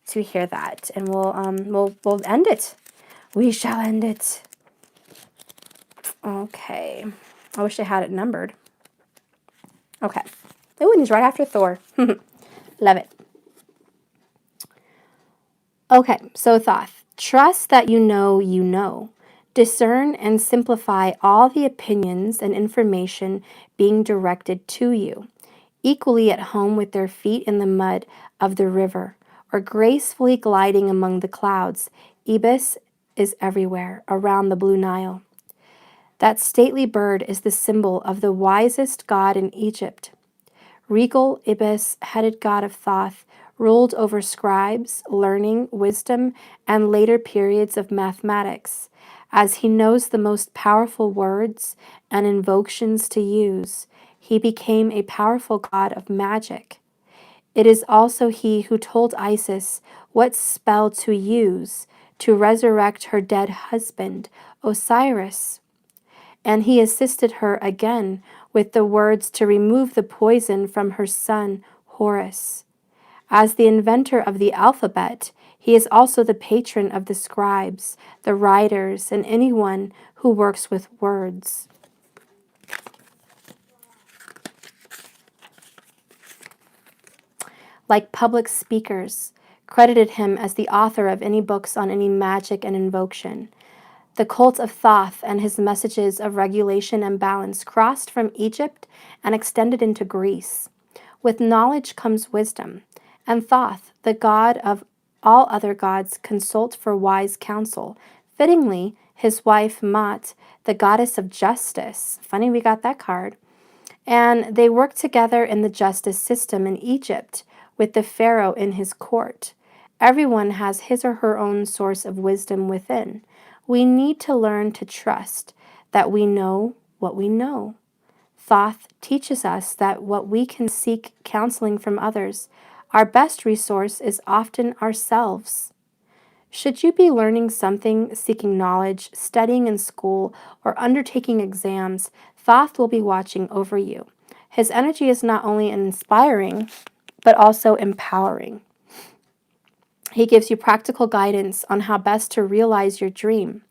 to hear that, and we'll end it. We shall end it. Okay. I wish I had it numbered. Okay. Oh, and he's right after Thor. Love it. Okay, so Thoth. Trust that you know you know. Discern and simplify all the opinions and information being directed to you. Equally at home with their feet in the mud of the river, or gracefully gliding among the clouds, Ibis is everywhere around the blue Nile. That stately bird is the symbol of the wisest god in Egypt. Regal Ibis, headed god of Thoth, ruled over scribes, learning, wisdom, and later periods of mathematics. As he knows the most powerful words and invocations to use, he became a powerful god of magic. It is also he who told Isis what spell to use to resurrect her dead husband, Osiris. And he assisted her again with the words to remove the poison from her son, Horus. As the inventor of the alphabet, he is also the patron of the scribes, the writers, and anyone who works with words. Like public speakers, credited him as the author of any books on any magic and invocation. The cult of Thoth and his messages of regulation and balance crossed from Egypt and extended into Greece. With knowledge comes wisdom, and Thoth, the god of all other gods, consult for wise counsel. Fittingly, his wife Mat, the goddess of justice. Funny we got that card. And they worked together in the justice system in Egypt with the pharaoh in his court. Everyone has his or her own source of wisdom within. We need to learn to trust that we know what we know. Thoth teaches us that what we can seek counseling from others, our best resource is often ourselves. Should you be learning something, seeking knowledge, studying in school, or undertaking exams, Thoth will be watching over you. His energy is not only inspiring, but also empowering. He gives you practical guidance on how best to realize your dream.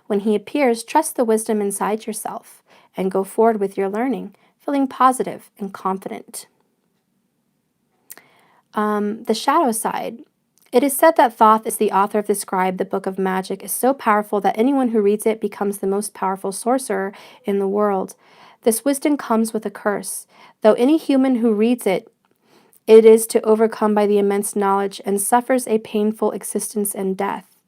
When he appears, trust the wisdom inside yourself and go forward with your learning, feeling positive and confident. The shadow side. It is said that Thoth is the author of the scribe. The book of magic is so powerful that anyone who reads it becomes the most powerful sorcerer in the world. This wisdom comes with a curse. Though any human who reads it, it is to overcome by the immense knowledge and suffers a painful existence and death.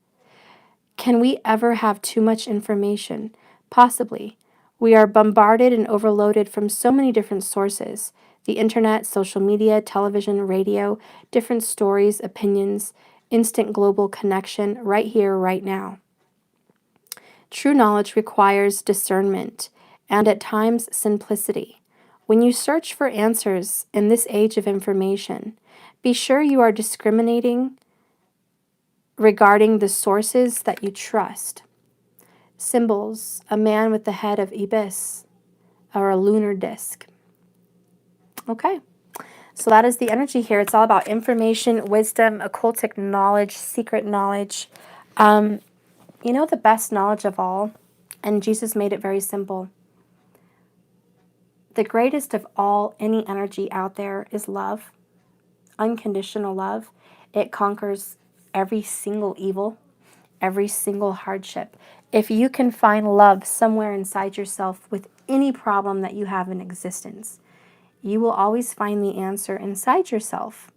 Can we ever have too much information? Possibly. We are bombarded and overloaded from so many different sources. The internet, social media, television, radio, different stories, opinions, instant global connection, right here, right now. True knowledge requires discernment and at times simplicity. When you search for answers in this age of information, be sure you are discriminating regarding the sources that you trust. Symbols, a man with the head of Ibis, or a lunar disc. Okay, so that is the energy here. It's all about information, wisdom, occultic knowledge, secret knowledge. You know, the best knowledge of all, and Jesus made it very simple. The greatest of all, any energy out there is love, unconditional love. It conquers every single evil, every single hardship. If you can find love somewhere inside yourself with any problem that you have in existence, you will always find the answer inside yourself.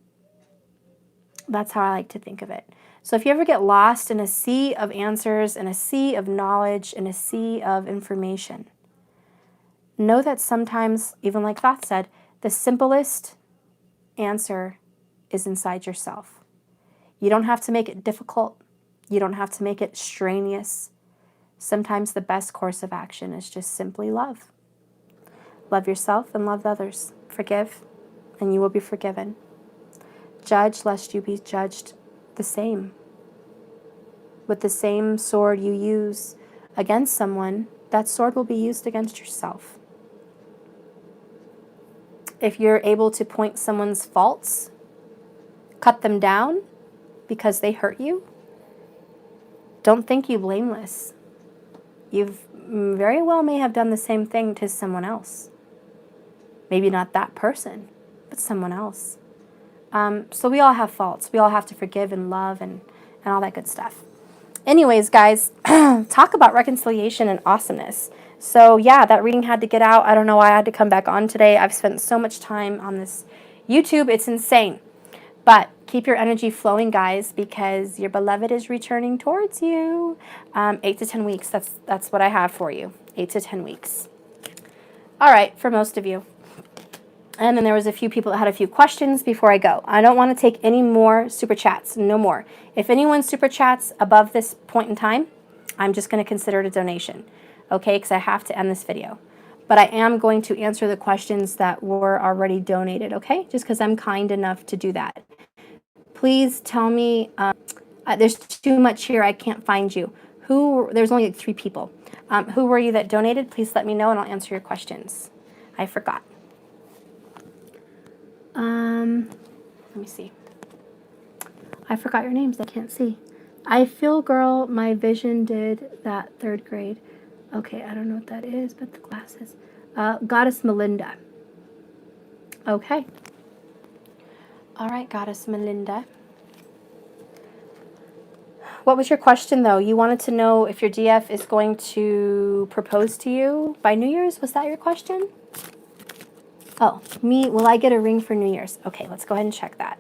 That's how I like to think of it. So if you ever get lost in a sea of answers, in a sea of knowledge, in a sea of information, know that sometimes, even like Thoth said, the simplest answer is inside yourself. You don't have to make it difficult. You don't have to make it strenuous. Sometimes the best course of action is just simply love. Love yourself and love others. Forgive, and you will be forgiven. Judge lest you be judged the same. With the same sword you use against someone, that sword will be used against yourself. If you're able to point someone's faults, cut them down because they hurt you, don't think you blameless. You very well may have done the same thing to someone else. Maybe not that person, but someone else. So we all have faults. We all have to forgive and love and all that good stuff. Anyways, guys, talk about reconciliation and awesomeness. So yeah, that reading had to get out. I don't know why I had to come back on today. I've spent so much time on this YouTube. It's insane. But keep your energy flowing, guys, because your beloved is returning towards you. 8 to 10 weeks. That's what I have for you. 8 to 10 weeks. All right, for most of you. And then there was a few people that had a few questions before I go. I don't want to take any more super chats. No more. If anyone super chats above this point in time, I'm just going to consider it a donation. Okay, because I have to end this video. But I am going to answer the questions that were already donated, okay? Just because I'm kind enough to do that. Please tell me, there's too much here, I can't find you. There's only like 3 people. Who were you that donated? Please let me know and I'll answer your questions. I forgot. Let me see. I forgot your names, I can't see. I feel girl, my vision did that 3rd grade. Okay, I don't know what that is, but the glasses. Goddess Melinda. Okay. All right, Goddess Melinda. What was your question, though? You wanted to know if your DF is going to propose to you by New Year's? Was that your question? Oh, will I get a ring for New Year's? Okay, let's go ahead and check that.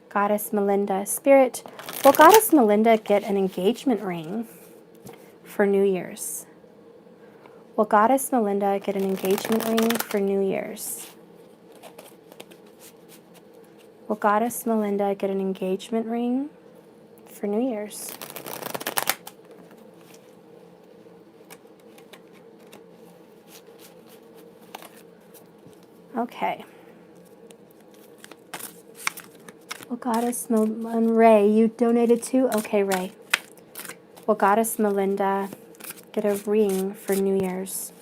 Goddess Melinda, Spirit. Will Goddess Melinda get an engagement ring for New Year's? Will Goddess Melinda get an engagement ring for New Year's? Will Goddess Melinda get an engagement ring for New Year's? Okay. Well, Goddess Ray, you donated too? Okay, Ray. Will Goddess Melinda get a ring for New Year's?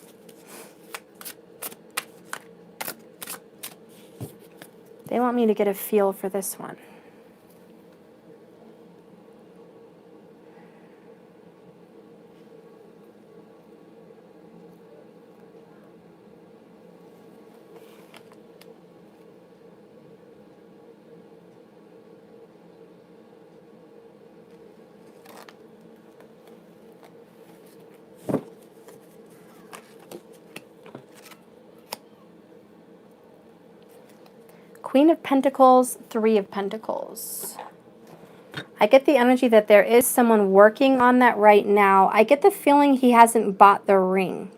They want me to get a feel for this one. Queen of Pentacles, 3 of Pentacles. I get the energy that there is someone working on that right now. I get the feeling he hasn't bought the ring.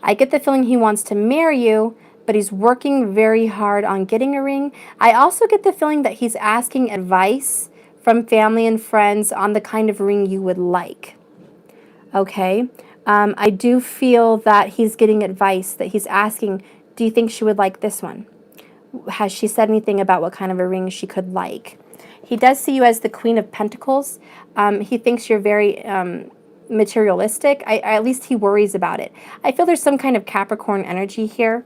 I get the feeling he wants to marry you, but he's working very hard on getting a ring. I also get the feeling that he's asking advice from family and friends on the kind of ring you would like. Okay? I do feel that he's getting advice, that he's asking, do you think she would like this one? Has she said anything about what kind of a ring she could like? He does see you as the Queen of Pentacles. He thinks you're very materialistic. At least he worries about it. I feel there's some kind of Capricorn energy here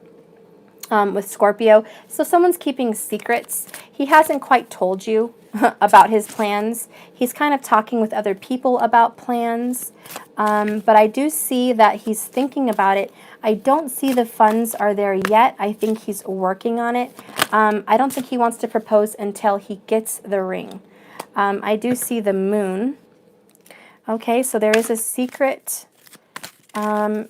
with Scorpio. So someone's keeping secrets. He hasn't quite told you about his plans. He's kind of talking with other people about plans. But I do see that he's thinking about it. I don't see the funds are there yet. I think he's working on it. I don't think he wants to propose until he gets the ring. I do see the moon. Okay, so there is a secret.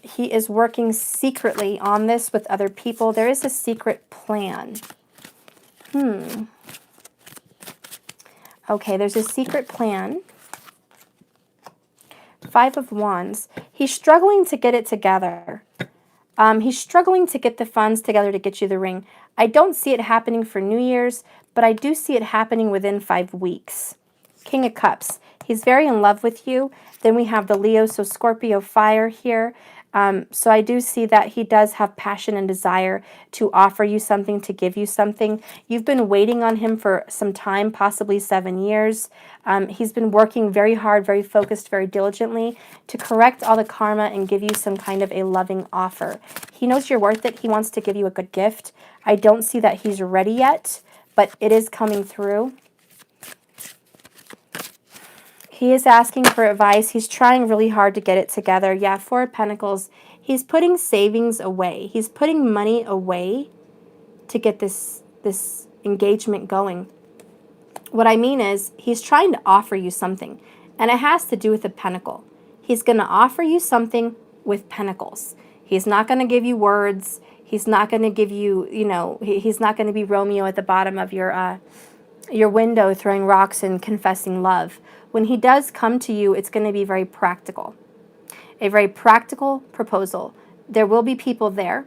He is working secretly on this with other people. There is a secret plan. Okay, there's a secret plan. 5 of Wands. He's struggling to get it together. He's struggling to get the funds together to get you the ring. I don't see it happening for New Year's, but I do see it happening within 5 weeks. King of Cups. He's very in love with you. Then we have the Leo, so Scorpio fire here. So I do see that he does have passion and desire to offer you something, to give you something. You've been waiting on him for some time, possibly 7 years. He's been working very hard, very focused, very diligently to correct all the karma and give you some kind of a loving offer. He knows you're worth it. He wants to give you a good gift. I don't see that he's ready yet, but it is coming through. He is asking for advice. He's trying really hard to get it together. Yeah, 4 of Pentacles. He's putting savings away. He's putting money away to get this engagement going. What I mean is he's trying to offer you something, and it has to do with a pentacle. He's going to offer you something with pentacles. He's not going to give you words. He's not going to give you, he's not going to be Romeo at the bottom of your window throwing rocks and confessing love. When he does come to you, it's going to be very practical. A very practical proposal. There will be people there,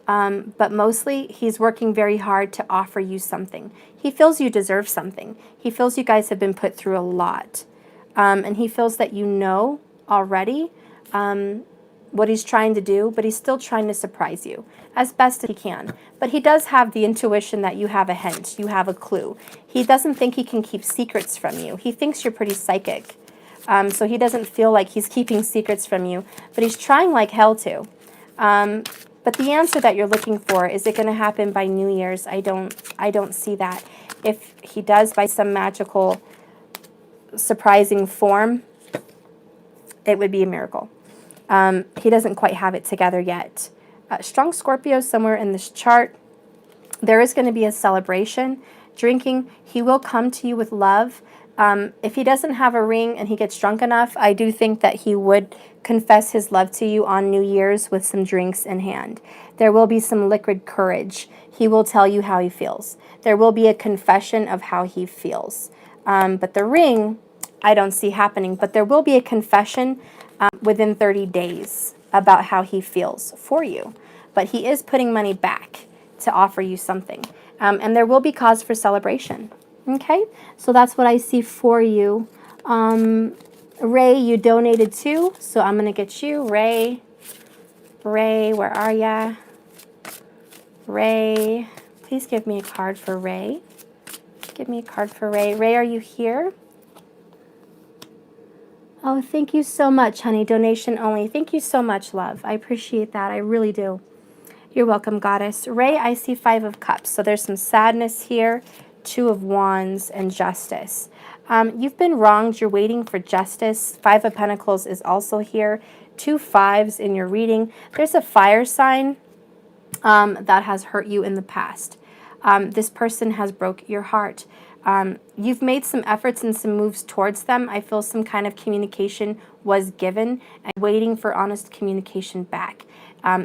but mostly he's working very hard to offer you something. He feels you deserve something. He feels you guys have been put through a lot. And he feels that you know already what he's trying to do, but he's still trying to surprise you as best as he can. But he does have the intuition that you have a hint, you have a clue. He doesn't think he can keep secrets from you. He thinks you're pretty psychic. So he doesn't feel like he's keeping secrets from you, but he's trying like hell to. But the answer that you're looking for, is it going to happen by New Year's? I don't see that. If he does by some magical, surprising form, it would be a miracle. He doesn't quite have it together yet. Strong Scorpio somewhere in this chart. There is going to be a celebration, drinking. He will come to you with love. If he doesn't have a ring and he gets drunk enough, I do think that he would confess his love to you on New Year's with some drinks in hand. There will be some liquid courage. He will tell you how he feels. There will be a confession of how he feels. But the ring, I don't see happening. But there will be a confession within 30 days about how he feels for you. But he is putting money back to offer you something. And there will be cause for celebration. Okay, so that's what I see for you. Ray, you donated too, so I'm going to get you. Ray, where are ya? Ray, please give me a card for Ray. Give me a card for Ray. Ray, are you here? Oh, thank you so much, honey. Donation only. Thank you so much, love. I appreciate that. I really do. You're welcome, goddess. Ray, I see 5 of Cups. So there's some sadness here. 2 of Wands and Justice. You've been wronged. You're waiting for justice. 5 of Pentacles is also here. 2 5s in your reading. There's a fire sign that has hurt you in the past. This person has broke your heart. You've made some efforts and some moves towards them. I feel some kind of communication was given and waiting for honest communication back.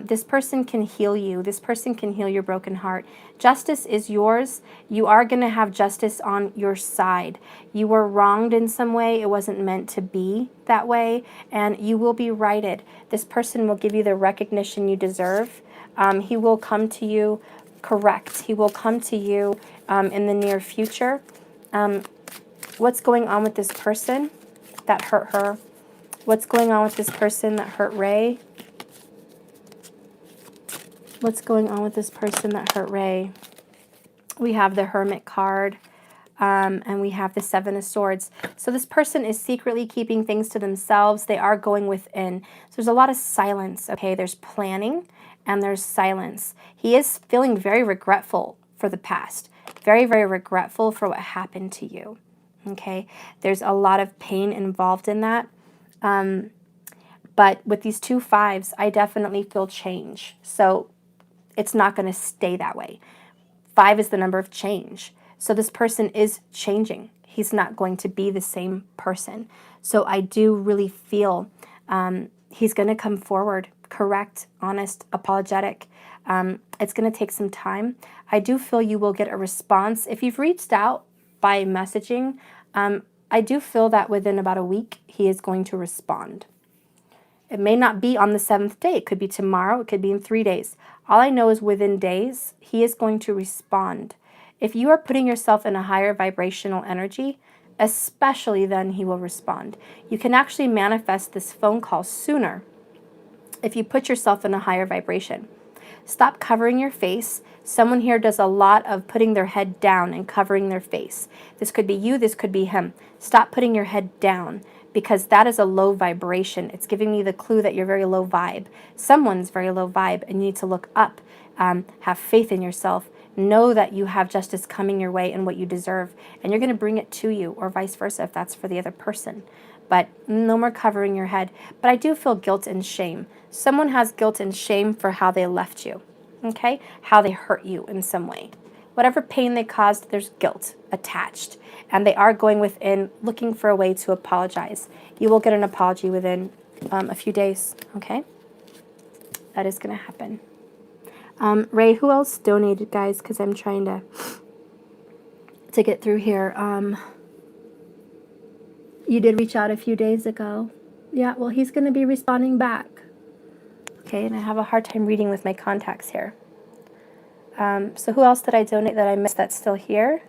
This person can heal you. This person can heal your broken heart. Justice is yours. You are going to have justice on your side. You were wronged in some way. It wasn't meant to be that way, and you will be righted. This person will give you the recognition you deserve. He will come to you correct. He will come to you in the near future. What's going on with this person that hurt her? What's going on with this person that hurt Ray? What's going on with this person that hurt Ray? We have the Hermit card, and we have the Seven of Swords. So this person is secretly keeping things to themselves. They are going within. So there's a lot of silence, okay? There's planning and there's silence. He is feeling very regretful for the past. Very, very regretful for what happened to you, okay? There's a lot of pain involved in that. But with these 2 5s, I definitely feel change. So it's not going to stay that way. 5 is the number of change. So this person is changing. He's not going to be the same person. So I do really feel he's going to come forward, correct, honest, apologetic. It's going to take some time. I do feel you will get a response. If you've reached out by messaging, I do feel that within about a week, he is going to respond. It may not be on the 7th day. It could be tomorrow. It could be in 3 days. All I know is within days, he is going to respond. If you are putting yourself in a higher vibrational energy, especially then he will respond. You can actually manifest this phone call sooner if you put yourself in a higher vibration. Stop covering your face. Someone here does a lot of putting their head down and covering their face. This could be you. This could be him. Stop putting your head down, because that is a low vibration. It's giving me the clue that you're very low vibe. Someone's very low vibe, and you need to look up. Have faith in yourself. Know that you have justice coming your way and what you deserve, and you're going to bring it to you, or vice versa if that's for the other person. But no more covering your head. But I do feel guilt and shame. Someone has guilt and shame for how they left you, okay? How they hurt you in some way. Whatever pain they caused, there's guilt attached. And they are going within, looking for a way to apologize. You will get an apology within a few days, okay? That is going to happen. Ray, who else donated, guys? Because I'm trying to get through here. You did reach out a few days ago. Yeah, well, he's going to be responding back. Okay, and I have a hard time reading with my contacts here. So who else did I donate that I missed that's still here?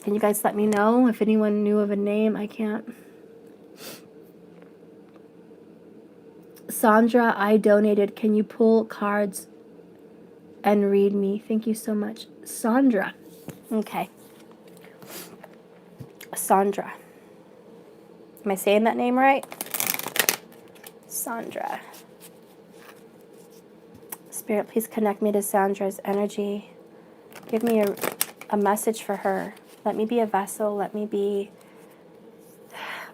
Can you guys let me know if anyone knew of a name? I can't. Sandra, I donated. Can you pull cards and read me? Thank you so much. Sandra. Okay. Sandra. Am I saying that name right? Sandra. Spirit, please connect me to Sandra's energy. Give me a message for her. Let me be a vessel. Let me be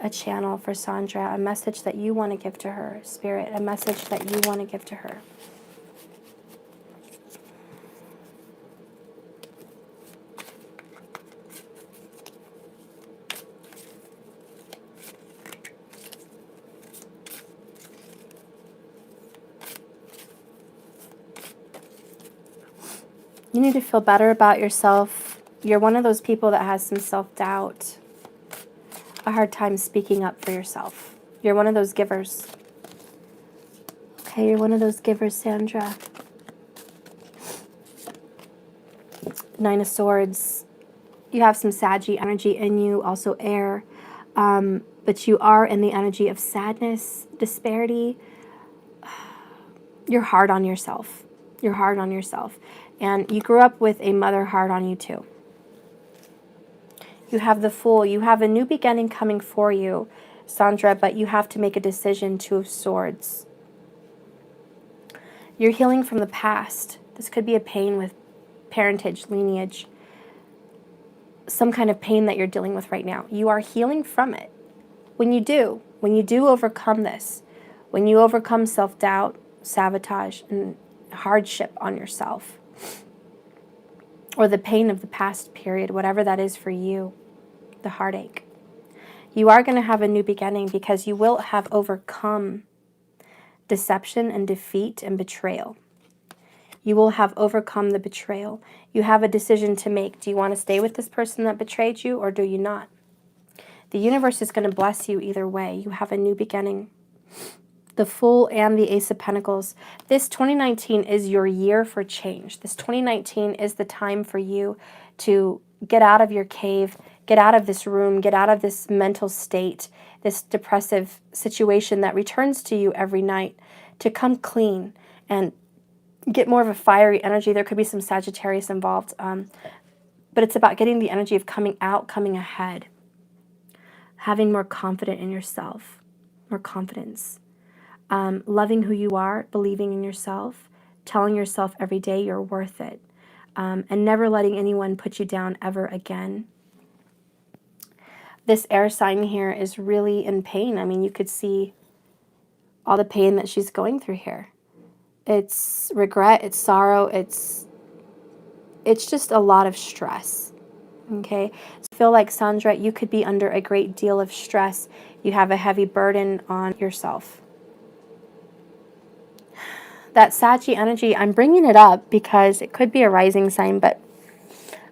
a channel for Sandra. A message that you want to give to her. Spirit, a message that you want to give to her. You need to feel better about yourself. You're one of those people that has some self-doubt, a hard time speaking up for yourself. You're one of those givers. Okay, you're one of those givers, Sandra. 9 of Swords. You have some Saggy energy in you, also air. But you are in the energy of sadness, disparity. You're hard on yourself. You're hard on yourself. And you grew up with a mother hard on you too. You have the Fool. You have a new beginning coming for you, Sandra, but you have to make a decision. 2 of Swords. You're healing from the past. This could be a pain with parentage, lineage, some kind of pain that you're dealing with right now. You are healing from it. When you do overcome this, when you overcome self-doubt, sabotage, and hardship on yourself, or the pain of the past period, whatever that is for you, the heartache. You are going to have a new beginning because you will have overcome deception and defeat and betrayal. You will have overcome the betrayal. You have a decision to make. Do you want to stay with this person that betrayed you, or do you not? The universe is going to bless you either way. You have a new beginning. The Fool and the Ace of Pentacles. This 2019 is your year for change. This 2019 is the time for you to get out of your cave, get out of this room, get out of this mental state, this depressive situation that returns to you every night, to come clean and get more of a fiery energy. There could be some Sagittarius involved, but it's about getting the energy of coming out, coming ahead, having more confidence in yourself, more confidence. Loving who you are, believing in yourself, telling yourself every day you're worth it, and never letting anyone put you down ever again. This air sign here is really in pain. I mean, you could see all the pain that she's going through here. It's regret, it's sorrow, it's just a lot of stress. Okay? So I feel like, Sandra, you could be under a great deal of stress. You have a heavy burden on yourself. That Sachi energy, I'm bringing it up because it could be a rising sign, but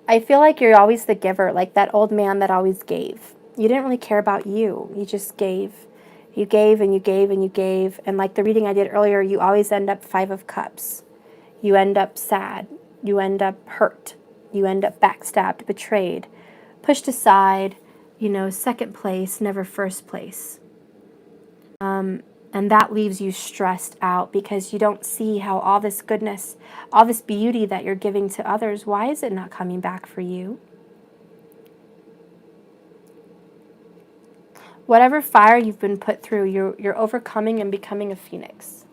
I feel like you're always the giver, like that old man that always gave. You didn't really care about you. You just gave. You gave and you gave and you gave. And like the reading I did earlier, you always end up 5 of Cups. You end up sad. You end up hurt. You end up backstabbed, betrayed, pushed aside, second place, never first place. And that leaves you stressed out because you don't see how all this goodness, all this beauty that you're giving to others, why is it not coming back for you? Whatever fire you've been put through, you're overcoming and becoming a phoenix.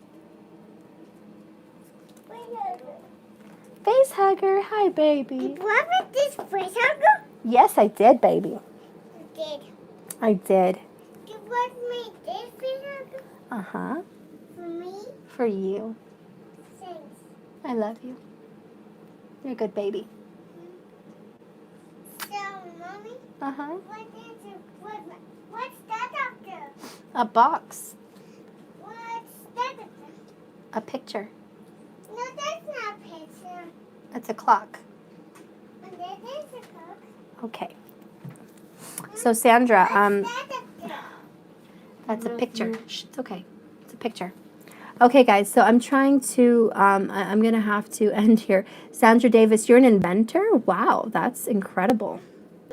Face hugger. Hi, baby. You brought me this face hugger? Yes, I did, baby. You did. I did. You brought me this face hugger? Uh-huh. For me? For you. Thanks. I love you. You're a good baby. So, Mommy? Uh-huh. What's that up there? A box. What's that up there? A picture. No, that's not a picture. It's a clock. And that is a clock. Okay. So, Sandra, What's that up there? that's a picture. Shh, it's okay. It's a picture. Okay, guys, so I'm trying to, I'm going to have to end here. Sandra Davis, you're an inventor? Wow, that's incredible.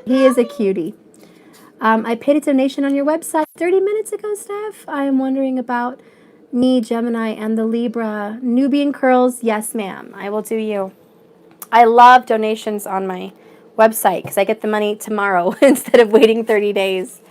He is a cutie. I paid a donation on your website 30 minutes ago, Steph. I am wondering about me, Gemini, and the Libra. Nubian curls, yes, ma'am. I will do you. I love donations on my website because I get the money tomorrow instead of waiting 30 days.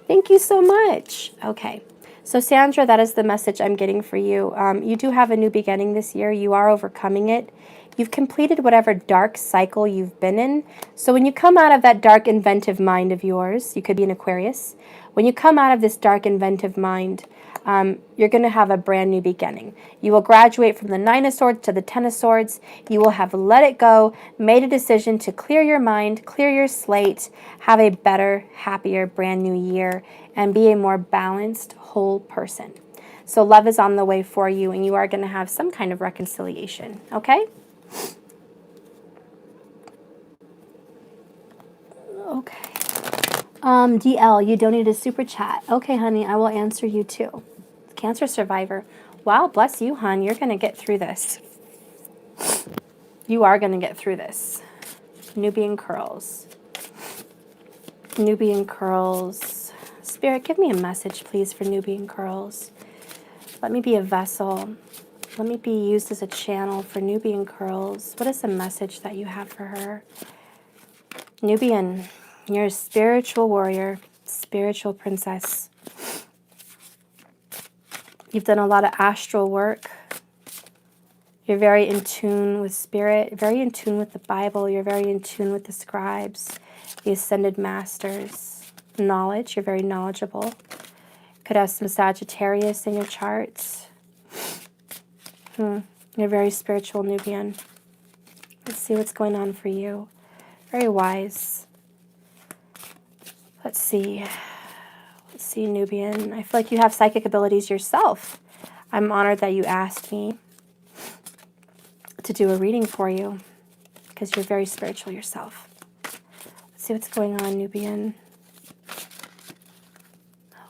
Thank you so much. Okay. So, Sandra, that is the message I'm getting for you. You do have a new beginning this year. You are overcoming it. You've completed whatever dark cycle you've been in. So when you come out of that dark inventive mind of yours, you could be an Aquarius. When you come out of this dark inventive mind, you're going to have a brand new beginning. You will graduate from the 9 of Swords to the 10 of Swords. You will have let it go, made a decision to clear your mind, clear your slate, have a better, happier, brand new year, and be a more balanced, whole person. So love is on the way for you, and you are going to have some kind of reconciliation, okay? Okay. DL, you donated a super chat. Okay, honey, I will answer you too. Cancer survivor. Wow, bless you, hon. You're going to get through this. You are going to get through this. Nubian curls. Nubian curls. Spirit, give me a message, please, for Nubian curls. Let me be a vessel. Let me be used as a channel for Nubian curls. What is the message that you have for her? Nubian, you're a spiritual warrior, spiritual princess. You've done a lot of astral work. You're very in tune with spirit, very in tune with the Bible. You're very in tune with the scribes, the ascended masters. Knowledge, you're very knowledgeable. Could have some Sagittarius in your charts. You're very spiritual, Nubian. Let's see what's going on for you. Very wise. Let's see. Let's see, Nubian. I feel like you have psychic abilities yourself. I'm honored that you asked me to do a reading for you because you're very spiritual yourself. Let's see what's going on, Nubian.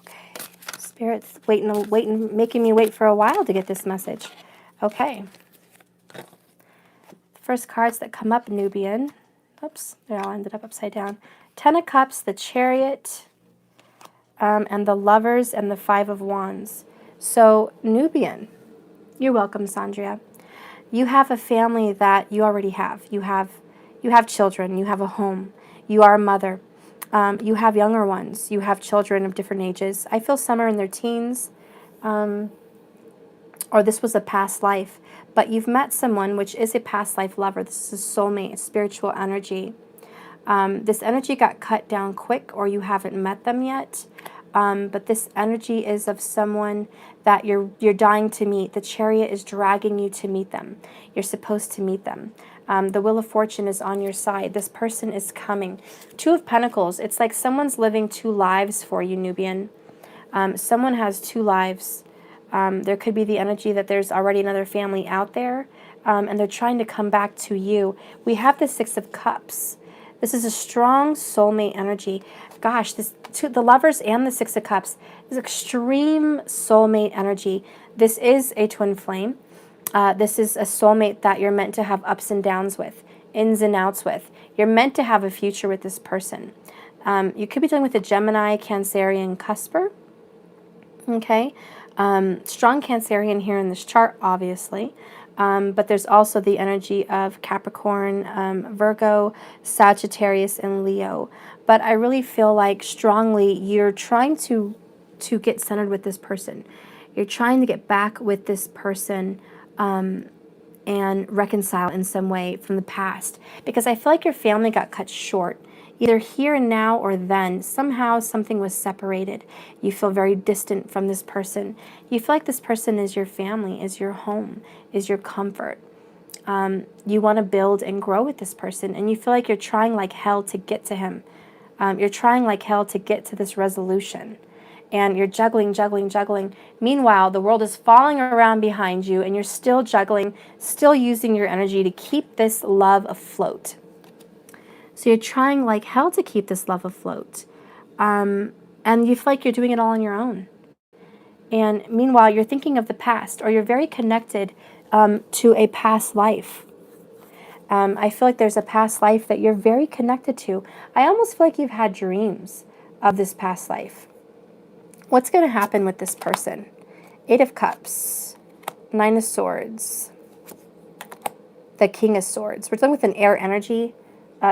Okay. Spirit's waiting, making me wait for a while to get this message. Okay. The first cards that come up, Nubian. Oops, they all ended up upside down. 10 of Cups, the Chariot, and the Lovers, and the 5 of Wands. So, Nubian, you're welcome, Sandria. You have a family that you already have. You have children. You have a home. You are a mother. You have younger ones. You have children of different ages. I feel some are in their teens, or this was a past life. But you've met someone which is a past life lover. This is a soulmate, spiritual energy. This energy got cut down quick, or you haven't met them yet. But this energy is of someone that you're dying to meet. The Chariot is dragging you to meet them. You're supposed to meet them. The Wheel of Fortune is on your side. This person is coming. 2 of Pentacles. It's like someone's living 2 lives for you, Nubian. Someone has 2 lives. There could be the energy that there's already another family out there, and they're trying to come back to you. We have the 6 of Cups. This is a strong soulmate energy. Gosh, the Lovers and the 6 of Cups is extreme soulmate energy. This is a twin flame. This is a soulmate that you're meant to have ups and downs with, ins and outs with. You're meant to have a future with this person. You could be dealing with a Gemini, Cancerian, Cusper. Okay. Strong Cancerian here in this chart, obviously. But there's also the energy of Capricorn, Virgo, Sagittarius, and Leo. But I really feel like strongly you're trying to get centered with this person. You're trying to get back with this person and reconcile in some way from the past. Because I feel like your family got cut short. Either here and now or then. Somehow something was separated. You feel very distant from this person. You feel like this person is your family, is your home, is your comfort. You want to build and grow with this person, and you feel like you're trying like hell to get to him. You're trying like hell to get to this resolution. And you're juggling, juggling, juggling. Meanwhile, the world is falling around behind you, and you're still juggling, still using your energy to keep this love afloat. So you're trying like hell to keep this love afloat. And you feel like you're doing it all on your own. And meanwhile, you're thinking of the past, or you're very connected to a past life. I feel like there's a past life that you're very connected to. I almost feel like you've had dreams of this past life. What's going to happen with this person? 8 of Cups, 9 of Swords, the King of Swords. We're dealing with an air energy,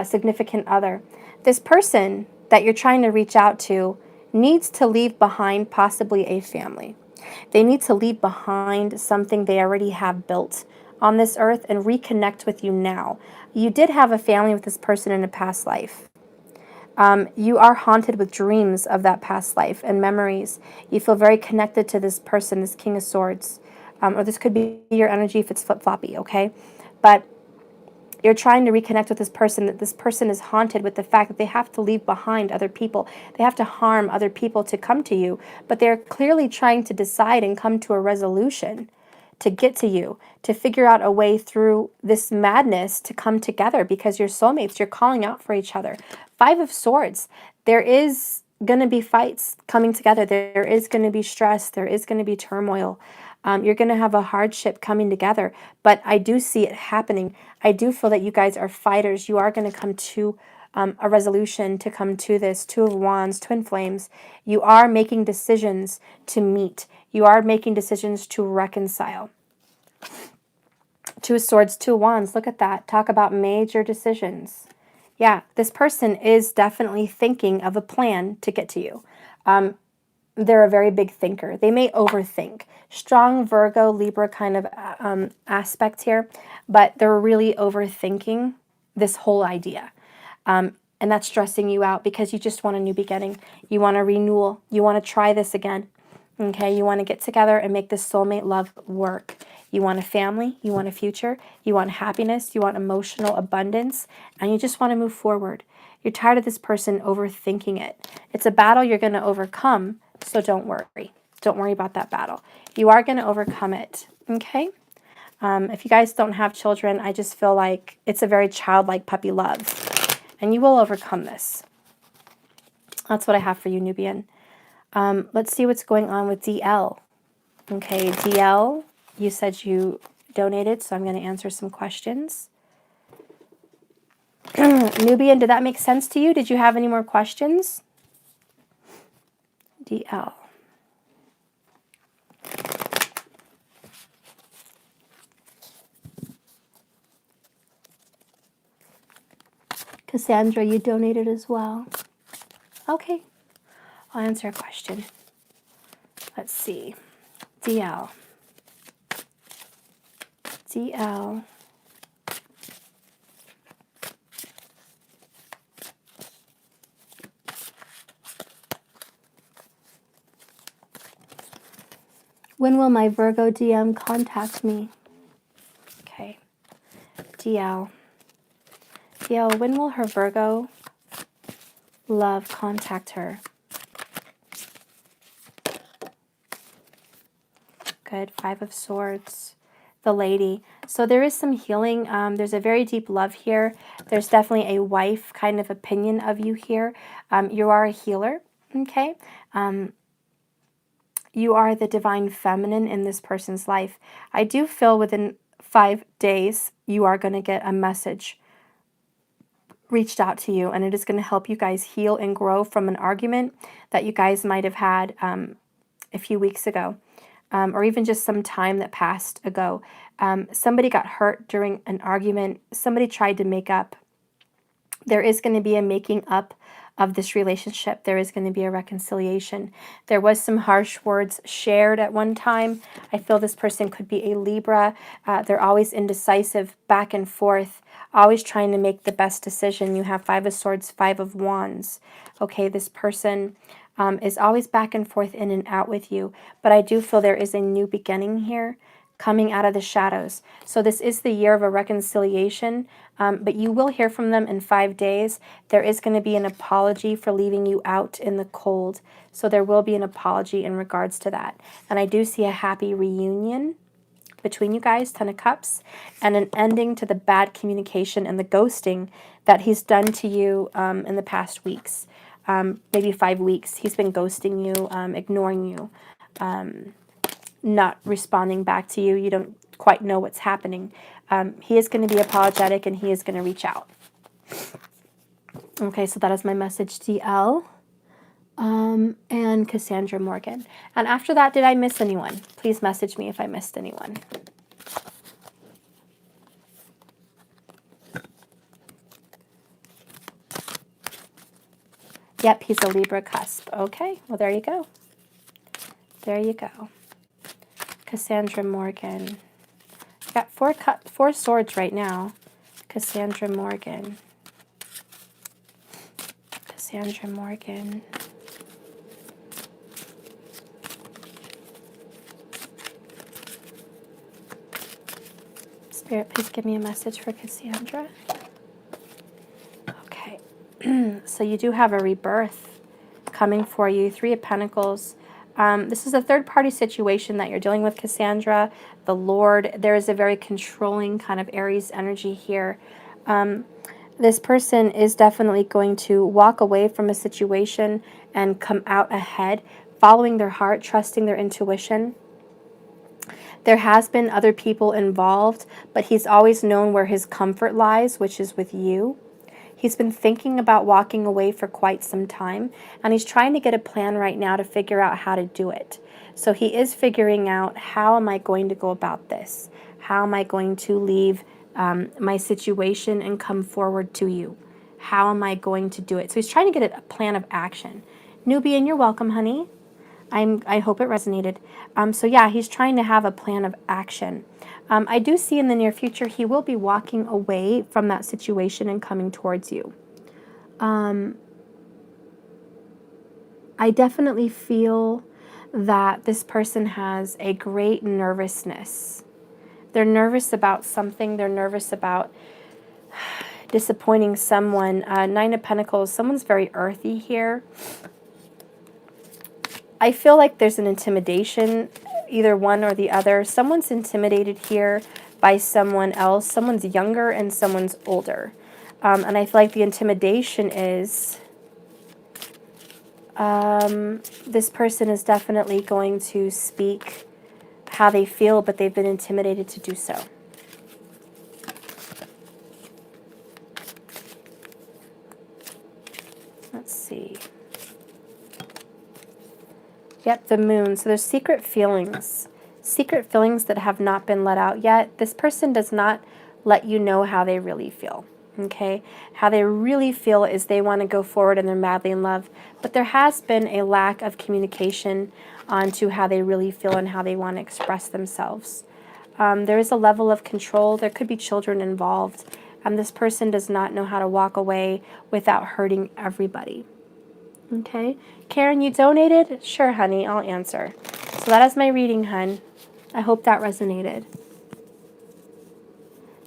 significant other. This person that you're trying to reach out to needs to leave behind possibly a family. They need to leave behind something they already have built on this earth and reconnect with you now. You did have a family with this person in a past life. You are haunted with dreams of that past life and memories. You feel very connected to this person, this King of Swords. Or this could be your energy if it's flip-floppy, okay? But you're trying to reconnect with this person, that this person is haunted with the fact that they have to leave behind other people. They have to harm other people to come to you. But they're clearly trying to decide and come to a resolution to get to you, to figure out a way through this madness to come together because you're soulmates. You're calling out for each other. 5 of Swords. There is going to be fights coming together. There is going to be stress. There is going to be turmoil. You're going to have a hardship coming together, but I do see it happening. I do feel that you guys are fighters. You are going to come to a resolution to come to this. 2 of Wands, twin flames. You are making decisions to meet. You are making decisions to reconcile. 2 of Swords, 2 of Wands. Look at that. Talk about major decisions. Yeah, this person is definitely thinking of a plan to get to you. They're a very big thinker. They may overthink. Strong Virgo, Libra kind of aspect here, but they're really overthinking this whole idea. And that's stressing you out because you just want a new beginning. You want a renewal. You want to try this again. Okay, you want to get together and make this soulmate love work. You want a family, you want a future, you want happiness, you want emotional abundance, and you just want to move forward. You're tired of this person overthinking it. It's a battle you're going to overcome, so don't worry. Don't worry about that battle. You are going to overcome it, okay? If you guys don't have children, I just feel like it's a very childlike puppy love, and you will overcome this. That's what I have for you, Nubian. Let's see what's going on with DL. Okay, DL, you said you donated, so I'm going to answer some questions. Nubian, did that make sense to you? Did you have any more questions? DL. Cassandra, you donated as well. Okay, I'll answer a question. Let's see. DL. DL. When will my Virgo DM contact me? Okay. DL. DL, when will her Virgo love contact her? Good. 5 of Swords. The Lady. So there is some healing. There's a very deep love here. There's definitely a wife kind of opinion of you here. You are a healer. Okay. You are the divine feminine in this person's life. I do feel within 5 days you are going to get a message reached out to you, and it is going to help you guys heal and grow from an argument that you guys might have had a few weeks ago, or even just some time that passed ago. Somebody got hurt during an argument. Somebody tried to make up. There is going to be a making up of this relationship. There is going to be a reconciliation. There was some harsh words shared at one time. I feel this person could be a Libra. They're always indecisive, back and forth, always trying to make the best decision. You have 5 of Swords, 5 of Wands. Okay, this person is always back and forth, in and out with you. But I do feel there is a new beginning here, coming out of the shadows. So this is the year of a reconciliation, but you will hear from them in 5 days. There is going to be an apology for leaving you out in the cold. So there will be an apology in regards to that. And I do see a happy reunion between you guys, 10 of Cups, and an ending to the bad communication and the ghosting that he's done to you in the past weeks. Maybe 5 weeks. He's been ghosting you, ignoring you, not responding back to you. You don't quite know what's happening. He is going to be apologetic, and he is going to reach out. Okay, so that is my message, DL. And Cassandra Morgan. And after that, did I miss anyone? Please message me if I missed anyone. Yep, he's a Libra cusp. Okay, well, there you go. There you go. Cassandra Morgan. Got 4 swords right now. Cassandra Morgan. Cassandra Morgan. Spirit, please give me a message for Cassandra. Okay. So you do have a rebirth coming for you. 3 of Pentacles. This is a third-party situation that you're dealing with, Cassandra. The Lord, there is a very controlling kind of Aries energy here. This person is definitely going to walk away from a situation and come out ahead, following their heart, trusting their intuition. There has been other people involved, but he's always known where his comfort lies, which is with you. He's been thinking about walking away for quite some time, and he's trying to get a plan right now to figure out how to do it. So he is figuring out, how am I going to go about this? How am I going to leave my situation and come forward to you? How am I going to do it? So he's trying to get a plan of action. Nubian, you're welcome, honey. I hope it resonated. So yeah, he's trying to have a plan of action. I do see in the near future he will be walking away from that situation and coming towards you. I definitely feel that this person has a great nervousness. They're nervous about something. They're nervous about disappointing someone. Nine of Pentacles, someone's very earthy here. I feel like there's an intimidation, either one or the other. Someone's intimidated here by someone else. Someone's younger and someone's older. And I feel like the intimidation is this person is definitely going to speak how they feel, but they've been intimidated to do so. Let's see. Yep, the moon. So there's secret feelings that have not been let out yet. This person does not let you know how they really feel. Okay, how they really feel is they want to go forward and they're madly in love, but there has been a lack of communication onto how they really feel and how they want to express themselves. There is a level of control. There could be children involved. This person does not know how to walk away without hurting everybody. Okay, Karen, you donated? Sure, honey, I'll answer. So that is my reading, hun. I hope that resonated.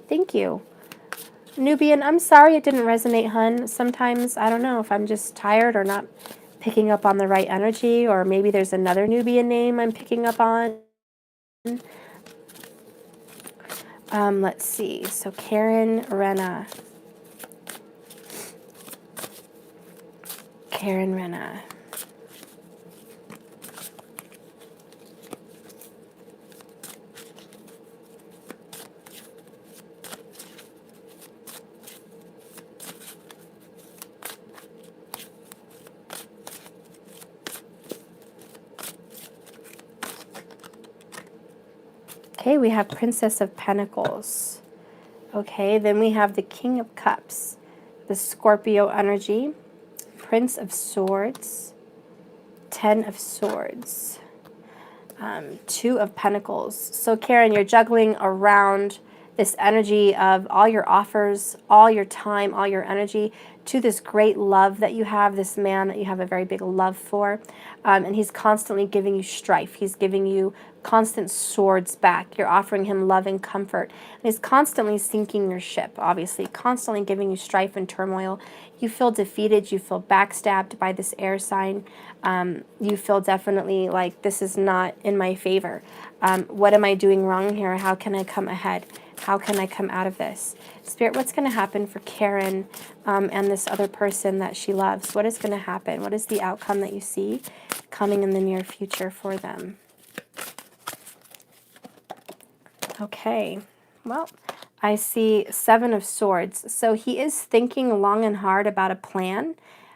Thank you. Nubian, I'm sorry it didn't resonate, hun. Sometimes, I don't know if I'm just tired or not picking up on the right energy, or maybe there's another Nubian name I'm picking up on. Let's see. So Karen Renna. Karen Renna. Okay, we have Princess of Pentacles. Okay, then we have the King of Cups, the Scorpio energy, Prince of Swords, Ten of Swords, Two of Pentacles. So Karen, you're juggling around this energy of all your offers, all your time, all your energy to this great love that you have, this man that you have a very big love for. And he's constantly giving you strife. He's giving you constant swords back. You're offering him love and comfort. And he's constantly sinking your ship, obviously, constantly giving you strife and turmoil. You feel defeated. You feel backstabbed by this air sign. You feel definitely like this is not in my favor. What am I doing wrong here? How can I come ahead? How can I come out of this? Spirit, what's going to happen for Karen and this other person that she loves? What is going to happen? What is the outcome that you see coming in the near future for them? Okay, well, I see Seven of Swords. So he is thinking long and hard about a plan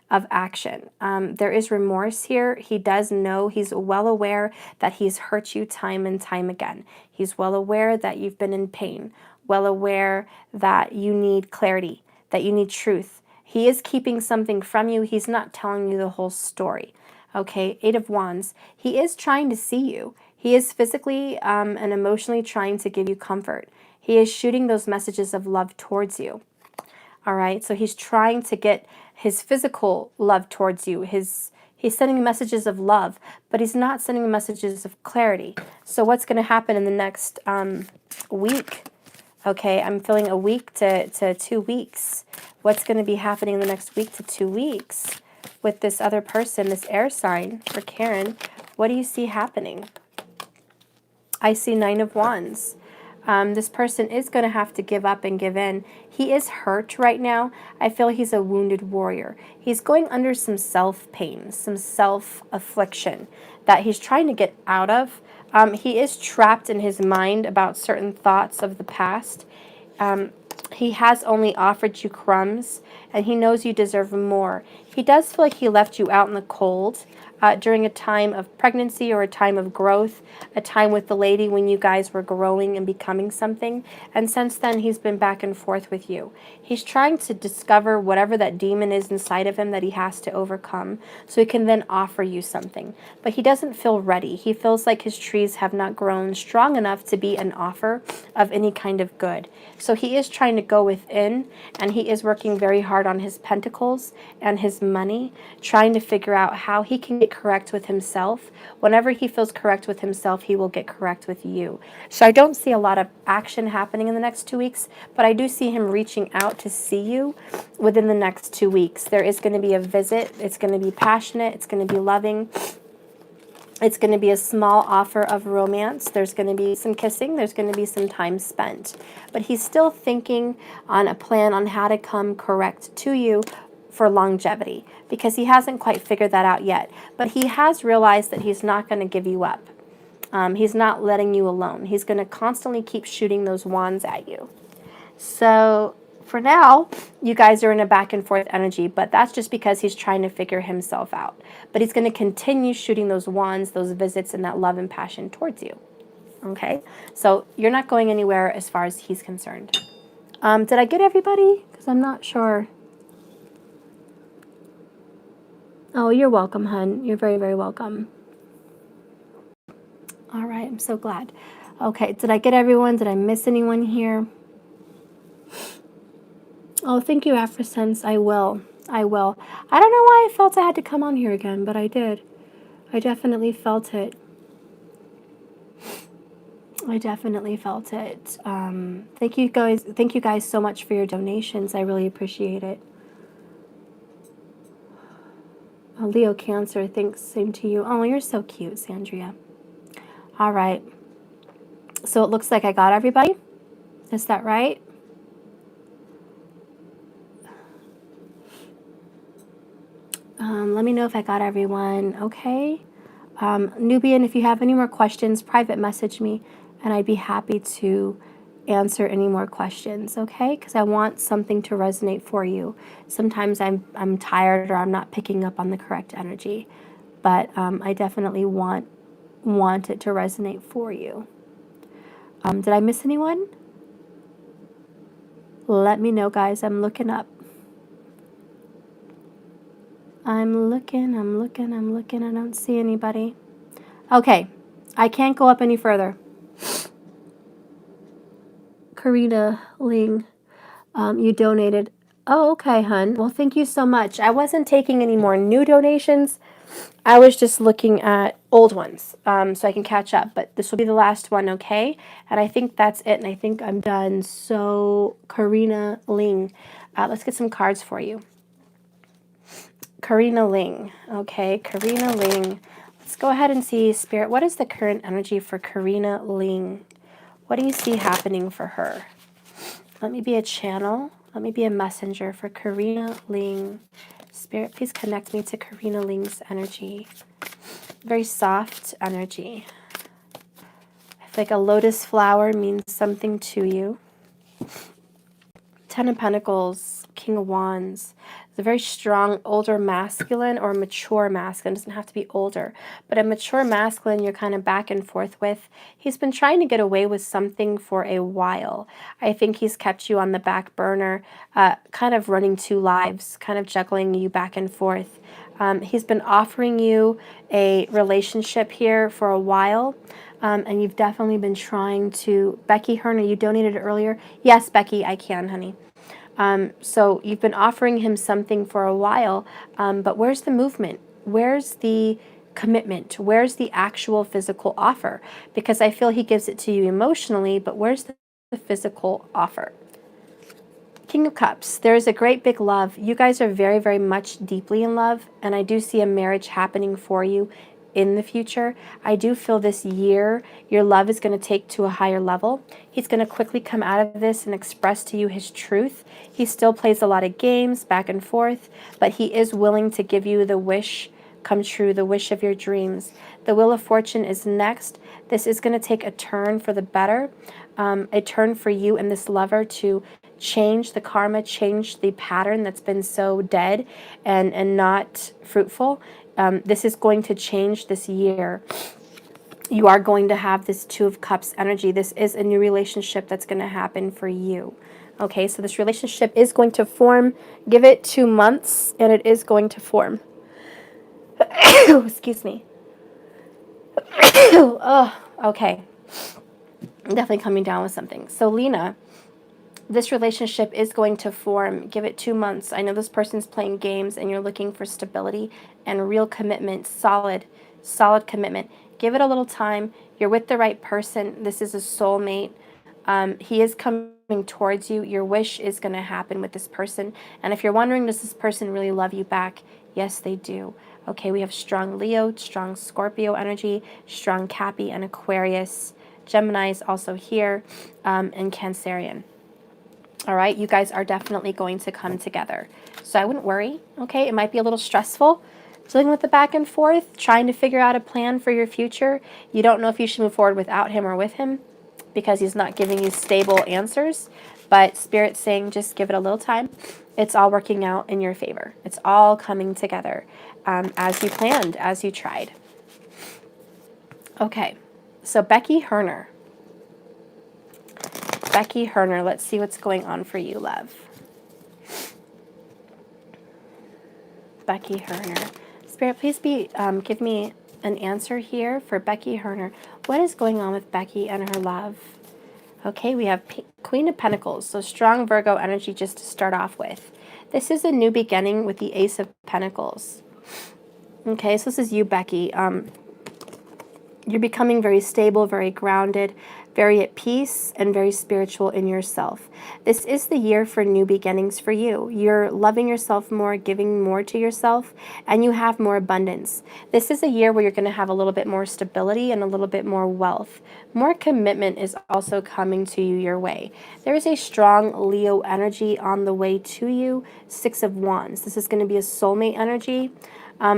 of action. There is remorse here. He does know, he's well aware that he's hurt you time and time again. He's well aware that you've been in pain, well aware that you need clarity, that you need truth. He is keeping something from you. He's not telling you the whole story. Okay, Eight of Wands. He is trying to see you. He is physically and emotionally trying to give you comfort. He is shooting those messages of love towards you. All right, so he's trying to get his physical love towards you. He's sending messages of love, but he's not sending messages of clarity. So what's going to happen in the next week? Okay, I'm feeling a week to 2 weeks. What's going to be happening in the next week to 2 weeks with this other person, this air sign for Karen? What do you see happening? I see Nine of Wands. This person is going to have to give up and give in. He is hurt right now. I feel he's a wounded warrior. He's going under some self-pain, some self-affliction that he's trying to get out of. He is trapped in his mind about certain thoughts of the past. He has only offered you crumbs, and he knows you deserve more. He does feel like he left you out in the cold during a time of pregnancy or a time of growth, a time with the lady when you guys were growing and becoming something. And since then, he's been back and forth with you. He's trying to discover whatever that demon is inside of him that he has to overcome so he can then offer you something. But he doesn't feel ready. He feels like his trees have not grown strong enough to be an offer of any kind of good. So he is trying to go within, and he is working very hard on his pentacles and his money, trying to figure out how he can get correct with himself. Whenever he feels correct with himself, he will get correct with you. So I don't see a lot of action happening in the next 2 weeks, but I do see him reaching out to see you within the next 2 weeks. There is going to be a visit. It's going to be passionate. It's going to be loving. It's going to be a small offer of romance. There's going to be some kissing. There's going to be some time spent. But he's still thinking on a plan on how to come correct to you for longevity, because he hasn't quite figured that out yet. But he has realized that he's not going to give you up. He's not letting you alone. He's going to constantly keep shooting those wands at you. So for now, you guys are in a back and forth energy, but that's just because he's trying to figure himself out. But he's going to continue shooting those wands, those visits, and that love and passion towards you. Okay? So you're not going anywhere as far as he's concerned. Did I get everybody? Because I'm not sure. Oh, you're welcome, hun. You're very, very welcome. All right, I'm so glad. Okay, did I get everyone? Did I miss anyone here? Oh, thank you, AfroSense. I will. I will. I don't know why I felt I had to come on here again, but I did. I definitely felt it. I definitely felt it. Thank you guys. Thank you guys so much for your donations. I really appreciate it. Oh, Leo Cancer, thanks. Same to you. Oh, you're so cute, Sandria. All right. So it looks like I got everybody. Is that right? Let me know if I got everyone. Okay. Nubian, if you have any more questions, private message me, and I'd be happy to answer any more questions. Okay? Because I want something to resonate for you. Sometimes I'm tired or I'm not picking up on the correct energy, but I definitely want it to resonate for you. Did I miss anyone? Let me know, guys. I'm looking up. I'm looking. I don't see anybody. Okay. I can't go up any further. Karina Ling, you donated. Oh, okay, hun. Well, thank you so much. I wasn't taking any more new donations. I was just looking at old ones so I can catch up. But this will be the last one, okay? And I think that's it. And I think I'm done. So, Karina Ling, let's get some cards for you. Karina Ling. Okay, Karina Ling. Let's go ahead and see, Spirit, what is the current energy for Karina Ling? What do you see happening for her? Let me be a channel. Let me be a messenger for Karina Ling. Spirit, please connect me to Karina Ling's energy. Very soft energy. I feel like a lotus flower means something to you. Ten of Pentacles, King of Wands. It's a very strong, older masculine or mature masculine. It doesn't have to be older. But a mature masculine you're kind of back and forth with. He's been trying to get away with something for a while. I think he's kept you on the back burner, kind of running two lives, kind of juggling you back and forth. He's been offering you a relationship here for a while. And you've definitely been trying to... Becky Herner, you donated earlier? Yes, Becky, I can, honey. So you've been offering him something for a while, but where's the movement? Where's the commitment? Where's the actual physical offer? Because I feel he gives it to you emotionally, but where's the physical offer? King of Cups, there is a great big love. You guys are very, very much deeply in love, and I do see a marriage happening for you in the future. I do feel this year your love is going to take to a higher level. He's going to quickly come out of this and express to you his truth. He still plays a lot of games back and forth, but he is willing to give you the wish come true, the wish of your dreams. The Wheel of Fortune is next. This is going to take a turn for the better, a turn for you and this lover to change the karma, change the pattern that's been so dead and not fruitful. This is going to change this year. You are going to have this Two of Cups energy. This is a new relationship that's going to happen for you. Okay, so this relationship is going to form. Give it 2 months, and it is going to form. Excuse me. Oh, okay. I'm definitely coming down with something. So, Lena, This relationship is going to form. Give it 2 months. I know this person's playing games and you're looking for stability and real commitment, solid commitment. Give it a little time. You're with the right person. This is a soulmate. He is coming towards you. Your wish is going to happen with this person. And if you're wondering, does this person really love you back? Yes, they do. Okay, we have strong Leo, strong Scorpio energy, strong Cappy and Aquarius. Gemini is also here, and Cancerian. All right, you guys are definitely going to come together. So I wouldn't worry, okay? It might be a little stressful dealing with the back and forth, trying to figure out a plan for your future. You don't know if you should move forward without him or with him because he's not giving you stable answers. But Spirit's saying just give it a little time. It's all working out in your favor. It's all coming together as you planned, as you tried. Okay, so Becky Herner. Becky Herner, let's see what's going on for you, love. Becky Herner. Spirit, please give me an answer here for Becky Herner. What is going on with Becky and her love? Okay, we have Queen of Pentacles, so strong Virgo energy just to start off with. This is a new beginning with the Ace of Pentacles. Okay, so this is you, Becky. You're becoming very stable, very grounded, very at peace, and very spiritual in yourself. This is the year for new beginnings for you. You're loving yourself more, giving more to yourself, and you have more abundance. This is a year where you're going to have a little bit more stability and a little bit more wealth. More commitment is also coming to you your way. There is a strong Leo energy on the way to you. 6 of Wands. This is going to be a soulmate energy.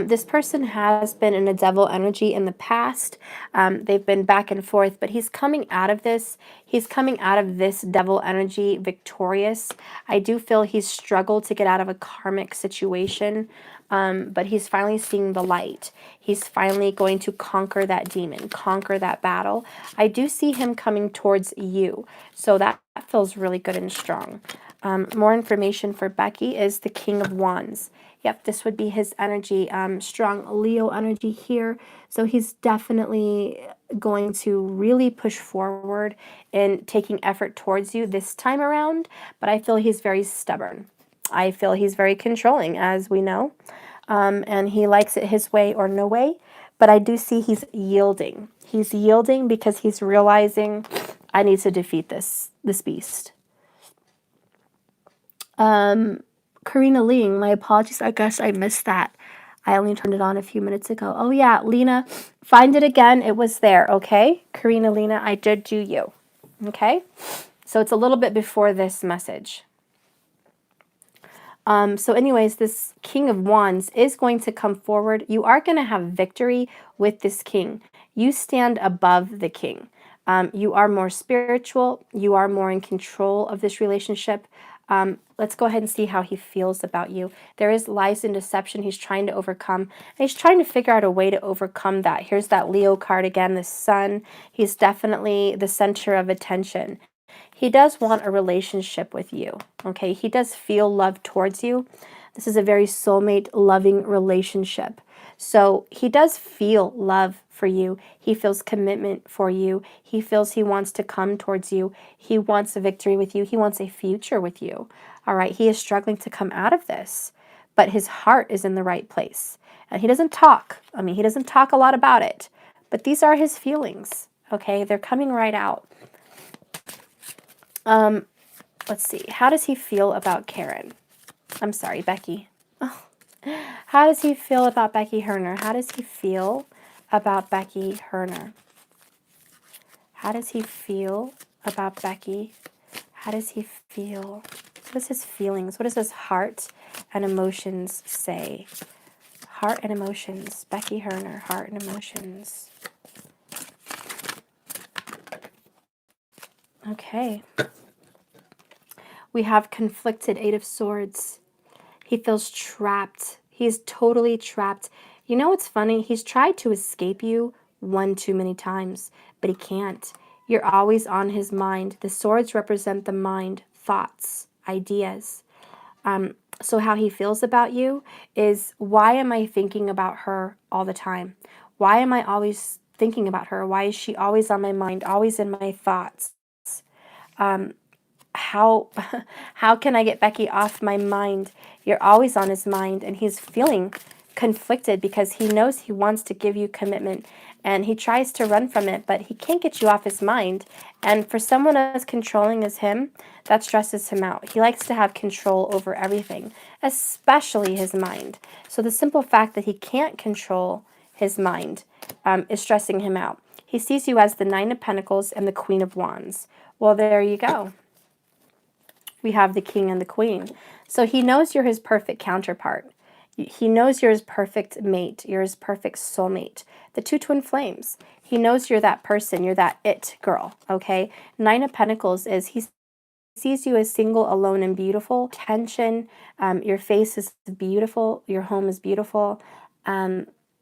This person has been in a devil energy in the past. They've been back and forth, but he's coming out of this. He's coming out of this devil energy victorious. I do feel he's struggled to get out of a karmic situation, but he's finally seeing the light. He's finally going to conquer that demon, conquer that battle. I do see him coming towards you, so that feels really good and strong. More information for Becky is the King of Wands. Yep, this would be his energy, strong Leo energy here. So he's definitely going to really push forward in taking effort towards you this time around, but I feel he's very stubborn. I feel he's very controlling, as we know, and he likes it his way or no way, but I do see he's yielding. He's yielding because he's realizing, I need to defeat this beast. Karina Ling, my apologies, I guess I missed that. I only turned it on a few minutes ago. Oh yeah, Lena, find it again. It was there, okay? Karina Lena, I did do you, okay? So it's a little bit before this message. So anyways, this King of Wands is going to come forward. You are going to have victory with this king. You stand above the king. You are more spiritual. You are more in control of this relationship. Let's go ahead and see how he feels about you. There is lies and deception he's trying to overcome. And he's trying to figure out a way to overcome that. Here's that Leo card again, the sun. He's definitely the center of attention. He does want a relationship with you, okay? He does feel love towards you. This is a very soulmate, loving relationship. So he does feel love for you. He feels commitment for you. He feels he wants to come towards you. He wants a victory with you. He wants a future with you, all right? He is struggling to come out of this, but his heart is in the right place. And he doesn't talk. I mean, he doesn't talk a lot about it, but these are his feelings, okay? They're coming right out. Let's see. How does he feel about Karen? I'm sorry, Becky. Oh. How does he feel about Becky Herner? How does he feel about Becky Herner? How does he feel about Becky? How does he feel? What is his feelings? What does his heart and emotions say? Heart and emotions. Becky Herner, heart and emotions. Okay. We have conflicted 8 of Swords. He feels trapped. He's totally trapped. You know what's funny? He's tried to escape you one too many times, but he can't. You're always on his mind. The swords represent the mind, thoughts, ideas. So how he feels about you is, why am I thinking about her all the time? Why am I always thinking about her? Why is she always on my mind, always in my thoughts? how how can I get Becky off my mind? You're always on his mind, and he's feeling conflicted because he knows he wants to give you commitment and he tries to run from it, but he can't get you off his mind. And for someone as controlling as him, that stresses him out. He likes to have control over everything, especially his mind. So the simple fact that he can't control his mind is stressing him out. He sees you as the Nine of Pentacles and the Queen of Wands. Well, there you go. We have the King and the Queen. So he knows you're his perfect counterpart. He knows you're his perfect mate. You're his perfect soulmate. The two twin flames. He knows you're that person. You're that it girl, okay? Nine of Pentacles is he sees you as single, alone, and beautiful. Tension. Your face is beautiful. Your home is beautiful.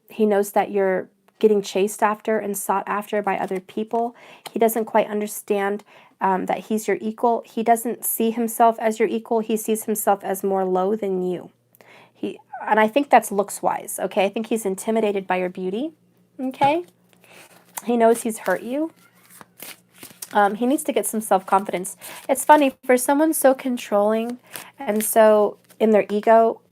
He knows that you're getting chased after and sought after by other people. He doesn't quite understand that he's your equal. He doesn't see himself as your equal. He sees himself as more low than you. And I think that's looks-wise, okay? I think he's intimidated by your beauty, okay? He knows he's hurt you. He needs to get some self-confidence. It's funny, for someone so controlling and so in their ego,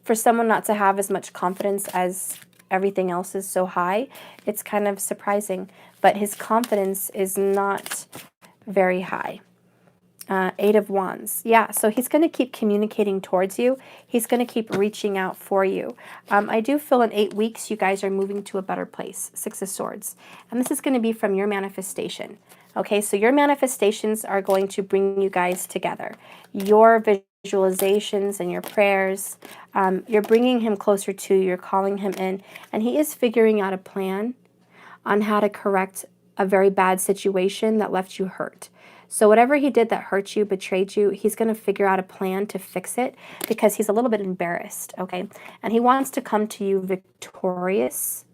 for someone not to have as much confidence as everything else is so high, it's kind of surprising. But his confidence is not very high. Eight of Wands. Yeah, so he's going to keep communicating towards you. He's going to keep reaching out for you. I do feel in 8 weeks you guys are moving to a better place. Six of Swords. And this is going to be from your manifestation. Okay, so your manifestations are going to bring you guys together. Your visualizations and your prayers, you're bringing him closer to you. You're calling him in. And he is figuring out a plan on how to correct a very bad situation that left you hurt. So whatever he did that hurt you, betrayed you, he's going to figure out a plan to fix it because he's a little bit embarrassed, okay? And he wants to come to you victorious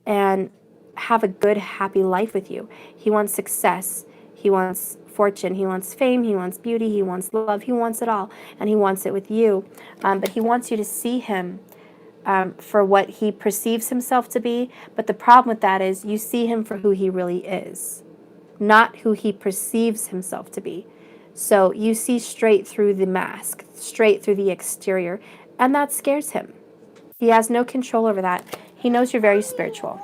and have a good, happy life with you. He wants success. He wants fortune. He wants fame. He wants beauty. He wants love. He wants it all. And he wants it with you. But he wants you to see him for what he perceives himself to be. But the problem with that is you see him for who he really is, not who he perceives himself to be. So you see straight through the mask, straight through the exterior, and that scares him. He has no control over that. He knows you're very spiritual.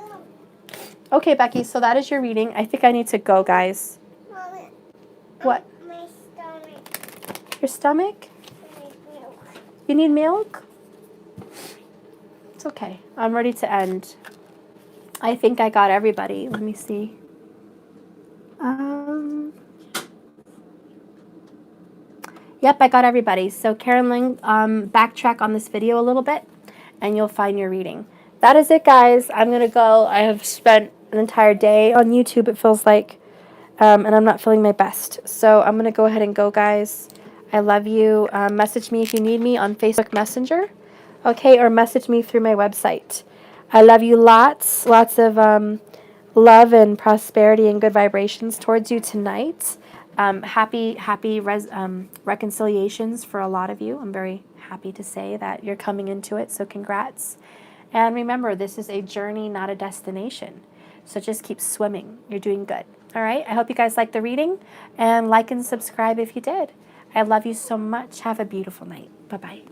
Okay, Becky, so that is your reading. I think I need to go, guys. Mommy, What? my stomach. Your stomach? I need milk. You need milk? It's okay. I'm ready to end. I think I got everybody. Let me see. Yep, I got everybody. So Karen Ling, backtrack on this video a little bit, and you'll find your reading. That is it, guys. I'm going to go. I have spent an entire day on YouTube, it feels like, and I'm not feeling my best. So I'm going to go ahead and go, guys. I love you. Message me if you need me on Facebook Messenger, okay, or message me through my website. I love you lots. Lots of love and prosperity and good vibrations towards you tonight. Happy reconciliations for a lot of you. I'm very happy to say that you're coming into it, so congrats. And remember, this is a journey, not a destination. So just keep swimming. You're doing good. All right? I hope you guys liked the reading, and like and subscribe if you did. I love you so much. Have a beautiful night. Bye-bye.